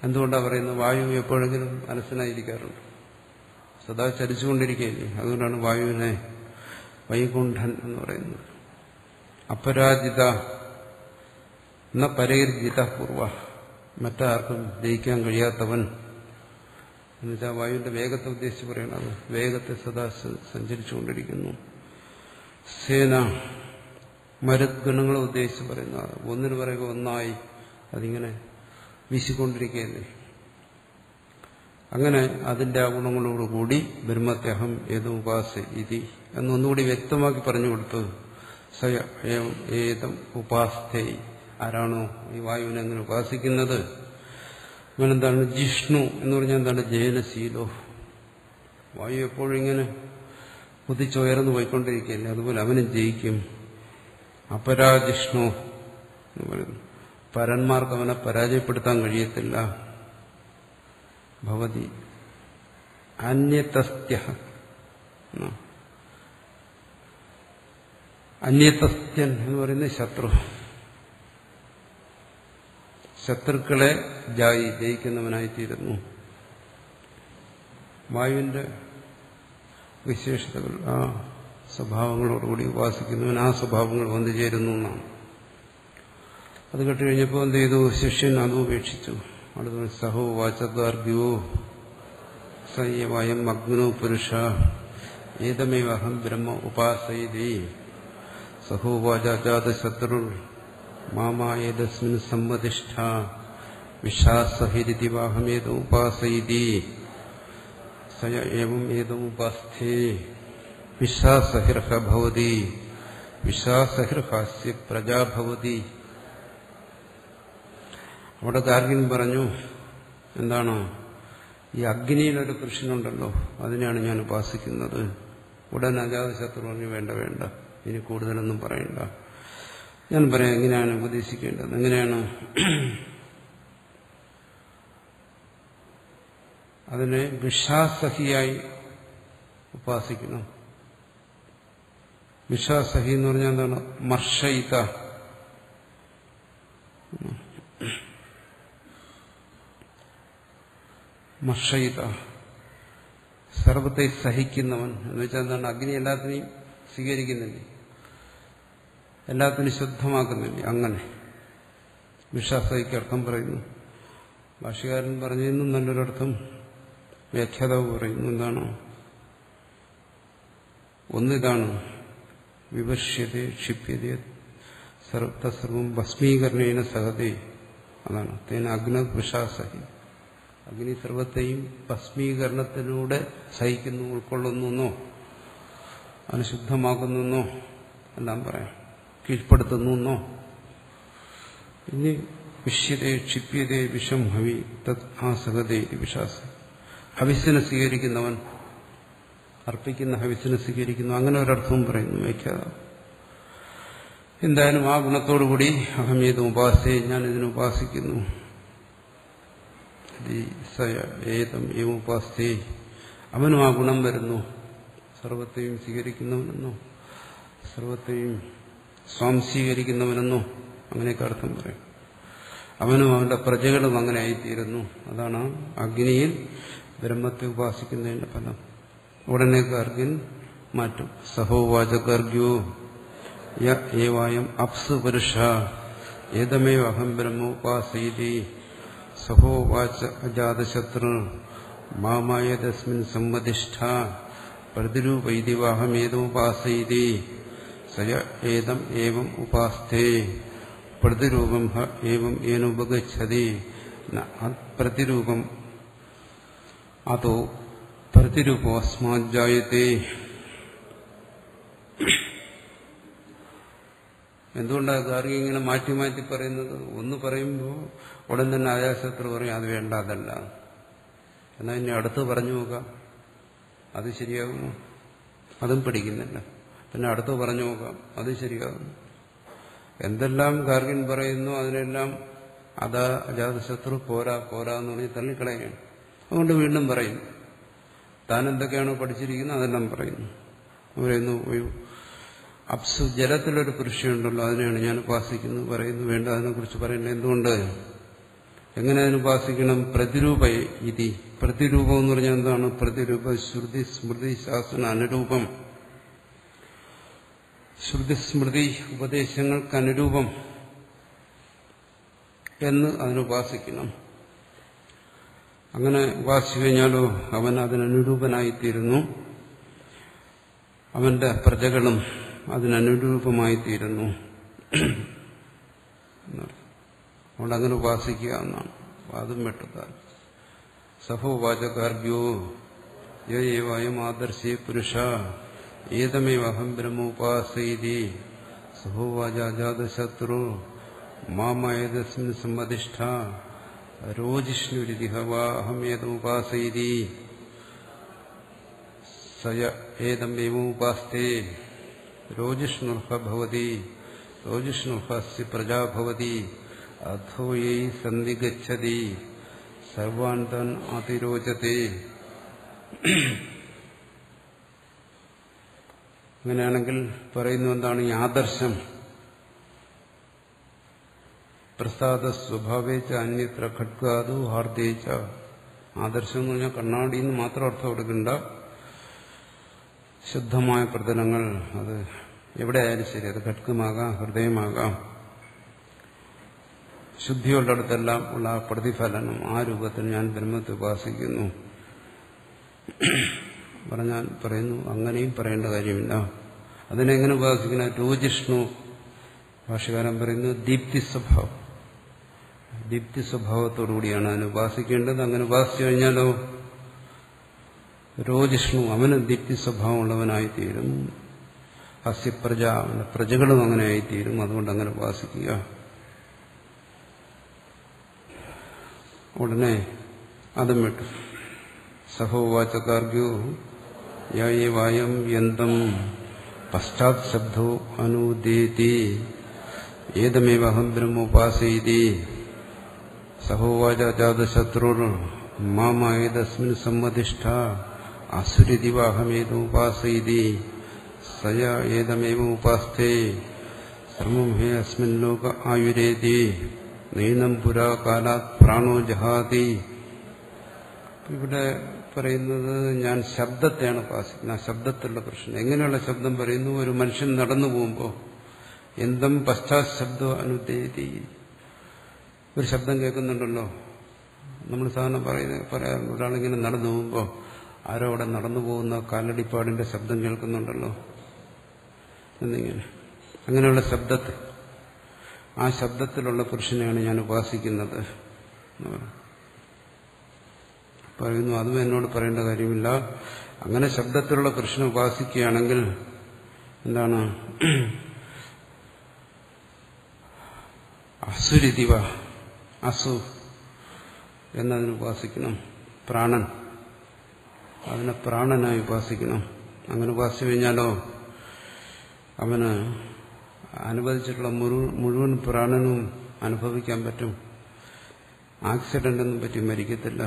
എന്തുകൊണ്ടാണ് പറയുന്നത്? വായു എപ്പോഴെങ്കിലും അലസനായിരിക്കാറുണ്ട്, സദാ ചലിച്ചുകൊണ്ടിരിക്കുകയില്ലേ. അതുകൊണ്ടാണ് വായുവിനെ വൈകുണ്ഠൻ എന്ന് പറയുന്നത്. അപരാജിത എന്ന പരേർജിത പൂർവ, മറ്റാർക്കും ജയിക്കാൻ കഴിയാത്തവൻ എന്നുവെച്ചാൽ വായുവിന്റെ വേഗത്തെ ഉദ്ദേശിച്ച് പറയണത്. വേഗത്തെ സദാ സഞ്ചരിച്ചുകൊണ്ടിരിക്കുന്നു. സേന, മരുദ്ഗണങ്ങളെ ഉദ്ദേശിച്ച് പറയുന്നത്. ഒന്നിനു പറയുക ഒന്നായി അതിങ്ങനെ വീശിക്കൊണ്ടിരിക്കുകയല്ലേ. അങ്ങനെ അതിന്റെ ആ ഗുണങ്ങളോടുകൂടി ബ്രഹ്മത്യഹം ഏതോ ഉപാസ ഇതി എന്നൊന്നുകൂടി വ്യക്തമാക്കി പറഞ്ഞു കൊടുത്തു. സയ ഏതം ഉപാസ്ഥേ, ആരാണോ ഈ വായുവിനെ അങ്ങനെ ഉപാസിക്കുന്നത്, അങ്ങനെന്താണ്? ജിഷ്ണു എന്ന് പറഞ്ഞാൽ എന്താണ്? ജയനശീലോ, വായു എപ്പോഴും ഇങ്ങനെ കുതിച്ചുയർന്നു പോയിക്കൊണ്ടിരിക്കുകയല്ലേ, അതുപോലെ അവനും ജയിക്കും. അപരാജിഷ്ണു എന്ന് പറയുന്നു. പരന്മാർക്ക് അവനെ പരാജയപ്പെടുത്താൻ കഴിയത്തില്ല. ഭവതി അന്യതസ്ത്യ, അന്യതസ്ത്യൻ എന്ന് പറയുന്നത് ശത്രു. ശത്രുക്കളെ ജയിക്കുന്നവനായിത്തീരുന്നു. വായുവിന്റെ വിശേഷതകൾ, ആ സ്വഭാവങ്ങളോടുകൂടി ഉപാസിക്കുന്നവൻ ആ സ്വഭാവങ്ങൾ വന്നു ചേരുന്നു എന്നാണ്. അത് കേട്ടുകഴിഞ്ഞപ്പോൾ എന്ത് ചെയ്തു? ശിഷ്യൻ അത് ഉപേക്ഷിച്ചു. അടുത്ത സഹോ വാചകാർഗ്യോ സയവയം അഗ്നോ പുരുഷ ഏതമേവഹം ബ്രഹ്മ ഉപാസയതി സഹോ വാചാജാതശത്രു മാമായേതസ്മിൻ സമ്മതിഷ്ഠ വിശ്വാസഹിരിതി വാഹമേത ഉപാസയതി സയ ഏവം ഏതമുപാസ്ഥേ വിശ്വാസഹിർഹ ഭവതി വിശ്വാസഹിർഹാസ്യ പ്രജാഭവതി. അവിടെ ഗാർഗ്യൻ പറഞ്ഞു, എന്താണ്, ഈ അഗ്നിയിലൊരു പുരുഷനുണ്ടല്ലോ, അതിനെയാണ് ഞാൻ ഉപാസിക്കുന്നത്. ഉടൻ അജാതശത്രു പറഞ്ഞു, വേണ്ട വേണ്ട, ഇനി കൂടുതലൊന്നും പറയണ്ട, ഞാൻ പറയാം എങ്ങനെയാണ് ഉപദേശിക്കേണ്ടത്. എങ്ങനെയാണ്? അതിനെ വിശ്വാസഹിയായി ഉപാസിക്കണം. വിശ്വാസഹി എന്ന് പറഞ്ഞാൽ എന്താണ്? മർഷയിത, മർഷയിത, സർവത്തെ സഹിക്കുന്നവൻ എന്ന് വെച്ചാൽ എന്താണ്? അഗ്നി എല്ലാത്തിനെയും സ്വീകരിക്കുന്നില്ലേ, എല്ലാത്തിനും ശുദ്ധമാക്കുന്നില്ലേ, അങ്ങനെ വിശ്വാസഹിക്ക് അർത്ഥം പറയുന്നു. ഭാഷ്യകാരൻ പറഞ്ഞതിനും നല്ലൊരർത്ഥം വ്യാഖ്യാതാവ് പറയുന്നു. എന്താണ്? ഒന്നിതാണ് വിവർഷ്യത ക്ഷിപ്യത സർവം ഭസ്മീകരണേന സഹതേ, അതാണ് തേന അഗ്ന വിശ്വാസഹി. അഗ്നി സർവത്തെയും ഭസ്മീകരണത്തിലൂടെ സഹിക്കുന്നു, ഉൾക്കൊള്ളുന്നോ, അതിന് ശുദ്ധമാക്കുന്നോ എല്ലാം പറയാം, കീഴ്പ്പെടുത്തുന്നോ. ഇനി വിഷ്യതേ ക്ഷിപ്യതേ വിഷം ഹവി തത് ആസഹതേ വിശ്വാസം. ഹവിസിനെ സ്വീകരിക്കുന്നവൻ, അർപ്പിക്കുന്ന ഹവിസിനെ സ്വീകരിക്കുന്നു, അങ്ങനെ ഒരർത്ഥവും പറയുന്നു വ്യാഖ്യാതാവ്. എന്തായാലും ആ ഗുണത്തോടുകൂടി അഹമേതും ഉപാസേ, ഞാൻ ഇതിനെ ഉപാസിക്കുന്നു. ഏതം ഏവം ഉപാസേ, അവനും ആ ഗുണം വരുന്നു. സർവത്തെയും സ്വീകരിക്കുന്നവനെന്നോ സർവത്തെയും സ്വാംശീകരിക്കുന്നവനെന്നോ അങ്ങനെയൊക്കെ അർത്ഥം പറയും. അവനും അവന്റെ പ്രജകളും അങ്ങനെ ആയിത്തീരുന്നു. അതാണ് അഗ്നിയിൽ ബ്രഹ്മത്തെ ഉപാസിക്കുന്നതിന്റെ ഫലം. ഉടനെ ഗാർഗ്യൻ മാറ്റും. സഹോവാച ഗാർഗ്യോ ഏവായം അപ്സു പുരുഷ ഏതമേവ അഹം ബ്രഹ്മ ഉപാസയതി സഹോവാച അജാതശത്രു മാമായതസ്മിൻ സമ്മതിഷ്ഠ പ്രതിരൂപൈതിവാഹമേതമുപാസയതി സയ ഏതം ഏവം ഉപാസ്ഥേ പ്രതിരൂപം ഹ ഏവം ഏനുപഗച്ഛതി പ്രതിരൂപം അതോ പ്രതിരൂപോ അസ്മാജ്ജായത്തെ. എന്തുകൊണ്ടാണ് ഗാർഗ്യ ഇങ്ങനെ മാറ്റി മാറ്റി പറയുന്നത്? ഒന്ന് പറയുമ്പോൾ ഉടൻ തന്നെ അജാതശത്രു പറയും അത് വേണ്ട, അതല്ല. എന്നാൽ ഇനി അടുത്ത് പറഞ്ഞു നോക്കാം, അത് ശരിയാകുമോ? അതും പഠിക്കുന്നില്ല. പിന്നെ അടുത്ത് പറഞ്ഞു നോക്കാം, അത് ശരിയാകും. എന്തെല്ലാം ഗാർഗ്യൻ പറയുന്നു അതിനെല്ലാം അജാതശത്രു പോരാ പോരാ എന്ന് പറഞ്ഞ് തള്ളിക്കളയുകയാണ്. അതുകൊണ്ട് വീണ്ടും പറയുന്നു, താൻ എന്തൊക്കെയാണോ പഠിച്ചിരിക്കുന്നത് അതെല്ലാം പറയുന്നു. പറയുന്നു അപ്സു ജലത്തിലൊരു പുരുഷനുണ്ടല്ലോ, അതിനെയാണ് ഞാൻ ഉപാസിക്കുന്നത് പറയുന്നു. വേണ്ട, അതിനെക്കുറിച്ച് പറയുന്നത് എന്തുകൊണ്ട്? എങ്ങനെ അതിന് ഉപാസിക്കണം? പ്രതിരൂപ ഇതി. പ്രതിരൂപം എന്ന് പറഞ്ഞാൽ എന്താണ്? പ്രതിരൂപ ശ്രുതി സ്മൃതി ശാസന അനുരൂപം. ശ്രുതി സ്മൃതി ഉപദേശങ്ങൾക്ക് അനുരൂപം എന്ന് അതിനുപാസിക്കണം. അങ്ങനെ ഉപാസിച്ചു കഴിഞ്ഞാലോ അവൻ അതിനനുരൂപനായിത്തീരുന്നു, അവന്റെ പ്രജകളും അതിനനുരൂപമായിത്തീരുന്നു. അതുകൊണ്ട് അങ്ങനെ ഉപാസിക്കുക എന്നാണ്. അതും വെട്ടുത്താൽ സഹോവാചകാർഗ്യോ യേവായം ആദർശേ പുരുഷ ഏതമേവഹം ബ്രഹ്മോപാസയതി സഹോവാചാജാതശത്രു മാമേതസ്മിൻ സമ്മതിഷ്ഠ രോജിഷ്ണുരിതി വാഹമേതമുപാസയതി. സയ ഏതമേവോപാസ്തേ രോജിഷ്ണുർഹ ഭവതി രോജിഷ്ണുർഹസ്യ പ്രജാ ഭവതി അധോ യൈ സന്ധി ഗച്ഛതി സർവാൻ തൻ അതിരോചത്തെ. അങ്ങനെയാണെങ്കിൽ പറയുന്നു എന്താണ് ഈ ആദർശം? പ്രസാദ സ്വഭാവേച്ച അന്യത്ര ഖഡ്ഗാദു ഹാർദ്ദേച്ച. ആദർശം എന്ന് പറഞ്ഞാൽ കണ്ണാടിയിൽ നിന്ന് മാത്രം അർത്ഥം എടുക്കണ്ട. ശുദ്ധമായ പ്രതലങ്ങൾ, അത് എവിടെയായാലും ശരി, അത് ഖഡ്ഗമാകാം, ഹൃദയമാകാം. ശുദ്ധിയുള്ളിടത്തെല്ലാം ഉള്ള ആ പ്രതിഫലനം, ആ രൂപത്തിൽ ഞാൻ ബ്രഹ്മത്തെ ഉപാസിക്കുന്നു പറഞ്ഞാൽ പറയുന്നു അങ്ങനെയും പറയേണ്ട കാര്യമില്ല. അതിനെങ്ങനെ ഉപാസിക്കണം? രോജിഷ്ണു ഭാഷകാരൻ പറയുന്നു ദീപ്തി സ്വഭാവം. ദീപ്തി സ്വഭാവത്തോടുകൂടിയാണ് അതിനെ ഉപാസിക്കേണ്ടത്. അങ്ങനെ ഉപാസിച്ചു കഴിഞ്ഞാലോ രോജിഷ്ണു, അവന് ദീപ്തി സ്വഭാവമുള്ളവനായിത്തീരും. ഹസ്യപ്രജ, അവന്റെ പ്രജകളും അങ്ങനെ ആയിത്തീരും. അതുകൊണ്ട് അങ്ങനെ ഉപാസിക്കുക. ഉടനെ അതും വിട്ടു. സഹോവാചകാർഗ്യോ യായേവായം യന്തം പശ്ചാത് ശബ്ദോ അനുദേതി ഏതമേവഹം ബ്രഹ്മോപാസയിതി സഹോവാച ജാതശത്രുർ മാമേതസ്മിൻ സമ്മതിഷ്ഠ അസുരിതിവാഹമേതോപാസയിതി സയ ഏതമേവ ഉപാസ്തേ സർവം ഹേ അസ്മിൻ ലോക ആയുരേതി നൈനം പുരാ കാലാത് പ്രാണോ ജഹാതി. ഇവിടെ പറയുന്നത് ഞാൻ ശബ്ദത്തെയാണ് ഉപാസിക്കുന്നത്. ആ ശബ്ദത്തിലുള്ള പ്രശ്നം. എങ്ങനെയുള്ള ശബ്ദം പറയുന്നു? ഒരു മനുഷ്യൻ നടന്നു പോകുമ്പോൾ എന്തും പശ്ചാത് ശബ്ദം അനുദേതി, ഒരു ശബ്ദം കേൾക്കുന്നുണ്ടല്ലോ. നമ്മൾ സാധാരണ പറയാറുണ്ട്, ഒരാളിങ്ങനെ നടന്നു പോകുമ്പോൾ ആരോ അവിടെ നടന്നു പോകുന്ന കാലടിപ്പാടിന്റെ ശബ്ദം കേൾക്കുന്നുണ്ടല്ലോ എന്നിങ്ങനെ. അങ്ങനെയുള്ള ശബ്ദത്തിൽ, ആ ശബ്ദത്തിലുള്ള പുരുഷനെയാണ് ഞാൻ ഉപാസിക്കുന്നത് എന്ന് പറയുന്നു. അതും എന്നോട് പറയേണ്ട കാര്യമില്ല. അങ്ങനെ ശബ്ദത്തിലുള്ള പുരുഷനെ ഉപാസിക്കുകയാണെങ്കിൽ എന്താണ്? അസുരിതിവ, അസു എന്നതിന് ഉപാസിക്കണം. പ്രാണൻ, അതിനെ പ്രാണനായി ഉപാസിക്കണം. അങ്ങനെ ഉപാസിച്ചു കഴിഞ്ഞാലോ അവന് അനുവദിച്ചിട്ടുള്ള മുഴുവൻ പ്രാണനും അനുഭവിക്കാൻ പറ്റും. ആക്സിഡന്റ് ഒന്നും പറ്റി മരിക്കത്തില്ല.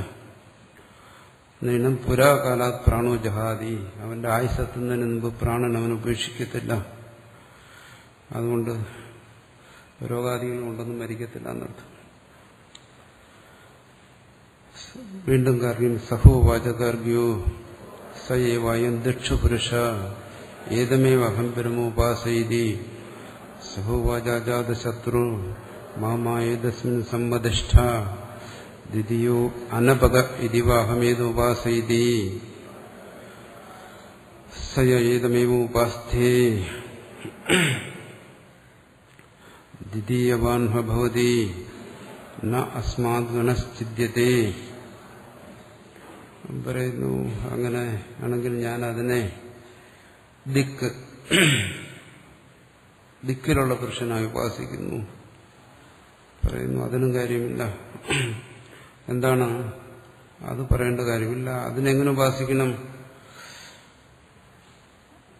നീണം പുരാകാലാത് പ്രാണോ ജഹാദി, അവന്റെ ആയുസ്സെത്തുന്നതിന് മുമ്പ് പ്രാണൻ അവൻ ഉപേക്ഷിക്കത്തില്ല. അതുകൊണ്ട് രോഗാദികൾ കൊണ്ടൊന്നും മരിക്കത്തില്ല എന്നർത്ഥം. വീണ്ടും കാര്യം സഹോവാചകാർഗ്യോ സയേവായം ദക്ഷുപുരുഷ ഏതമേവ അഹം ബ്രഹ്മോപാസയിതി സഹോവാചാജാതശത്രു മാമേതസ്മിൻ സമ്മതിഷ്ഠ ദ്വിതീയോ അനപക ഇതിവാഹമേതോപാസയിതി സയ ഏതമേവ ഉപാസ്ഥേ ദ്വിതീയവാൻ ഭവതി ന അസ്മാത് ഗണശ്ചിദ്യത്തെ. പറയുന്നു അങ്ങനെ ആണെങ്കിൽ ഞാൻ അതിനെ ദിക്കിലുള്ള പുരുഷനായി ഉപാസിക്കുന്നു. പറയുന്നു അതിനും കാര്യമില്ല. എന്താണ്? അത് പറയേണ്ട കാര്യമില്ല. അതിനെങ്ങനെ ഉപാസിക്കണം?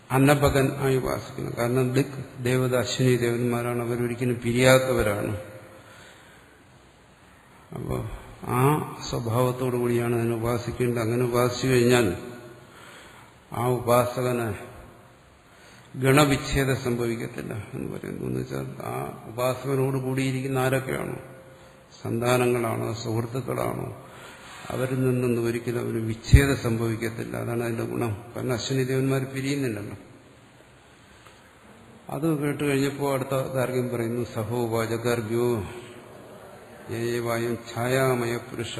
അന്നപകൻ ആയി ഉപാസിക്കണം. കാരണം ദിക് ദേവത, അശ്വിനി ദേവന്മാരാണ്. അവരൊരിക്കലും പിരിയാത്തവരാണ്. അപ്പോൾ ആ സ്വഭാവത്തോടു കൂടിയാണ് അതിനെ ഉപാസിക്കേണ്ടത്. അങ്ങനെ ഉപാസിച്ചു കഴിഞ്ഞാൽ ആ ഉപാസകന് ഗണവിച്ഛേദം സംഭവിക്കത്തില്ല എന്ന് പറയുന്നു. എന്ന് വെച്ചാൽ ആ ഉപാസകനോട് കൂടിയിരിക്കുന്ന ആരൊക്കെയാണോ, സന്താനങ്ങളാണോ, സുഹൃത്തുക്കളാണോ, അവരിൽ നിന്നൊന്നും ഒരിക്കലും അവന് വിച്ഛേദം സംഭവിക്കത്തില്ല. അതാണ് അതിന്റെ ഗുണം. കാരണം അശ്വിനി ദേവന്മാർ പിരിയുന്നില്ലല്ലോ. അത് കേട്ട് കഴിഞ്ഞപ്പോൾ അടുത്ത ഗാർഗ്യം പറയുന്നു സഹോവാചകാർഗ്യോ യേവായം ഛായാമയ പുരുഷ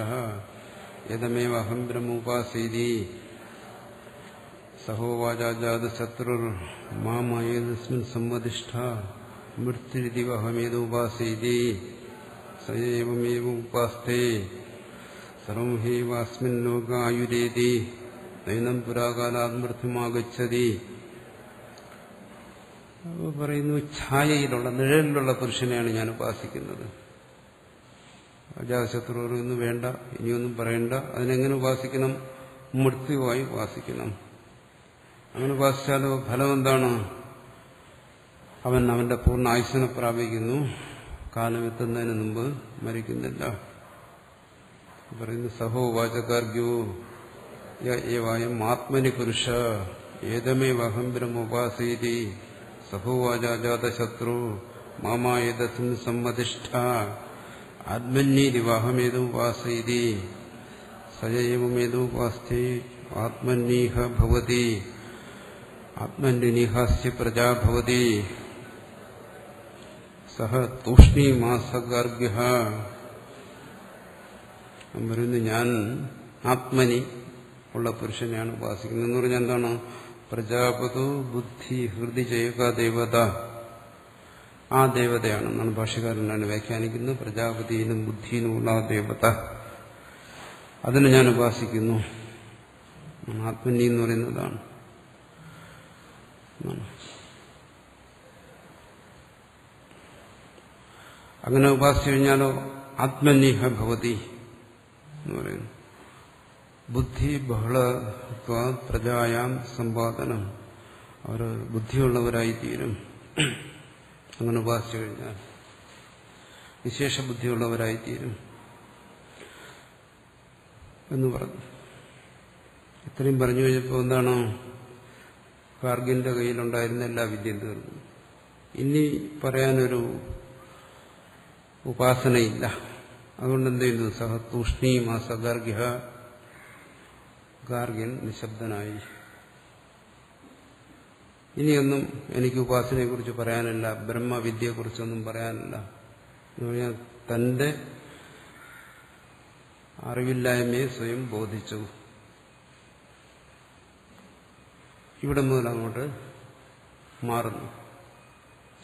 യതമേവ അഹം ബ്രഹ്മോപാസീതി സഹോവാചാജാതശത്രുർ മാമേതസ്മിൻ സമ്മതിഷ്ഠ മൃത്യുരിതിവഹമേതോപാസീതി സയേവമേവ ഉപാസ്തേ സർവം ഹൈവാസ്മിൻ ലോക ആയുരേതി നൈനം പുരാകാലാത് മൃത്യുമാഗച്ഛതി. പറയുന്നു ഛായയിലുള്ള, നിഴലിലുള്ള പുരുഷനെയാണ് ഞാൻ ഉപാസിക്കുന്നത്. അജാതശത്രുർ ഒന്നും വേണ്ട, ഇനിയൊന്നും പറയണ്ട. അതിനെങ്ങനെ ഉപാസിക്കണം? മൃത്യുവായി ഉപാസിക്കണം. അങ്ങനെ ഉപാസിച്ചാലോ ഫലം എന്താണ്? അവൻ അവന്റെ പൂർണ്ണ ആയുസ്സിനെ പ്രാപിക്കുന്നു, കാലമെത്തുന്നതിന് മുമ്പ് മരിക്കുന്നില്ല. പറയുന്നു സഹോ വാചകാർഗ്യോ യേവായം ആത്മനി പുരുഷ ഏതമേവഹം ബ്രഹ്മോപാസീതി സഹോവാചാജാതശത്രു മാമായതസ്മിൻ സമ്മതിഷ്ഠ ആത്മന്യീതിവാഹമേതുപാസീതി സയൈവമേതുപാസ്തി ആത്മന്യീഹ ഭവതി ആത്മന്യനിഹാസ്യ പ്രജാ ഭവതി സഹ തൂഷ്ണീമാസഗാർഗ്യഃ. പറയുന്നു ഞാൻ ആത്മനി ഉള്ള പുരുഷനെയാണ് ഉപാസിക്കുന്നത് എന്ന് പറഞ്ഞാൽ എന്താണ്? പ്രജാപതു ബുദ്ധി ഹൃദി ചെയ്യുക ദേവത, ആ ദേവതയാണെന്നാണ് ഭാഷ്യകാരനാണ് വ്യാഖ്യാനിക്കുന്നത്. പ്രജാപതിയിലും ബുദ്ധിയിലുമുള്ള ആ ദേവത, അതിനെ ഞാൻ ഉപാസിക്കുന്നു. ആത്മനി എന്ന് പറയുന്നതാണ്. അങ്ങനെ ഉപാസിച്ചു കഴിഞ്ഞാലോ ആത്മന്യഹ ഭവതി എന്ന് പറയുന്നു. ബുദ്ധി ബഹളത്വ പ്രജായാം സമ്പാദനം, അവർ ബുദ്ധിയുള്ളവരായിത്തീരും. അങ്ങനെ ഉപാസിച്ചു കഴിഞ്ഞാൽ വിശേഷ ബുദ്ധിയുള്ളവരായിത്തീരും എന്ന് പറഞ്ഞു. ഇത്രയും പറഞ്ഞു കഴിഞ്ഞപ്പോൾ എന്താണ്? ഗാർഗ്യന്റെ കയ്യിലുണ്ടായിരുന്ന എല്ലാ വിദ്യയും തീർന്നു. ഇനി പറയാനൊരു ഉപാസനയില്ല. അതുകൊണ്ട് എന്ത് ചെയ്യുന്നു? സഹ തൂഷ്ണീമാസ ഗാർഗ്യ, ഗാർഗ്യൻ നിശബ്ദനായി. ഇനിയൊന്നും എനിക്ക് ഉപാസനയെക്കുറിച്ച് പറയാനില്ല, ബ്രഹ്മവിദ്യയെക്കുറിച്ചൊന്നും പറയാനില്ല എന്ന് പറഞ്ഞാൽ തന്റെ അറിവില്ലായ്മയെ സ്വയം ബോധിച്ചു. ഇവിടെ മുതൽ അങ്ങോട്ട് മാറുന്നു.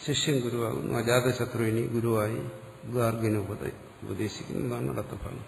ശിഷ്യൻ ഗുരുവാകുന്നു. അജാതശത്രുവിനി ഗുരുവായി ഗാർഗ്യനെ ഉപദേശിക്കുന്നതാണ് അടുത്ത ഭാഗം.